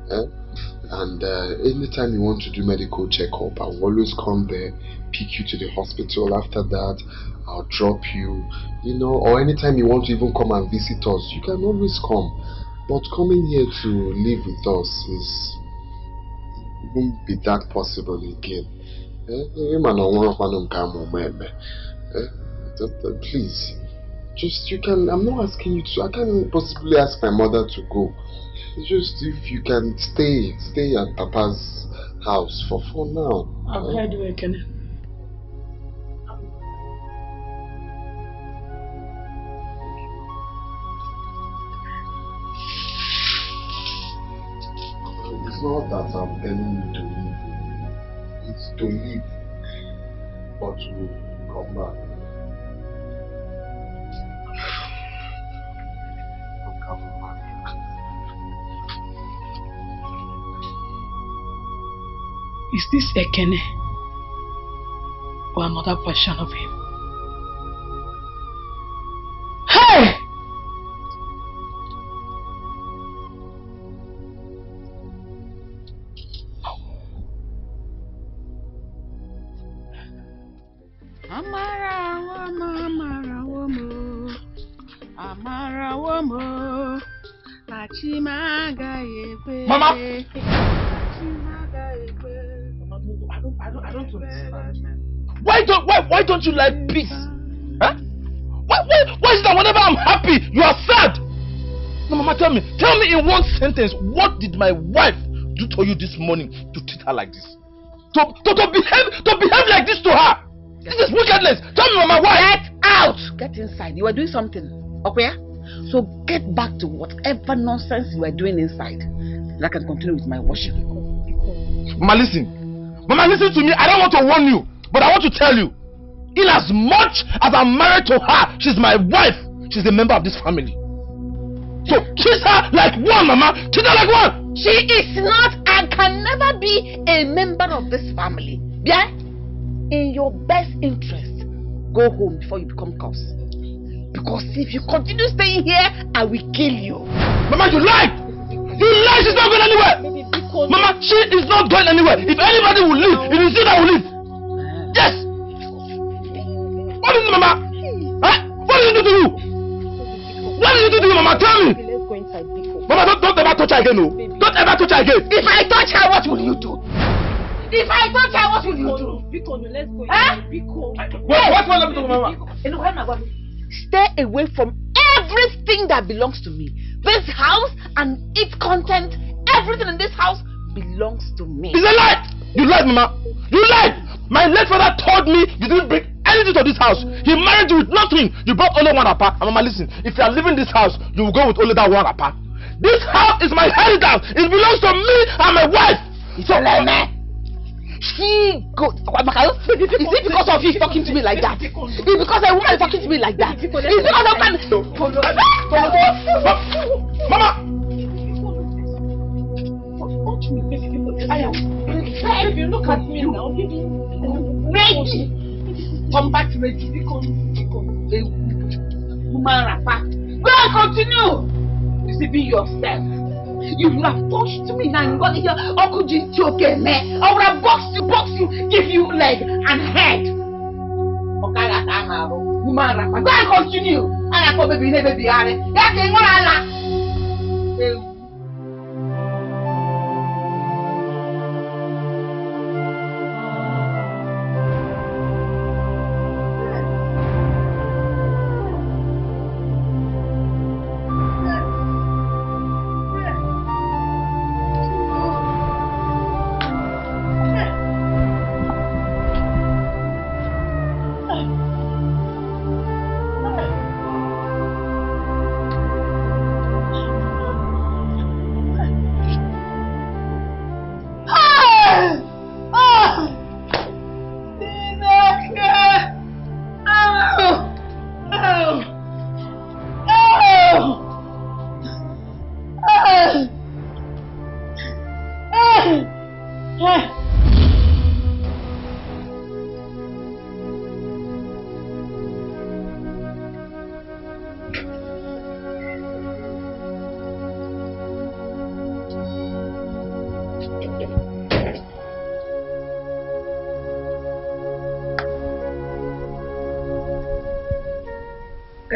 And anytime you want to do medical checkup, I will always come there, pick you to the hospital. After that, I'll drop you, you know, or anytime you want to even come and visit us, you can always come. But coming here to live with us won't be that possible again. Please, just you can. I'm not asking you to. I can't possibly ask my mother to go. It's just if you can stay at Papa's house for now. I've heard you, Ekene. It's not that I'm telling you to leave. It's to leave, but to come back. I'm coming back. Is this Ekene or another version of him? Hey! Mama! I don't understand. Why don't you like peace? Huh? Why is it that whenever I'm happy, you are sad? No, Mama, tell me in one sentence, what did my wife do to you this morning to treat her like this? To behave like this to her? This is wickedness. Tell me, Mama, why? Get out! Get inside. You were doing something. Okay? So get back to whatever nonsense you were doing inside. And I can continue with my worship. Mama, listen. Mama, listen to me. I don't want to warn you, but I want to tell you. In as much as I'm married to her, she's my wife. She's a member of this family. So treat her like one, Mama. Treat her like one. She is not and can never be a member of this family. Yeah? In your best interest, go home before you become cursed. Because if you continue staying here, I will kill you. Mama, you lied! You lied! She's not going anywhere! Mama, she is not going anywhere. If anybody will leave, it is you that will leave. Yes! What is it, Mama? Huh? What did you do to you? What did you do to you, Mama? Tell me! Let's go inside, Biko. Mama, don't ever touch her again, no. Don't ever touch her again. If I touch her, what will you do? If I touch her, what will you do? Biko, let's go inside, Biko. What will happen to Mama? Stay away from everything that belongs to me. This house and its content Everything in this house belongs to me. It's a lie! You lied, Mama! You lied! My late father told me you didn't bring anything to this house. He married you with nothing. You brought only one apart. And Mama, listen, if you are leaving this house, you will go with only that one apart. This house is my inheritance. It belongs to me and my wife. It's a lie, man. She go. Is it because of you talking to me like that? Is it because a woman is talking to me like that? Is it because of man? Mama! I am if you look at me now, ready. Come back ready. Woman rapper. Go and continue. Deceiving yourself. You would have touched me now. You got here. Uncle Jindo, okay, man. I would have boxed you, give you leg and head. Okay, woman rapper. Go and continue. I am baby, baby,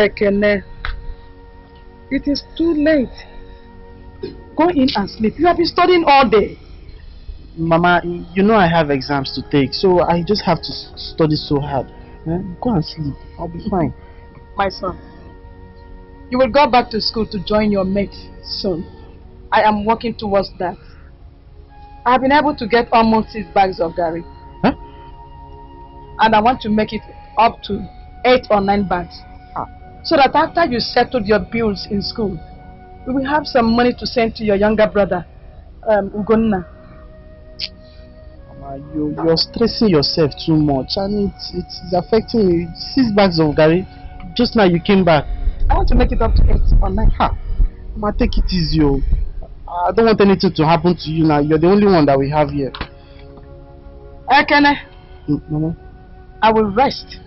Ekene, it is too late. Go in and sleep. You have been studying all day. Mama, you know I have exams to take, so I just have to study so hard. Go and sleep. I'll be fine. My son, you will go back to school to join your mate soon. I am working towards that. I have been able to get almost 6 bags of garri. Huh? And I want to make it up to 8 or 9 bags. So that after you settled your bills in school, we will have some money to send to your younger brother, Ugonna. Mama, you're stressing yourself too much, and it's affecting me. 6 bags of garri. Just now you came back. I want to make it up to 8 or 9. Mama, take it easy. I don't want anything to happen to you now. You're the only one that we have here. Ekene, Mama, I will rest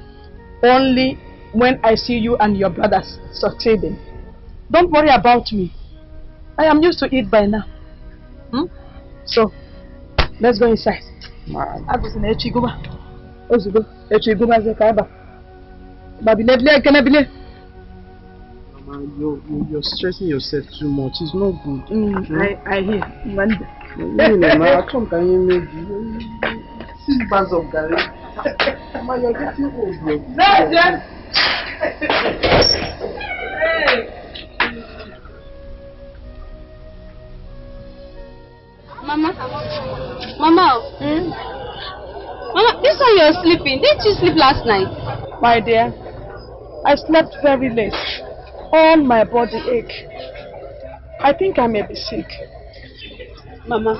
only when I see you and your brothers succeeding. Don't worry about me. I am used to it by now. So, let's go inside. Mama, you're stressing yourself too much. It's not good. I hear. Come, can you make 6 bags of garri? Mama, you're getting old, bro. Mama, Mama, this one you're sleeping. Didn't you sleep last night? My dear, I slept very late. All my body ache. I think I may be sick. Mama,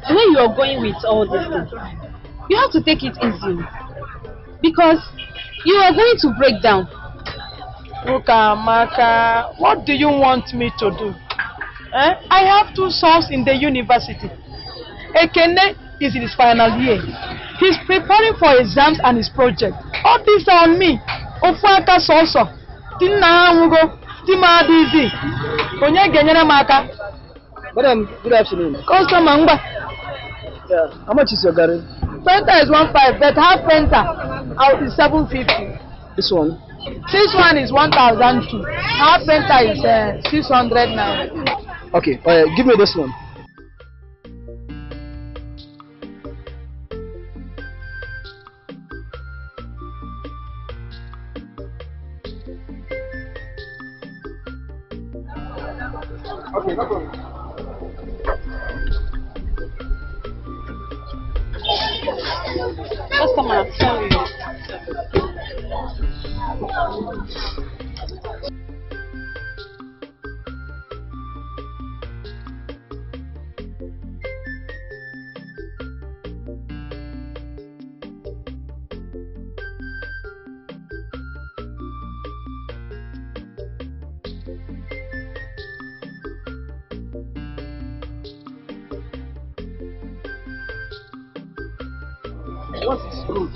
the way you are going with all this thing, you have to take it easy. Because you are going to break down. Ukamaka, what do you want me to do? I have 2 sons in the university. Ekene is in his final year. He's preparing for exams and his project. All this on me. Ofuaka soso. Tina amugo. Tima dizi. Onye genyere maka. Madam, good afternoon. Customer ngba. Yeah. How much is your garri? Penta is 1.5, but half penta out is 750. This one? This one is 1,002. Half penta is 600 now. Okay, give me this one. Okay, no problem. Customer, sorry. What is good?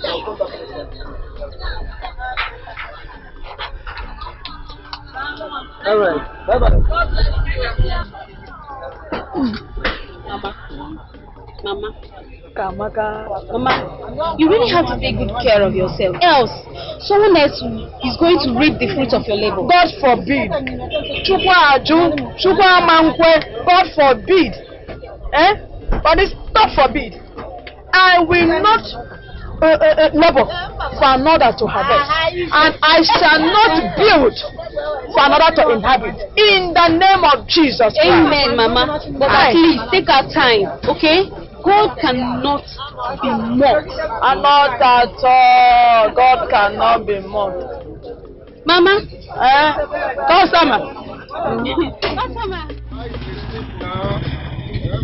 Alright, bye bye. Mama, you really have to take good care of yourself. Else, someone else is going to reap the fruits of your labor. God forbid. God forbid. But it's not forbid. I will not labor for another to harvest, and I shall not build for another to inhabit. In the name of Jesus Christ. Amen, Mama. But at least take our time, okay? God cannot be mocked. Not at all. God cannot be mocked. Mama? Customer. Customer.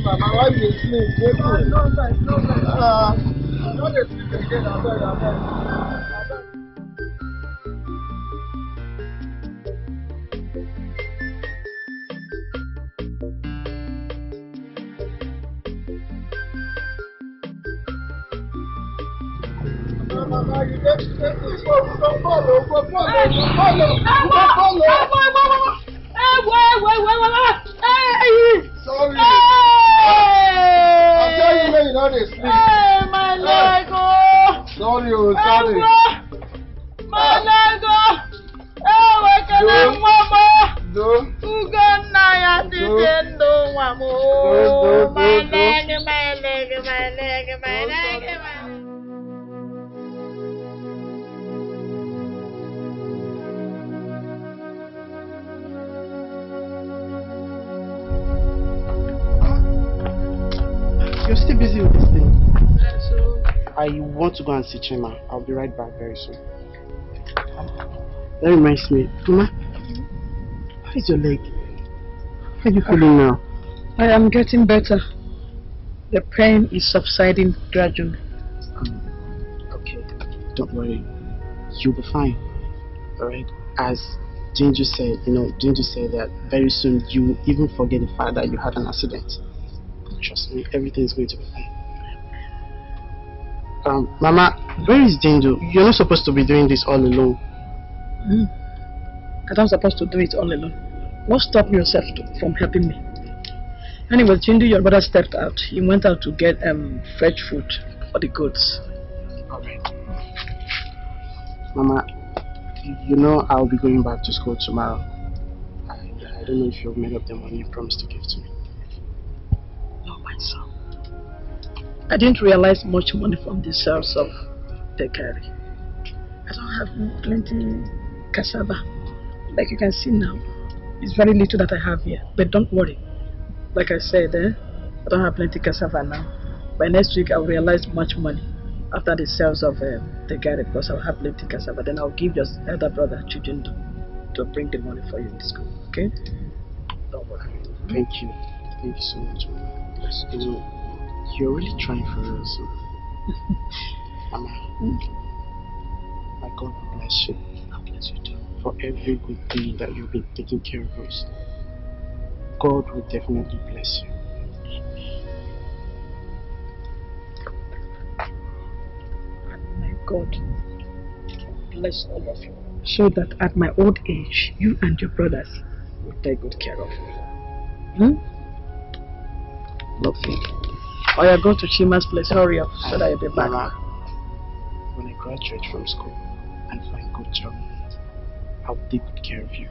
Mama, why you sleep? No, sir. Not a sleep again. Mama, you just follow. Sorry. I'm telling you, you know they sleep. Hey, my leg, Sorry. My leg, what can I, Mama? Uganaya Chijindo, my leg. You're still busy with this thing. So I want to go and see Chima. I'll be right back very soon. That reminds me, Mama, how is your leg? How are you feeling now? I am getting better. The pain is subsiding gradually. Okay, don't worry. You'll be fine. Alright? As Jindo said, Jindo said that very soon you will even forget the fact that you had an accident. Trust me, everything is going to be fine. Mama, where is Jindo? You're not supposed to be doing this all alone. I'm not supposed to do it all alone. Don't stop yourself from helping me. Anyway, Jindo, your brother stepped out. He went out to get fresh food for the goats. Alright. Mama, you know I'll be going back to school tomorrow. I don't know if you've made up the money you promised to give to me. No, my son. I didn't realize much money from the sales of the curry. I don't have plenty cassava. Like you can see now, it's very little that I have here. But don't worry. Like I said, I don't have plenty cassava now. By next week, I'll realize much money after the sales of the curry, because I'll have plenty cassava. Then I'll give your elder brother Chijindo to bring the money for you in school. Okay? Don't worry. Thank you. Thank you so much, Mama. You're really trying for us. So. Mama, my God will bless you. God bless you too. For every good thing that you've been taking care of us. God will definitely bless you. And my God bless all of you, so that at my old age, you and your brothers will take good care of me. Okay. Or you're going to Chima's place, hurry up so that you'll be back. Mama, when I graduate from school and find a good job, I'll take good care of you.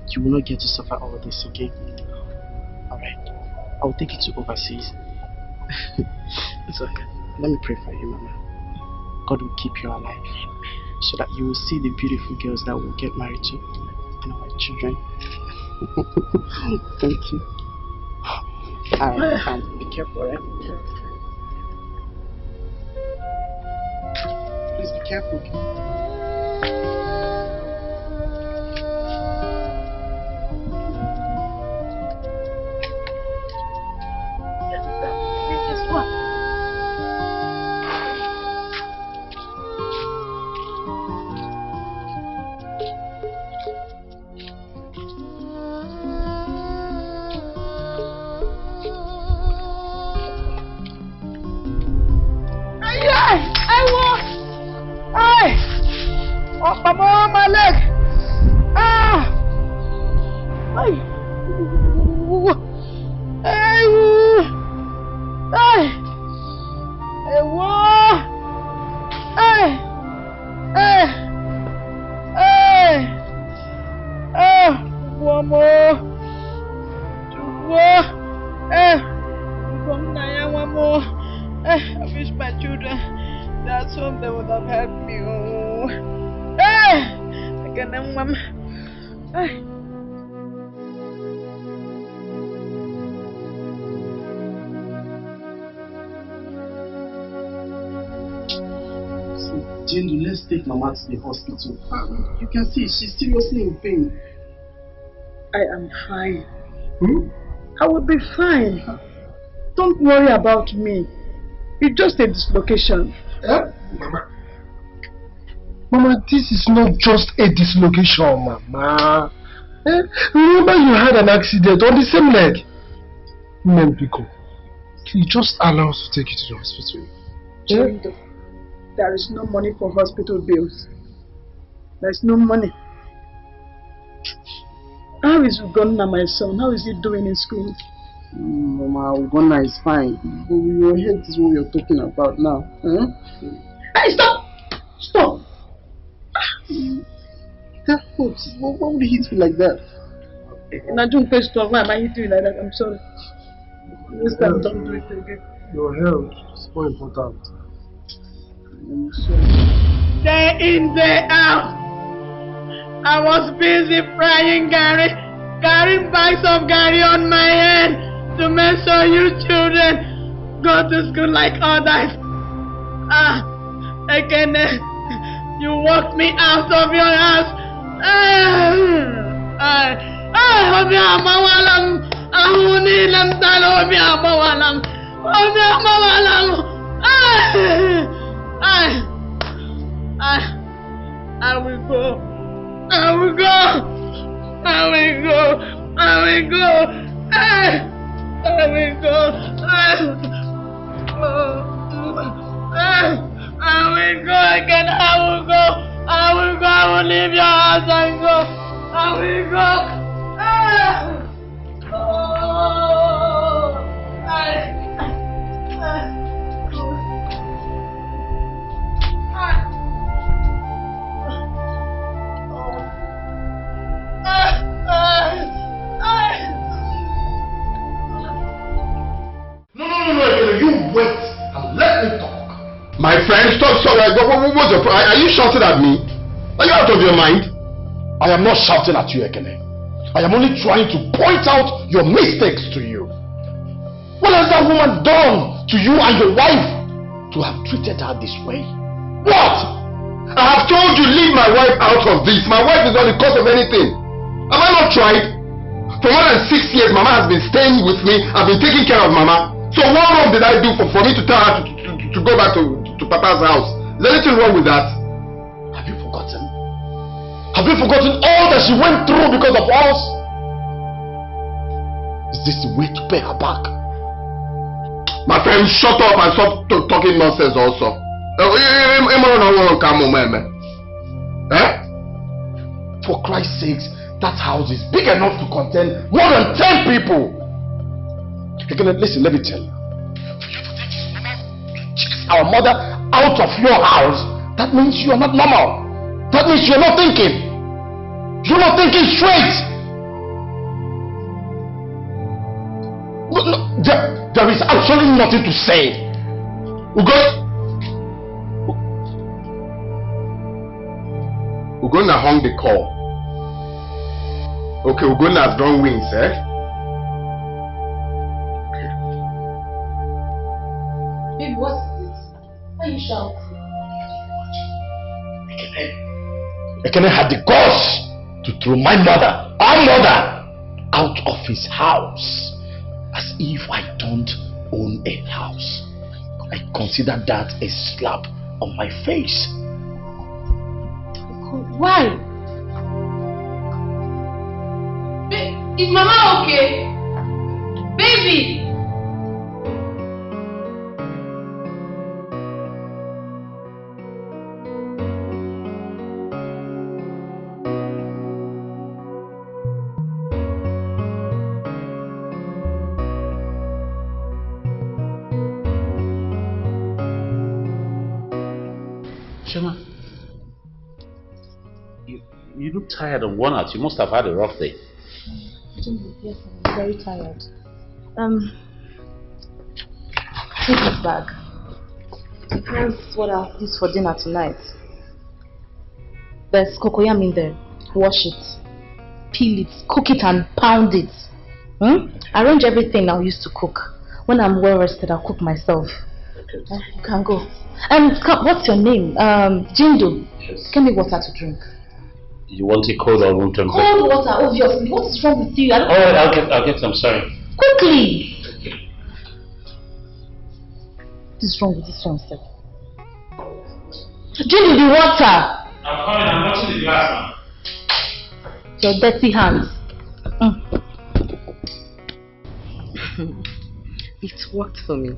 You will not get to suffer all this again. Alright? I'll take you to overseas. It's okay. Let me pray for you, Mama. God will keep you alive so that you will see the beautiful girls that will get married to and our children. Thank you. Alright, be careful, right? Please be careful, okay? My leg! Ah! Ay! Ay! Ay! Ay! Ay! Ay! Ah! One more! One more! I wish my children that's home they would have helped me. Oh. Hey! I can't mom. Hey! Jindo, let's take Mama to the hospital. You can see she's seriously in pain. I am fine. I will be fine. Don't worry about me. It's just a dislocation. Mama, this is not just a dislocation, Mama. Remember you had an accident on the same leg. Pico, can you just allow us to take you to the hospital? Jindo, there is no money for hospital bills. There is no money. How is Ugonna, my son? How is he doing in school? Mama, Ugonna is fine. Your head is what you're talking about now. Hey, stop! Stop! What would he hit you like that? Najun, please stop. Why am I hitting you like that? I'm sorry. This time, don't do it again. Your health is more important. Day in, day out. I was busy frying Gary, carrying bags of Gary on my head to make sure you children go to school like others. Again, you walked me out of your house. I will go. I will go. I will go. I will go. I will go. I will go again. I will go. I will go. I will leave your house and go. I will go. No, you wait and let me talk. My friend, stop. What's your problem? Are you shouting at me? Are you out of your mind? I am not shouting at you, Ekene. I am only trying to point out your mistakes to you. What has that woman done to you and your wife to have treated her this way? What? I have told you leave my wife out of this. My wife is not the cause of anything. Have I not tried? For more than 6 years, Mama has been staying with me. I've been taking care of Mama. So what wrong did I do for me to tell her to go back to Papa's house? Is there anything wrong with that? Have you forgotten? Have you forgotten all that she went through because of us? Is this the way to pay her back? My friend, shut up and stop talking nonsense also. For Christ's sakes, that house is big enough to contain more than 10 people. Listen, let me tell you. For you to take our mother out of your house, that means you are not normal. That means you are not thinking. You're not thinking straight. No, there is absolutely nothing to say. Ugonna hung the call. Okay, Ugonna has drawn wings, eh? Baby, what's this? Why are you shouting? Ekene had the guts to throw my mother, our mother, out of his house as if I don't own a house. I consider that a slap on my face. Why? Is Mama okay? Baby! Shema, you look tired and worn out. You must have had a rough day. Yes, I'm very tired. Take this bag. Here's what I'll use for dinner tonight. There's cocoyam in there. Wash it, peel it, cook it and pound it. Arrange everything I'll use to cook. When I'm well rested, I'll cook myself. Okay. You can go. What's your name? Jindo. Yes. Give me water to drink. You want a cold or room temperature? Cold water, obviously. What is wrong with you? I'll get some. Sorry. Quickly. What is wrong with this one, sir? Jindo, the water. I'm coming. I'm watching the glass now. Your dirty hands. It worked for me.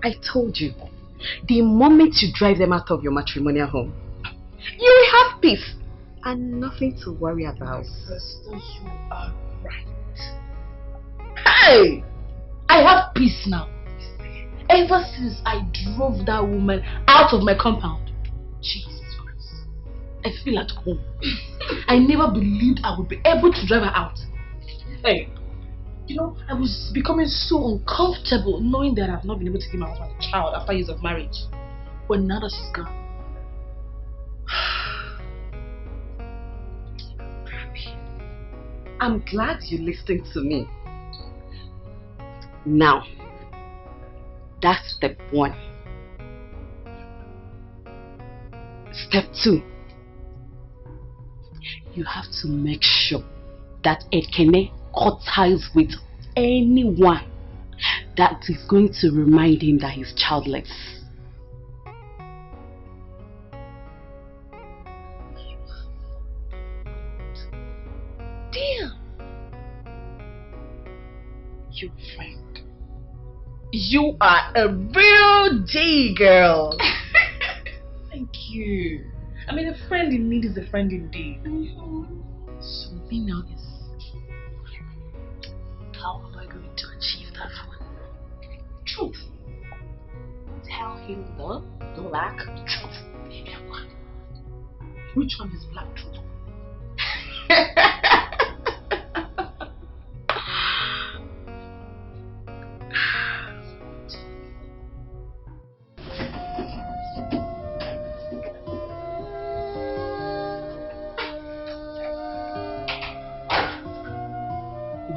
I told you. The moment you drive them out of your matrimonial home, you will have peace and nothing to worry about. Sister, you are right. Hey! I have peace now. Ever since I drove that woman out of my compound. Jesus Christ. I feel at home. I never believed I would be able to drive her out. Hey, you know, I was becoming so uncomfortable knowing that I've not been able to give my husband a child after years of marriage. But now that she's gone, I'm glad you listened to me. Now, that's step 1. Step 2. You have to make sure that Ekene cut ties with anyone that is going to remind him that he's childless. damn. You friend. You are a real G girl. Thank you. I mean, a friend in need is a friend indeed. So the thing now is, how am I going to achieve that one? Truth. Tell him the black truth. Which one is black truth?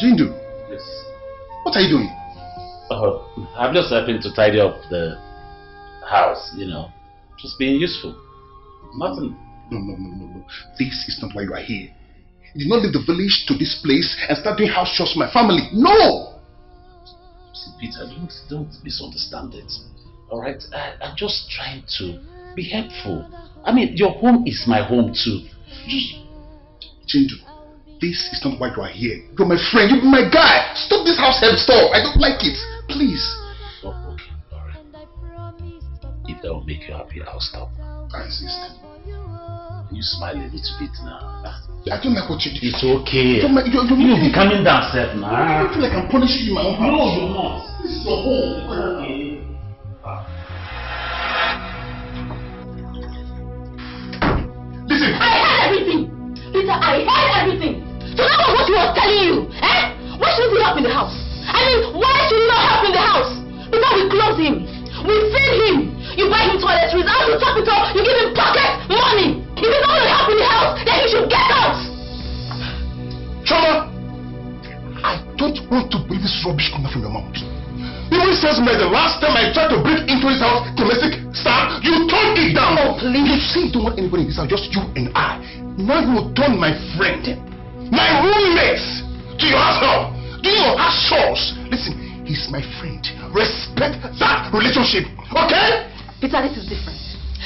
Jindo. Yes. What are you doing? I'm just helping to tidy up the house, you know. Just being useful. Nothing. No. This is not why you are here. You did not leave the village to this place and start doing house chores for my family. No! See, Peter, don't misunderstand it. Alright? I'm just trying to be helpful. I mean, your home is my home too. Jindo, this is not why you are here. You're my friend, you're my guy. Stop this house help stuff. I don't like it. Please. Oh, okay, alright. If that will make you happy, I'll stop. I insist. You smile a little bit now. I don't like what you do. It's okay. You'll be coming down, Seth, now. I don't feel like I'm punishing you in my own house. No, you're not. This is your home. Okay. Listen. I heard everything. Peter, I heard everything. So that was what he was telling you. Eh? Why shouldn't he help in the house? I mean, why should he not help in the house? Because we clothe him. We feed him. You buy him toiletries. Out of capital, you give him pocket money. If he's not going to help in the house, then he should get out. Choma, I don't want to believe this rubbish coming from your mouth. You will just met the last time I tried to break into his house, domestic stuff, you turned it down. Oh, please. You say you don't want anybody in this house, just you and I. Now you will turn my friend, my roommates, to your house, do your house chores. Listen, he's my friend. Respect that relationship, okay? Peter, this is different.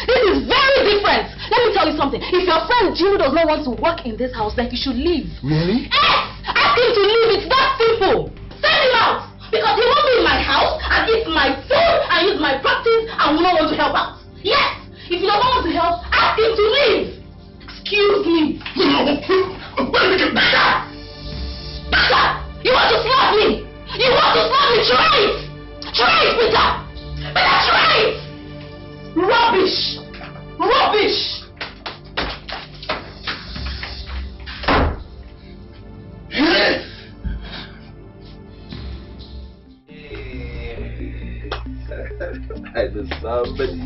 This is very different. Let me tell you something. If your friend Jindo does not want to work in this house, then he should leave. Really? Yes! Ask him to leave. It's that simple. Send him out. Because he won't be in my house and eat my food and use my practice and will not want to help out. Yes! If he does not want to help, ask him to leave. Excuse me. No. Where did you get that? Peter! You want to slap me? You want to slap me? Try it! Try it, Peter! Peter, try it! Rubbish! Rubbish! I know somebody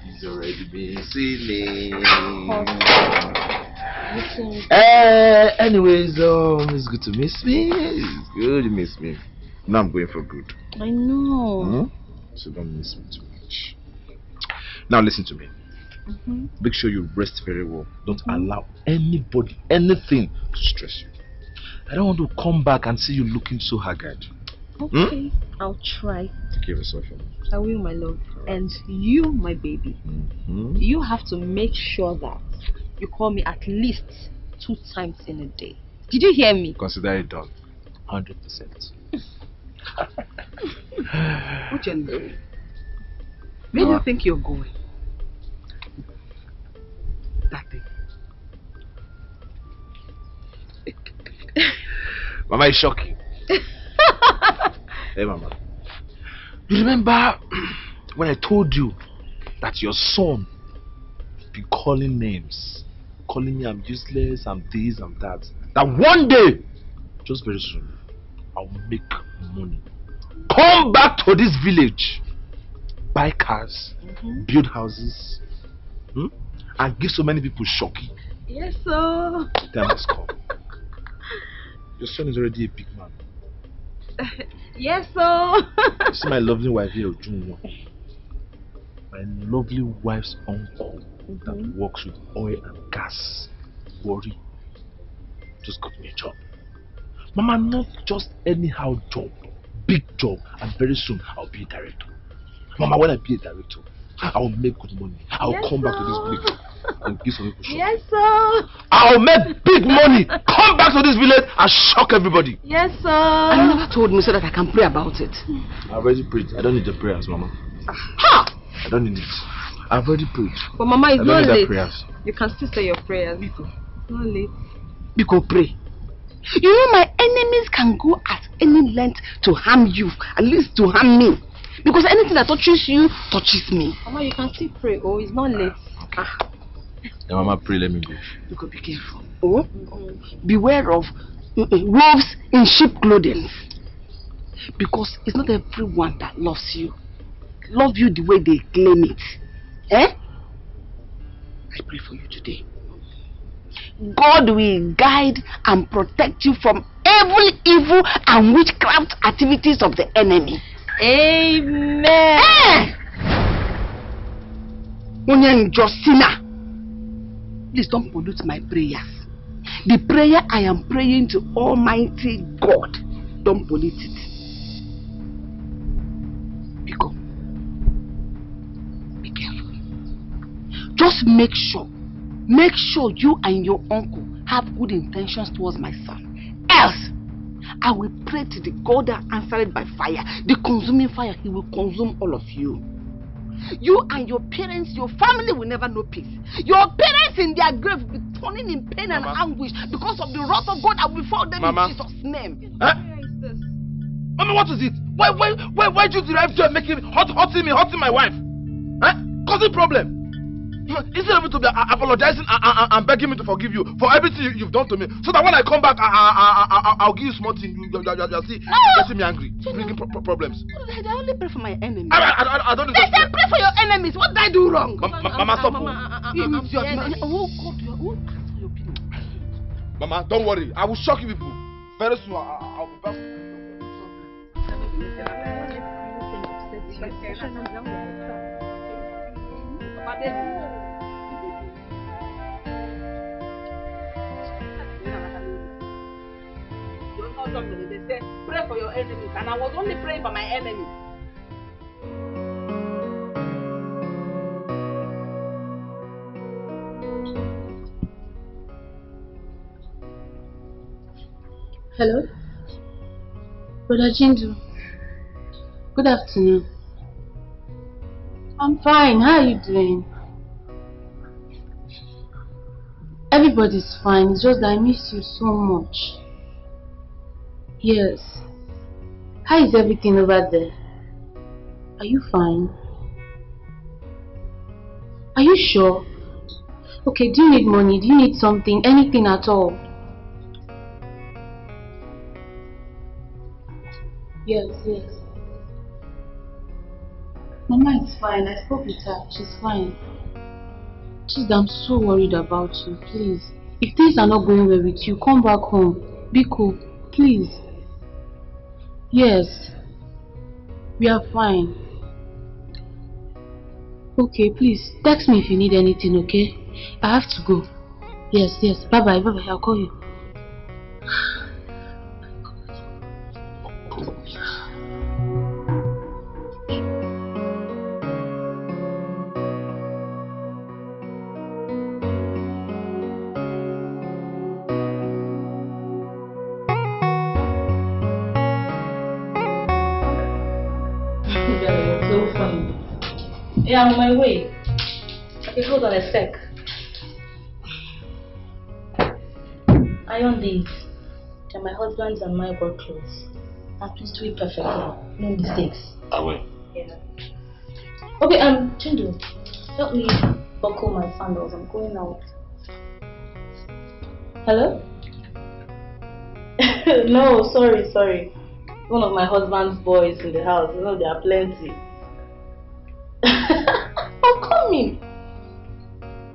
is already missing me. Anyways, it's good to miss me. It's good to miss me. Now I'm going for good. I know. So don't miss me too much. Now listen to me. Make sure you rest very well. Don't allow anybody, anything to stress you. I don't want to come back and see you looking so haggard. Okay, I'll try. Take care of yourself. I will, my love. And you, my baby, you have to make sure that you call me at least 2 times in a day. Did you hear me? Consider it done. 100%. Ochano, where do you think you're going? That thing. Mama is shocking. Hey, Mama. You remember when I told you that your son be calling names, calling me I'm useless, I'm this, I'm that. That one day, just very soon, I'll make money. Come back to this village, buy cars, build houses, and give so many people shocking. Yes, sir. The time has come. Your son is already a big man. Yes, sir. You see my lovely wife here, Junior. My lovely wife's uncle that works with oil and gas. Worry. Just got me a job. Mama, not just anyhow job. Big job. And very soon I'll be a director. Mama, when I be a director, I will make good money. I'll come back to this village and give some people shock. Yes, sir. I'll make big money. Come back to this village and shock everybody. Yes, sir. You never told me so that I can pray about it. I've already prayed. I don't need the prayers, Mama. Ha! I don't need it. I've already prayed. But Mama, it's not late. Prayers. You can still say your prayers. It's not late. Because pray. You know my enemies can go at any length to harm you, at least to harm me. Because anything that touches you, touches me. Mama, you can still pray. Oh, it's not late. Yeah, Mama, pray, let me go. You could be careful. Oh? Beware of wolves in sheep clothing. Because it's not everyone that loves you. Love you the way they claim it. Eh? I pray for you today. God will guide and protect you from every evil and witchcraft activities of the enemy. Amen. Justina, please don't pollute my prayers. The prayer I am praying to Almighty God, don't pollute it. Be careful. Just make sure you and your uncle have good intentions towards my son. Else, I will pray to the God that answered by fire, the consuming fire. He will consume all of you. You and your parents, your family will never know peace. Your parents in their grave will be turning in pain and anguish because of the wrath of God that will fall them in Jesus' name. Mama, what is it? Why did you drive to making hurting my wife? Causing problem. Instead of you to be apologizing and begging me to forgive you for everything you've done to me, so that when I come back, I'll give you small thing. You'll see me angry, bringing problems. I only pray for my enemies. I don't. They say pray for your enemies. What did I do wrong? Mama, stop. Mama, don't worry. I will shock you people. Very soon, I'll be back. They say, pray for your enemies, and I was only praying for my enemies. Hello? Brother Jindo. Good afternoon. I'm fine. How are you doing? Everybody's fine. It's just that I miss you so much. Yes. How is everything over there? Are you fine? Are you sure? Okay, do you need money? Do you need something? Anything at all? Yes. Mama is fine. I spoke with her. She's fine. Just that I'm so worried about you. Please. If things are not going well with you, come back home. Be cool. Please. Yes. We are fine. Okay, please. Text me if you need anything, okay? I have to go. Yes. Bye-bye. I'll call you. Yeah, I'm on my way. Okay, hold on a sec. Iron these. They're my husband's and my work clothes. And please do it perfectly. No mistakes. I will. Yeah. Okay, Jindo, help me buckle my sandals. I'm going out. Hello? No, sorry. One of my husband's boys in the house. You know, there are plenty. I'm coming.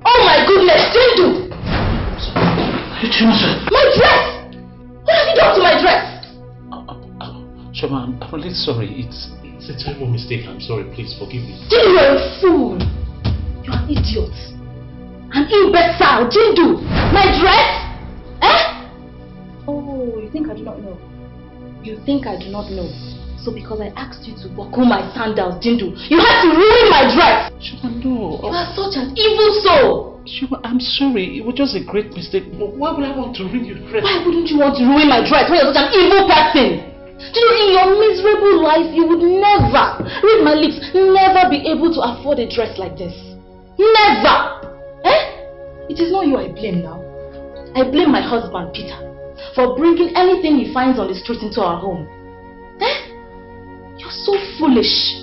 Oh my goodness, Jindo! My dress! What have you done to my dress? Shoma, I'm really sorry. It's a terrible mistake. I'm sorry. Please forgive me. Jindo, you're a fool. You're an idiot. An imbecile, Jindo. My dress? Eh? Oh, you think I do not know? You think I do not know? So because I asked you to buckle my sandals, Jindo, you had to ruin my dress! Shoma, no. You are such an evil soul! Shoma, I'm sorry. It was just a great mistake. But why would I want to ruin your dress? Why wouldn't you want to ruin my dress when you're such an evil person? Jindo, in your miserable life, you would never, read my lips, never be able to afford a dress like this. Never! Eh? It is not you I blame now. I blame my husband, Peter, for bringing anything he finds on the street into our home. Eh? You're so foolish.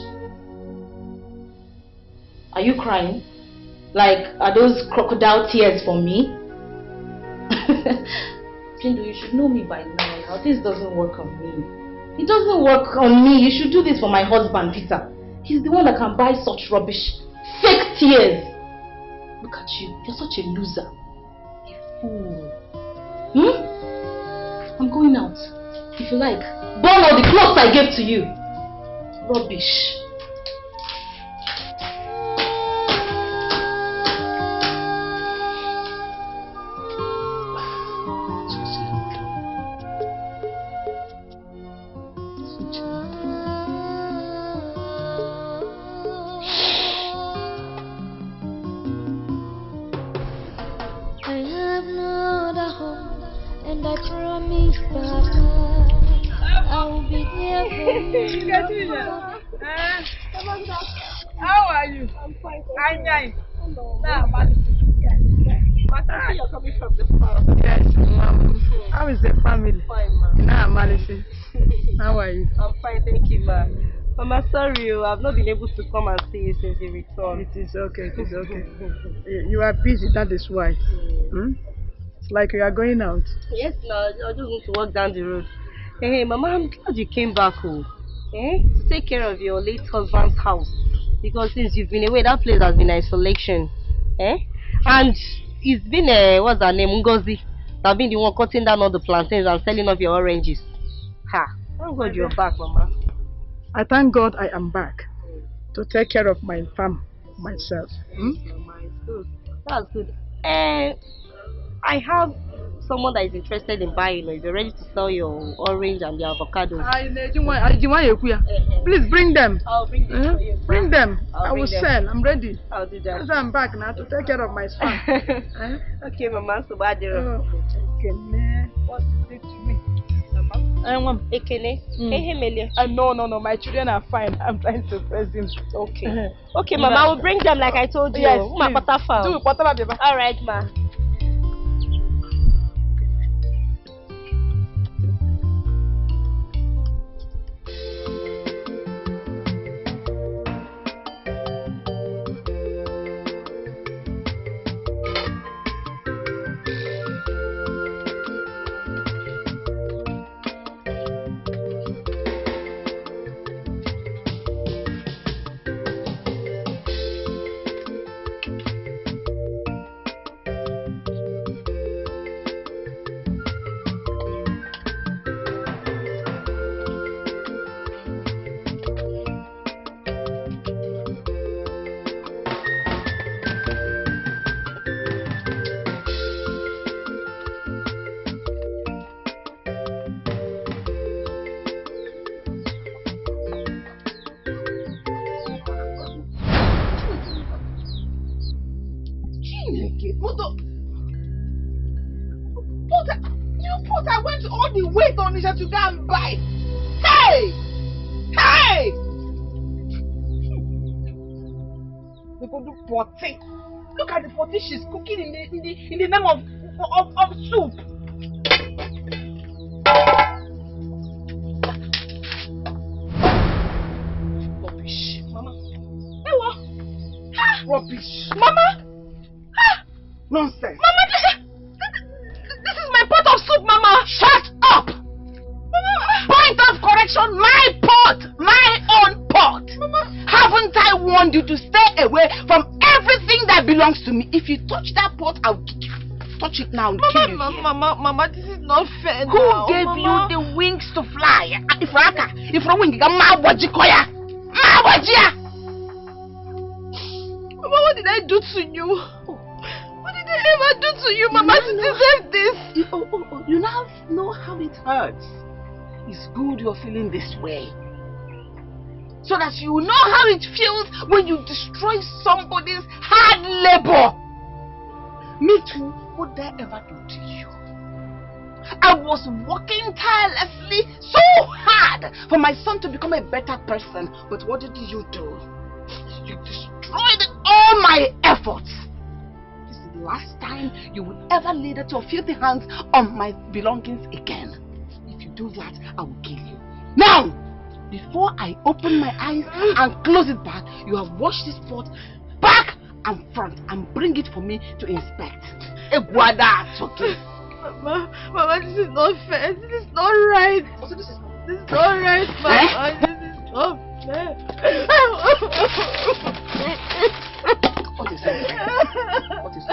Are you crying? Like, are those crocodile tears for me? Jindo, you should know me by now. This doesn't work on me. It doesn't work on me. You should do this for my husband, Peter. He's the one that can buy such rubbish. Fake tears. Look at you. You're such a loser. A fool. I'm going out. If you like, burn all the clothes I gave to you. Rubbish. I have no other home, and I promise, Papa, I will be there for you. How are you? I'm fine. I'm nice. Now, you're coming from the farm. Yes, Mom. How is the family? Fine, ma. Now, Malisi. How are you? I'm fine, thank you, ma. Mama, sorry, I've not been able to come and see you since you returned. It is okay, it is okay. You are busy, that is why. It's like you are going out. Yes, no, I just want to walk down the road. Hey, Mama, I'm glad you came back home. To take care of your late husband's house. Because since you've been away, that place has been isolation. And it's been, what's her name, Ngozi, that been the one cutting down all the plantains and selling off your oranges. Ha! Thank God you're back, Mama. I thank God I am back. to take care of my farm myself. That's good. I have someone that is interested in buying. If you're ready to sell your orange and the avocado. Please bring them. I'll bring them for you. Bring them. I will them. sell. I'm ready. I'll do that. So I'm back now to take care of my farm. Okay, Mama. So bad. What to say to me? Ekene. No. My children are fine. I'm trying to press him. Okay. Okay, Mama. I will bring them like I told you. Yes, Do it. All right, Ma. I went all the way to Onisha to go and buy. Hey! They go do potty. Look at the potty she's cooking in the name of soup. Rubbish, Mama. Hey, what? Rubbish, Mama. Nonsense, Mama. This is my pot of soup, Mama. Shut up! Mama. Point of correction, my pot! My own pot! Mama. Haven't I warned you to stay away from everything that belongs to me? If you touch that pot, I'll kick you. Touch it now and kill you. Mama, this is not fair. Who gave you the wings to fly? If you're wing, Mama, what did I do to you? What did I ever do to you, Mama, to deserve this? You now know how it hurts. It's good you're feeling this way, so that you know how it feels when you destroy somebody's hard labor. Me too. What did I ever do to you? I was working tirelessly so hard for my son to become a better person, but what did you do? You destroyed all my efforts. This is the last time you will ever lay that your filthy hands on my belongings again. If you do that, I will kill you. Now, before I open my eyes and close it back, you have washed this pot back and front and bring it for me to inspect. Eguada, it's okay. Mama, this is not fair. This is not right. Also, this is not right, Mama. This is not fair. What is it? What is it?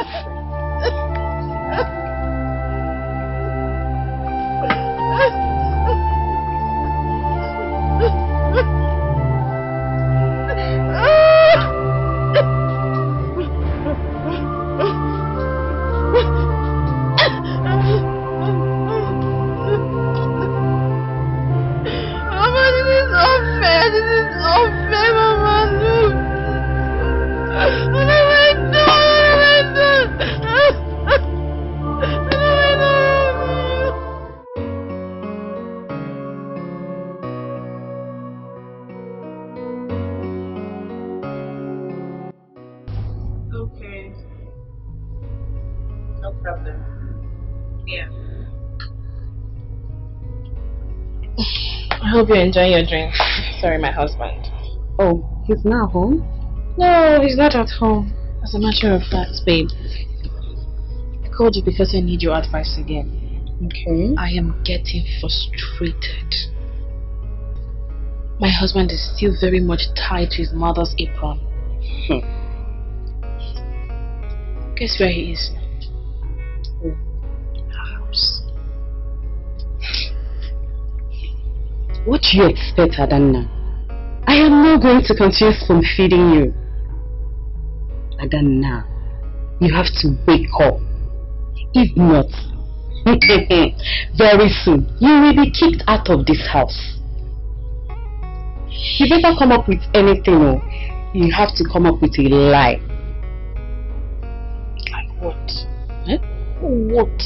Okay. No problem. Yeah. I hope you're enjoying your drink. Sorry, my husband. Oh, he's not home? No, he's not at home. As a matter of fact, babe, I called you because I need your advice again. Okay. I am getting frustrated. My husband is still very much tied to his mother's apron. Guess where he is now? Her house. What do you expect, Adanna? I am not going to continue spoon feeding you. Adana, you have to wake up. If not, very soon you will be kicked out of this house. You better come up with anything, or you have to come up with a lie. Like what? Eh? What?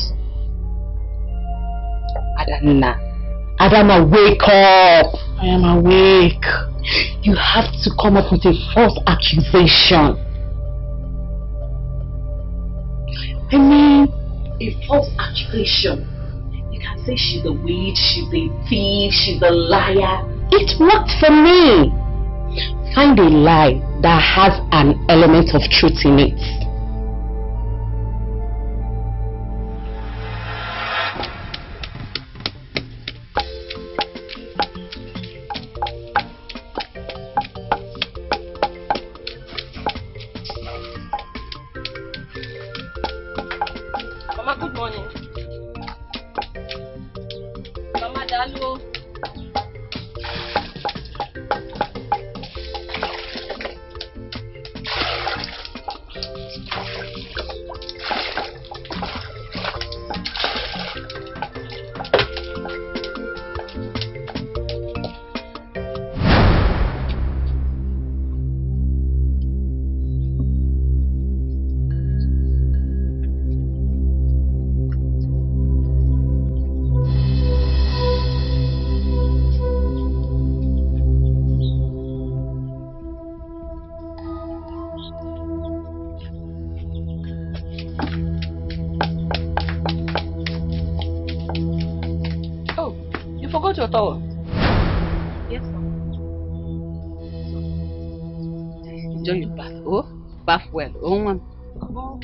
Adana, wake up! I am awake. You have to come up with a false accusation. I mean, a false accusation. You can say she's a witch, she's a thief, she's a liar. It worked for me. Find a lie that has an element of truth in it. Mama, good morning. Mama, hello. Your towel. Yes, sir. Enjoy your bath. Oh, bath well. Oh, ma'am. Come on.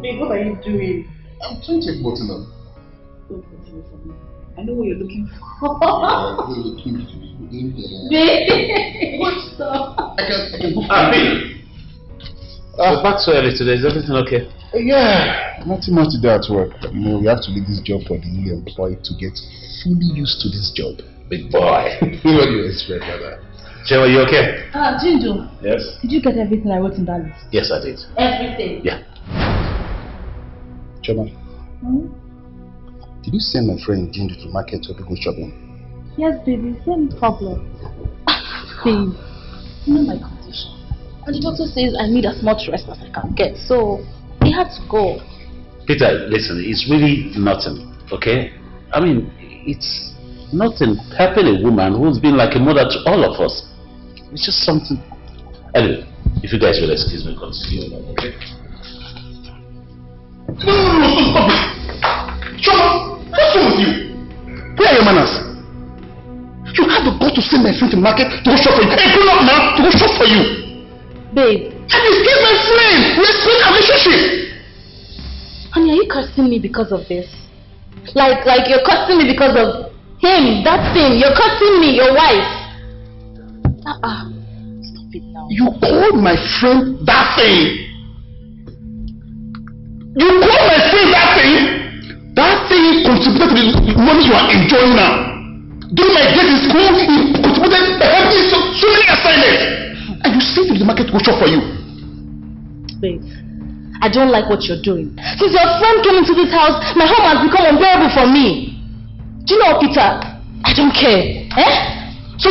Babe, what are you doing? I'm trying to take button up. I know what you're looking for. You're looking for in here. What's up? I can book We're back so early today. Is everything okay? Yeah, nothing much to do at work. You know, we have to leave this job for the new employee to get fully used to this job. Big boy. What do you expect, brother? Joe, are you okay? Jindo. Yes? Did you get everything I wrote in that list? Yes, I did. Everything? Yeah. Choma, did you send my friend Jindo to market to go shopping? Yes, baby. Same problem. Babe, you know my condition. And the doctor says I need as much rest as I can get. So, he had to go. Peter, listen, it's really nothing, okay? I mean, it's nothing helping a woman who's been like a mother to all of us. It's just something. Anyway, if you guys will excuse me, continue, okay? No, stop it! Choma, what's wrong with you? Where are your manners? You have the guts to send my friend to market to go shop for you. Hey, grown up now, to go shop for you. Babe. And you scared my friend. We're still in a relationship. Honey, are you cursing me because of this? Like you're cursing me because of him, that thing. You're cursing me, your wife. Stop it now. You called my friend that thing. You call my friend that thing? That thing contributed to the money you are enjoying now. During my days in school, it contributed to helping me so many assignments. And you sent to the market to go shop for you. Babe, I don't like what you're doing. Since your friend came into this house, my home has become unbearable for me. Do you know, Peter? I don't care. Eh? So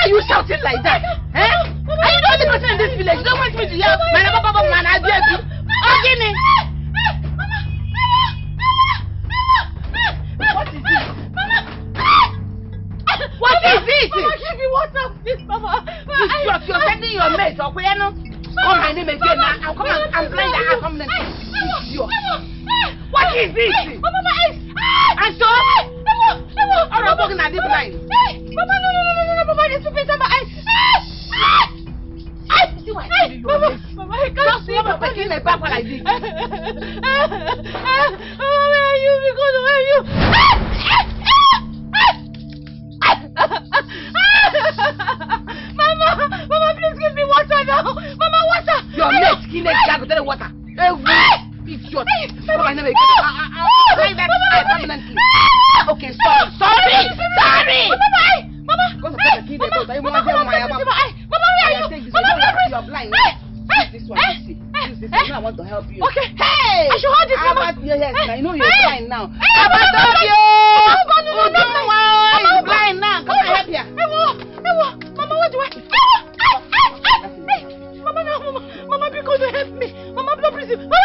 you are shouting like that? Eh? Are you the only person in this village? You don't want me to hear my papa man, I dare you. Oh, give me. What it? Mama, give me water, please, Mama. You're sending your mate, Ochano. Call my name again now. I'll come and blind the eye permanently. What is this? Mama, my eyes. And so? I'm not walking at the blind. Mama, no, Mama, this will be my eyes. See what I do, Mama, I can't see. Mama, making a back like this. Mama, where are you? Because where are you? Mama, please give me water now. Mama, water. Your mate, skin is jagged with water. Idiot. Come on, never again. I'll blind that eye permanently. Okay, sorry. Mama. Because of the kid, Mama, where are you? You're blind. Use this one. Use this one. I want to help you. Okay. Hey! I should hold this, Mama. Yes, I know you're blind now. I'm going to help you. You're blind now. Come on, help you. Mama, what do I? Mama, no, Mama, because you help me. Mama, please. Mama,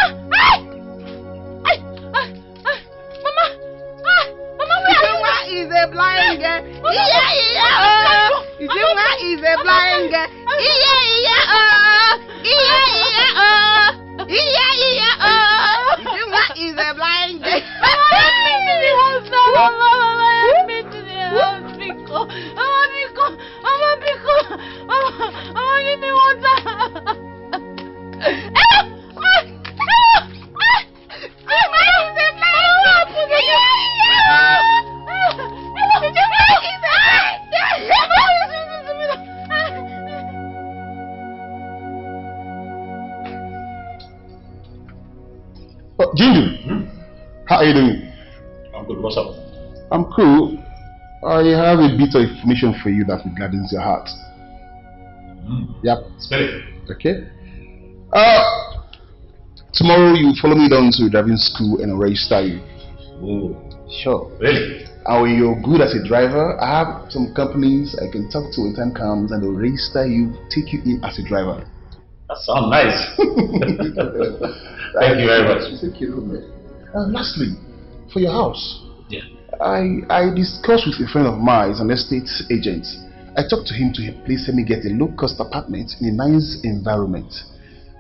is a blind girl. Ijunga is a blind girl. Ijunga is a blind girl. Mama, give me water. Oh, Jindo, how are you doing? I'm good. What's up? I'm cool. I have a bit of information for you that will gladden your heart. Yep. Spirit. Okay. Tomorrow you follow me down to driving school and I'll register you. Oh. Sure. Really? And when you're good as a driver, I have some companies I can talk to when time comes and they'll register you, take you in as a driver. That sounds nice. Thank you very much. Thank you. Lastly, for your house. Yeah. I discussed with a friend of mine, an estate agent. I talked to him to please help me get a low-cost apartment in a nice environment.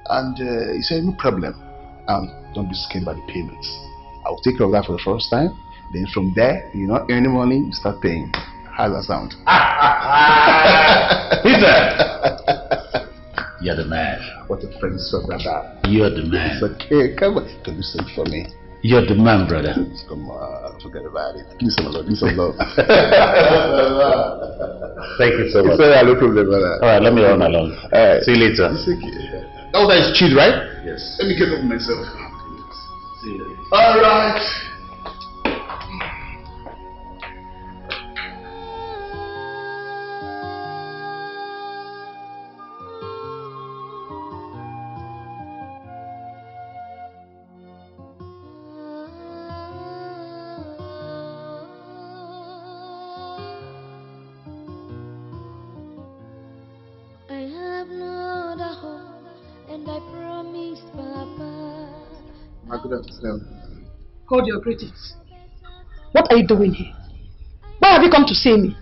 And he said, no problem. Don't be scared by the payments. I'll take care of that for the first time. Then from there, you not earning money, you start paying. How's that sound? Peter! You're the man. What a friend, so brother. You're the man. It's okay, come on. Can you sing for me? You're the man, brother. Come on, forget about it. Give me some love, give me some love. Thank you so much. Sorry, no problem, brother. Alright, let me run along. See you later. It's okay. Oh, that is cheat, right? Yes. Let me get up myself. See you later. Alright. Good afternoon. Hold your greetings. What are you doing here? Why have you come to see me?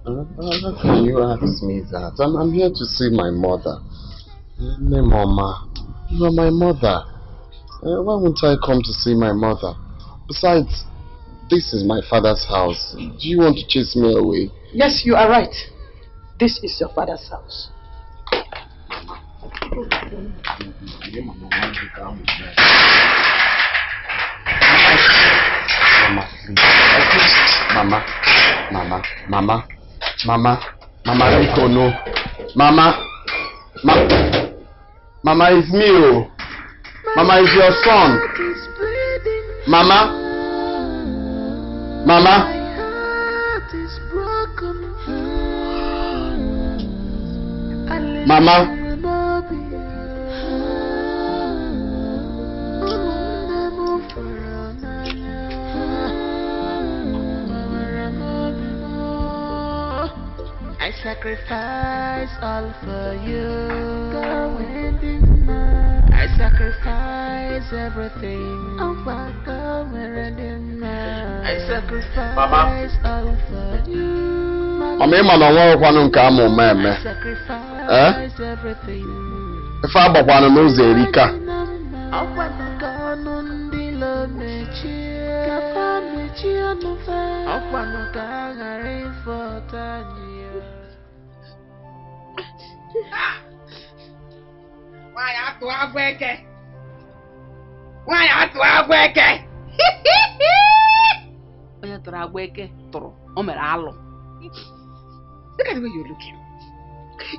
How can you ask me that? I'm here to see my mother. Mama, you are my mother. Why won't I come to see my mother? Besides, this is my father's house. Do you want to chase me away? Yes, you are right. This is your father's house. Mama, Rico, no. Mama, it's me, oh. Mama, it's your son. Mama. I sacrifice all for you. I sacrifice everything. I sacrifice all for you. Mama, ịma na ọnwa ọkwanụ nke amụ mmemme. Ife agbakwanụ n'ụzọ erika. Why have to have work? Why have to have work? Onye tụrụ agba eke tụrụ o mere alụ. Look at the way you're looking.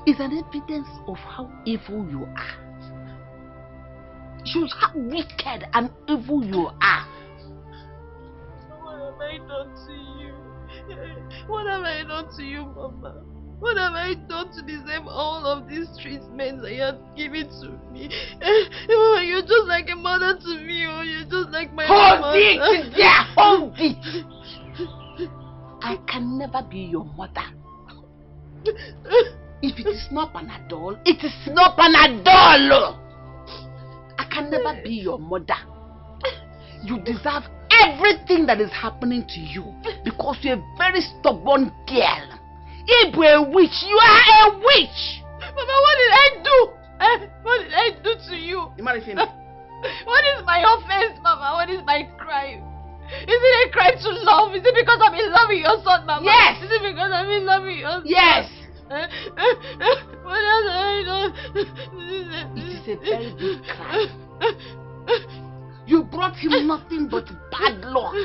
It's an evidence of how evil you are. Shows how wicked and evil you are. What have I done to you? What have I done to you, Mama? What have I done to deserve all of these treatments that you have given to me? Mama, you're just like a mother to me, or you're just like my mother. Hold it! Yeah, hold it! I can never be your mother. If it is not Panadol, it is not Panadol! I can never be your mother. You deserve everything that is happening to you because you're a very stubborn girl. If you're a witch, you are a witch! Mama, what did I do? What did I do to you? What is my offense, Mama? What is my crime? Is it a crime to love? Is it because I'm in love with your son, Mama? Yes! Is it because I'm in love with your son? Yes! What else have I done? It is a very big crime. You brought him nothing but bad luck.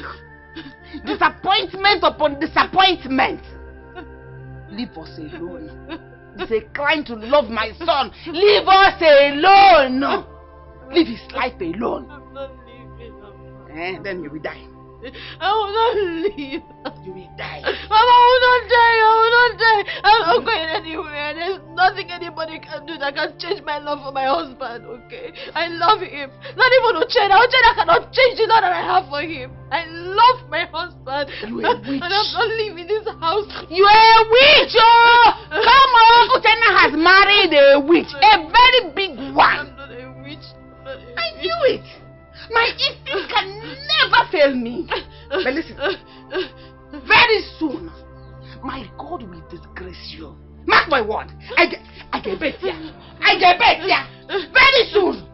Disappointment upon disappointment. Leave us alone. It's a crime to love my son. Leave us alone. Leave his life alone. I'm not leaving, Mama. Then you will die. I will not leave. You will die. Mama, I will not die. I will not die. I'm not going anywhere. There's nothing anybody can do that can change my love for my husband, okay? I love him. Not even Ochano. Ochano cannot change the love that I have for him. I love my husband. You are a witch. And I'm not leaving this house. You are a witch, oh! Come on, Ochano has married a witch. A very big one. I'm not a witch. I knew it. My instinct can never fail me. But listen, very soon, my God will disgrace you. Mark my word. I get better. I get better. Very soon.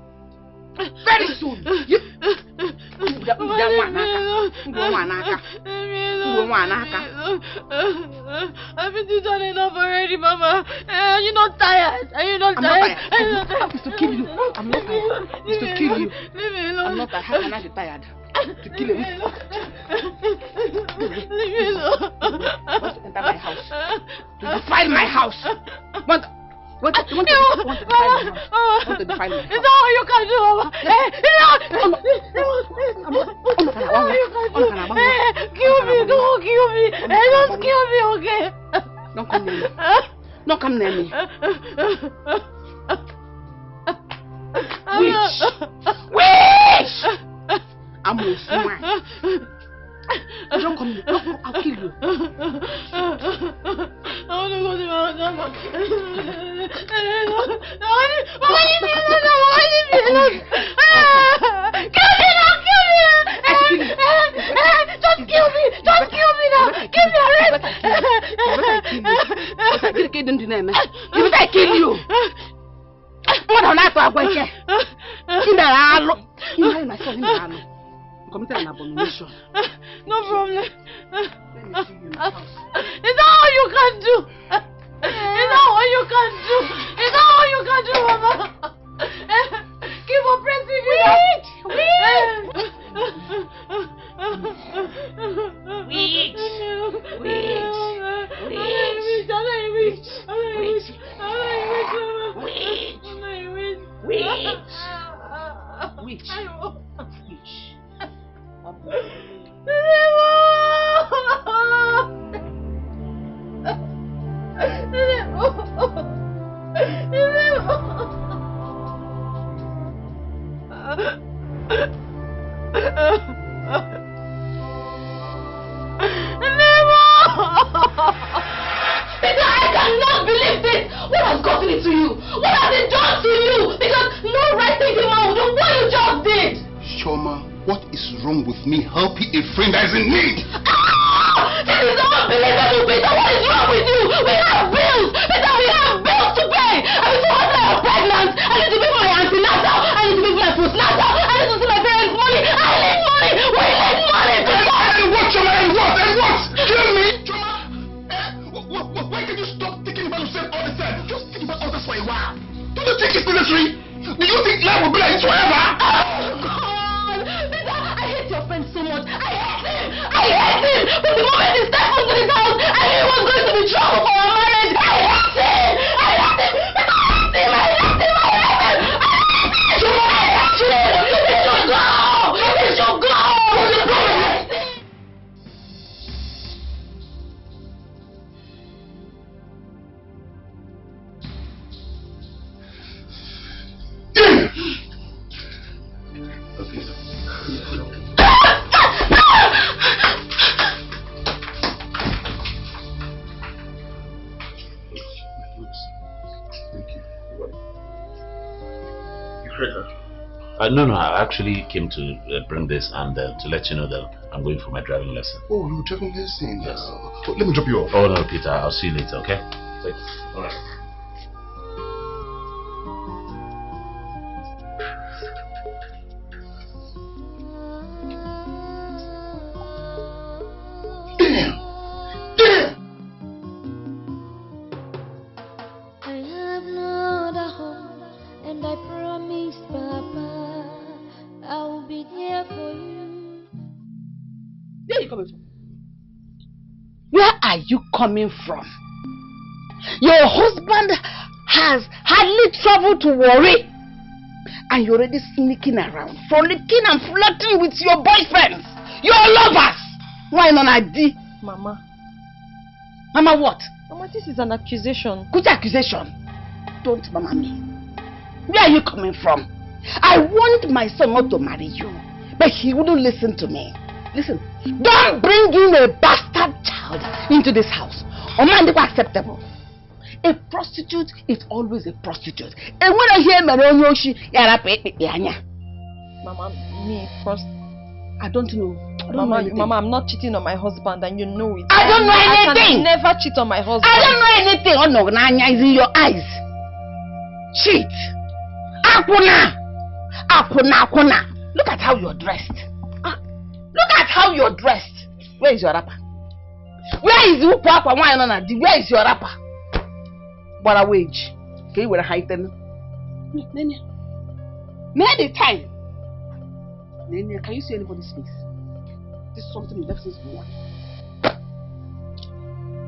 Very soon. You. I've been done enough already, Mama. Are you not tired? Are you not tired? I'm not tired. It's to kill you. I'm not tired. It's to kill you. Leave me alone. I'm not tired. How can I be tired? To kill you. Leave me alone. Want to enter my house? To defile my house? Want to defile my house? Want to defile my house? It's all you can do, Mama. Kill me. Don't kill me. Don't kill me, okay? Don't come near me. Don't come near me. Witch! Witch! I'm a swine. Don't come near me. I'll kill you. I want to go to my house, Mama. Leave me alone. Kill me now, kill me. Just kill me. Just kill me now. Give me a rest. You better kill you. What on earth are you going to do? Committed an abomination. No problem. It's all you can do. It's all you can do. It's all you can do, Mama. Keep oppressing me. Witch. I cannot believe this! What has gotten into you? What has it done to you? Because no right thinking man will do what you just did! Shoma, what is wrong with me helping a friend that is in need? This is unbelievable, Peter. What is wrong with you? We have bills. Peter, we have bills to pay. I need to answer I'm pregnant. I need to pay for my antenatal. I need to pay for my postnatal. I need to see my parents' money. I need money. We need money, Peter. And what, Choma? And what? And what? Kill me? Choma? Why can't you stop thinking about yourself all the time? Just think about others for a while. Do you think it's necessary? Do you think life will be like this forever? Oh, God. Peter, I hate your friend so much. I hate him. I hate him. From the moment he stepped into this house, I knew he was going to be trouble for our marriage. I hate him. I hate him. I hate him. I hate him. I hate him. I hate him. He should go. He should go. No, I actually came to bring this and to let you know that I'm going for my driving lesson. Oh, you're driving lesson? Yes. So let me drop you off. Oh no, Peter, I'll see you later, okay? Alright. I have no other home, and I promise, Papa, I will be there for you. Where are you coming from? Where are you coming from? Your husband has hardly traveled to Warri, and you're already sneaking around, frolicking and flirting with your boyfriends, your lovers. Why not ID? Mama. Mama what? Mama, this is an accusation. Good accusation. Don't mama me. Where are you coming from? I want my son not to marry you, but he wouldn't listen to me. Listen, don't bring in a bastard child into this house. Omandiko acceptable. A prostitute is always a prostitute. And when I hear Maronyoshi, Mama, me first. I don't know. Mama, I'm not cheating on my husband, and you know it. I don't know anything. I can never cheat on my husband. I don't know anything. Oh no, Nanya is in your eyes. Cheat. Akuna. Look at how you're dressed. Look at how you're dressed. Where is your rapper? Where is your papa? Where is your rapper? What a wage. Okay, we're hiding. Many time. Nene, can you see anybody's face? This is something you left since morning.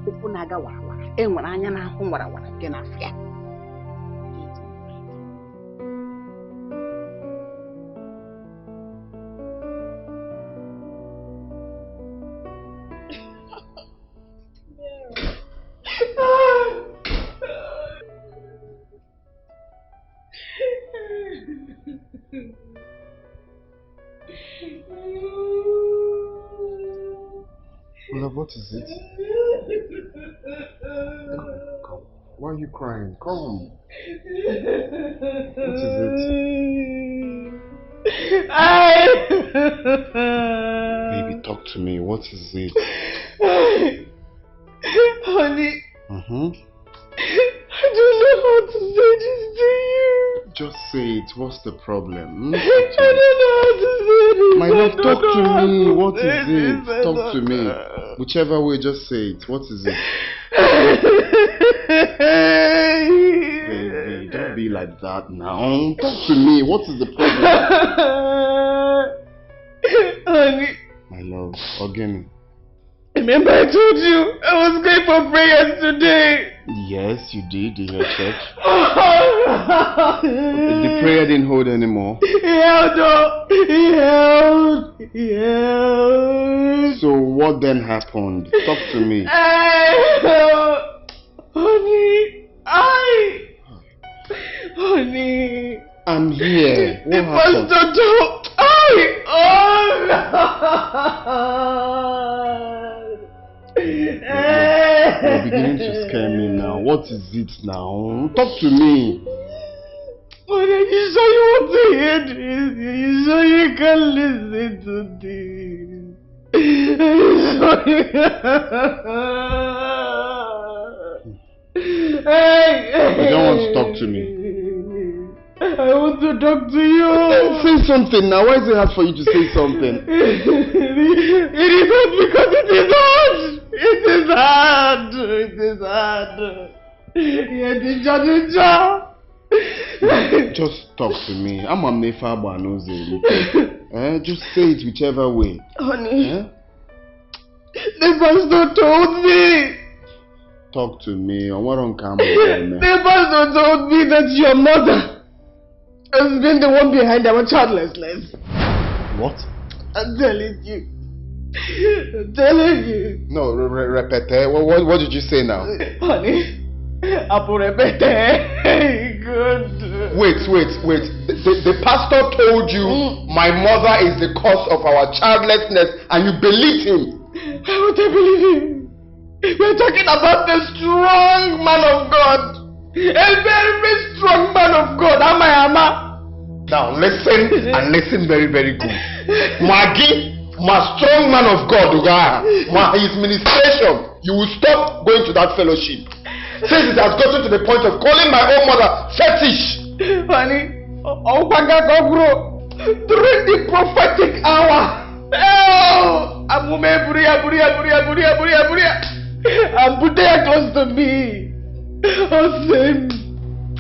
Opunaga wara. Enwara anya na ahụ wara nke na afia. Love, what is it? Come. Why are you crying? Come. What is it? Baby, talk to me. What is it? Honey. I don't know how to say this to you. Just say it. What's the problem? I don't know how to say this. My love, talk to me. What is it? Talk to me. Whichever way, just say it. What is it? Baby, don't be like that now. Talk to me. What is the problem? Honey. My love, again. Remember I told you I was going for prayers today. Yes, you did in your church. The prayer didn't hold anymore. He held. So what then happened? Talk to me. Honey. I'm here. What the happened? You're beginning to scare me now. What is it now? Talk to me. What are you sure you want to hear this? Are you sure you can listen to this? Are you sure you Hey! You don't want to talk to me. I want to talk to you. Say something now. Why is it hard for you to say something? It is hard because it is hard. It is hard. It is hard. Just talk to me. I'm a mefa banoze. Just say it whichever way. Honey, the pastor told me. Talk to me. The pastor told me that your mother has been the one behind our childlessness. What? I'm telling you. I'm telling you. No, repete. What did you say now? Honey, Apo repete. Good. Wait. The pastor told you my mother is the cause of our childlessness and you believed him. How would I believe him? We're talking about the strong man of God. A very strong man of God. Ama. Now listen and listen very, very good. Magi, my strong man of God, his ministration, you will stop going to that fellowship. Since it has gotten to the point of calling my own mother fetish. Honey, during the prophetic hour, and put there close to me.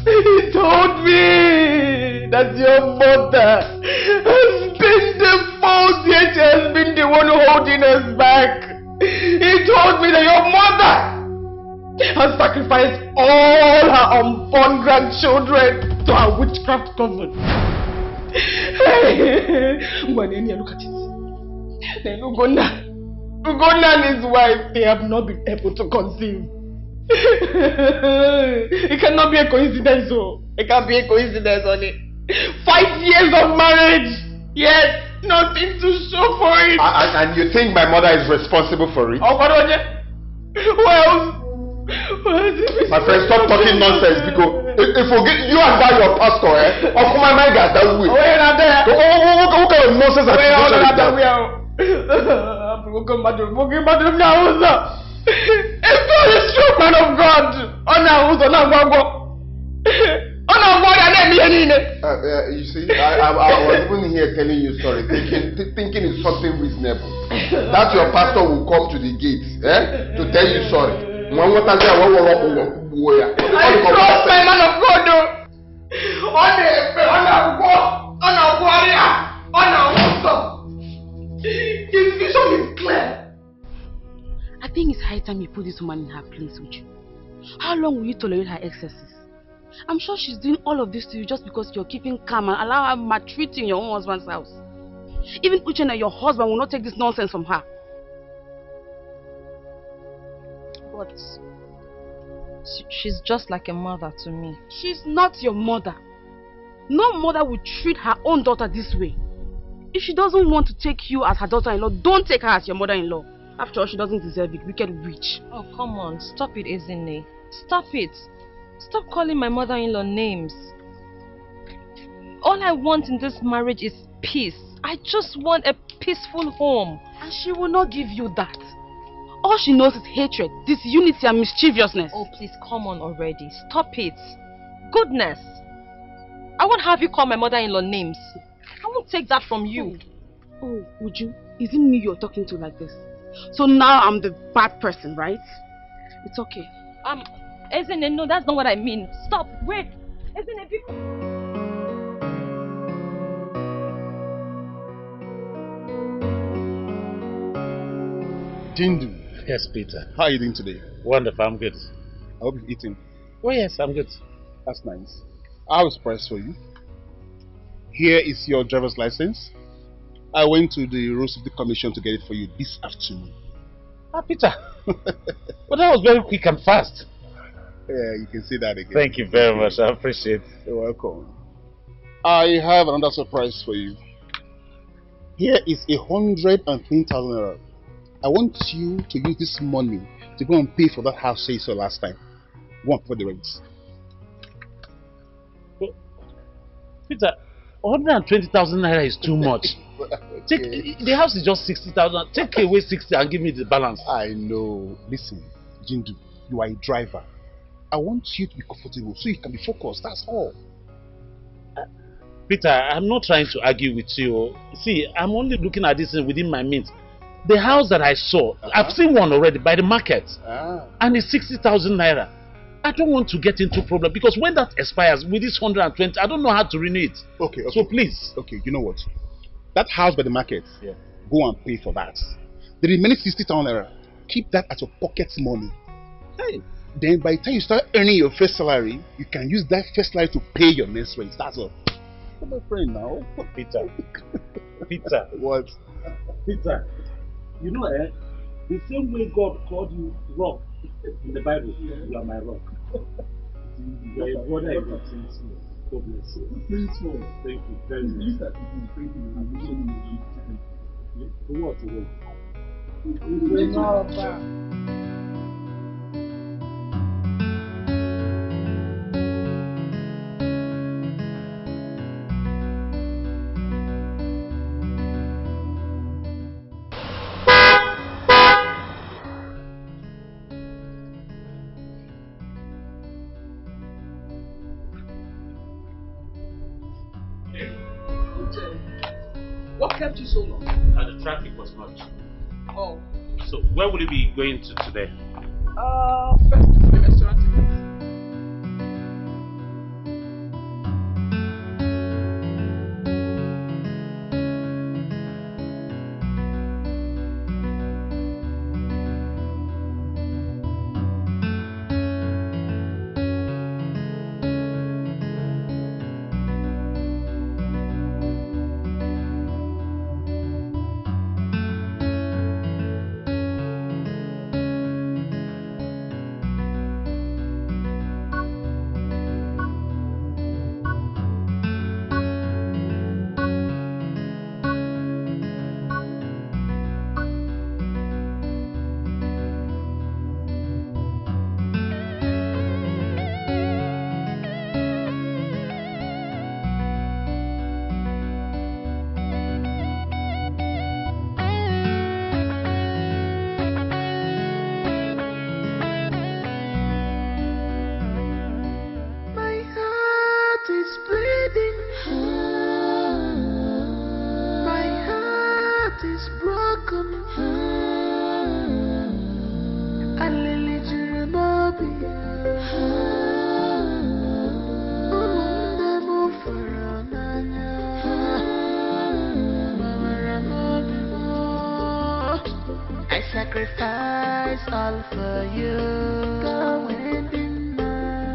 He told me that your mother has been the fault, yet has been the one holding us back. He told me that your mother has sacrificed all her unborn grandchildren to her witchcraft coven. Look at it. Then Ugonna and his wife, they have not been able to conceive. It cannot be a coincidence, it can't be a coincidence, honey. 5 years of marriage, yes, nothing to show for it. And you think my mother is responsible for it? Oh, what else? My friend, stop talking nonsense because if you and that your pastor, of my mind got that way. We're not there. What kind of nonsense are you saying? A very strong man of God. You see, I was even here telling you sorry, thinking it's something reasonable. That your pastor will come to the gate to tell you sorry. I trust my man of God. His vision is clear. I think it's high time you put this woman in her place with you. How long will you tolerate her excesses? I'm sure she's doing all of this to you just because you're keeping calm and allow her maltreat in your own husband's house. Even Ochano, your husband, will not take this nonsense from her. But she's just like a mother to me. She's not your mother. No mother would treat her own daughter this way. If she doesn't want to take you as her daughter-in-law, don't take her as your mother-in-law. After all, she doesn't deserve it. Wicked witch. Oh, come on. Stop it, Ezine. Stop it. Stop calling my mother-in-law names. All I want in this marriage is peace. I just want a peaceful home. And she will not give you that. All she knows is hatred, disunity and mischievousness. Oh, please, come on already. Stop it. Goodness. I won't have you call my mother-in-law names. I won't take that from you. Oh, would you? Is it me you're talking to like this? So now I'm the bad person, right? It's okay. Ezine, no, that's not what I mean. Stop, wait. Ezine, Jindo. Yes, Peter. How are you doing today? Wonderful, I'm good. I hope you've eaten. Oh yes, I'm good. That's nice. I have a surprise for you. Here is your driver's license. I went to the Road Safety Commission to get it for you this afternoon. Peter. But that was very quick and fast. Yeah, you can see that again. Thank you very much. I appreciate it. You're welcome. I have another surprise for you. Here is 120,000 naira. I want you to use this money to go and pay for that house you saw last time. One for the rent. Peter, 120,000 naira is too much. Take the house is just 60,000. Take away 60 and give me the balance. I know. Listen, Jindo, you are a driver. I want you to be comfortable so you can be focused. That's all. Peter, I'm not trying to argue with you. See, I'm only looking at this within my means. The house that I saw, I've seen one already by the market, and it's 60,000 naira. I don't want to get into problem because when that expires with this 120, I don't know how to renew it. Okay. So please. Okay, you know what? That house by the market, go and pay for that. The remaining 60,000 naira, keep that as your pocket money. Hey. Then by the time you start earning your first salary, you can use that first salary to pay your next rent. That's all. Come on, friend now. Peter. Peter. What? Peter. You know, the same way God called you rock in the Bible, you are my rock. You are a brother in God. God bless you. Thank you very much. For what? What kept you so long? The traffic was much. Oh. So where will you be going to today? First to the restaurant. Sacrifice all for you.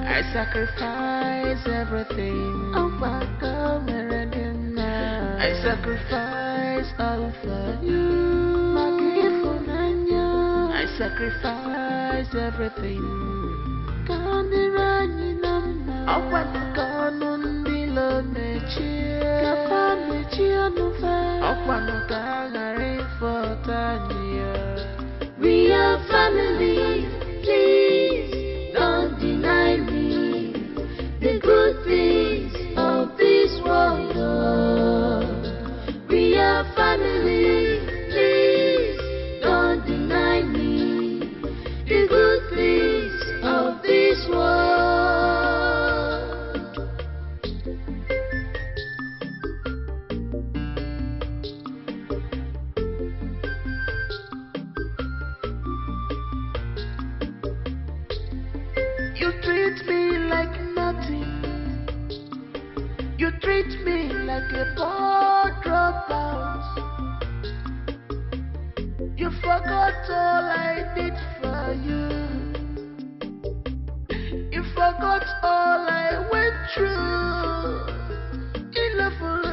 I sacrifice everything. I sacrifice all for you. I sacrifice everything. We are family, please don't deny me the good things of this world. We are family, please don't deny me the good things of this world. You treat me like nothing. You treat me like a poor dropout. You forgot all I did for you. You forgot all I went through. In love for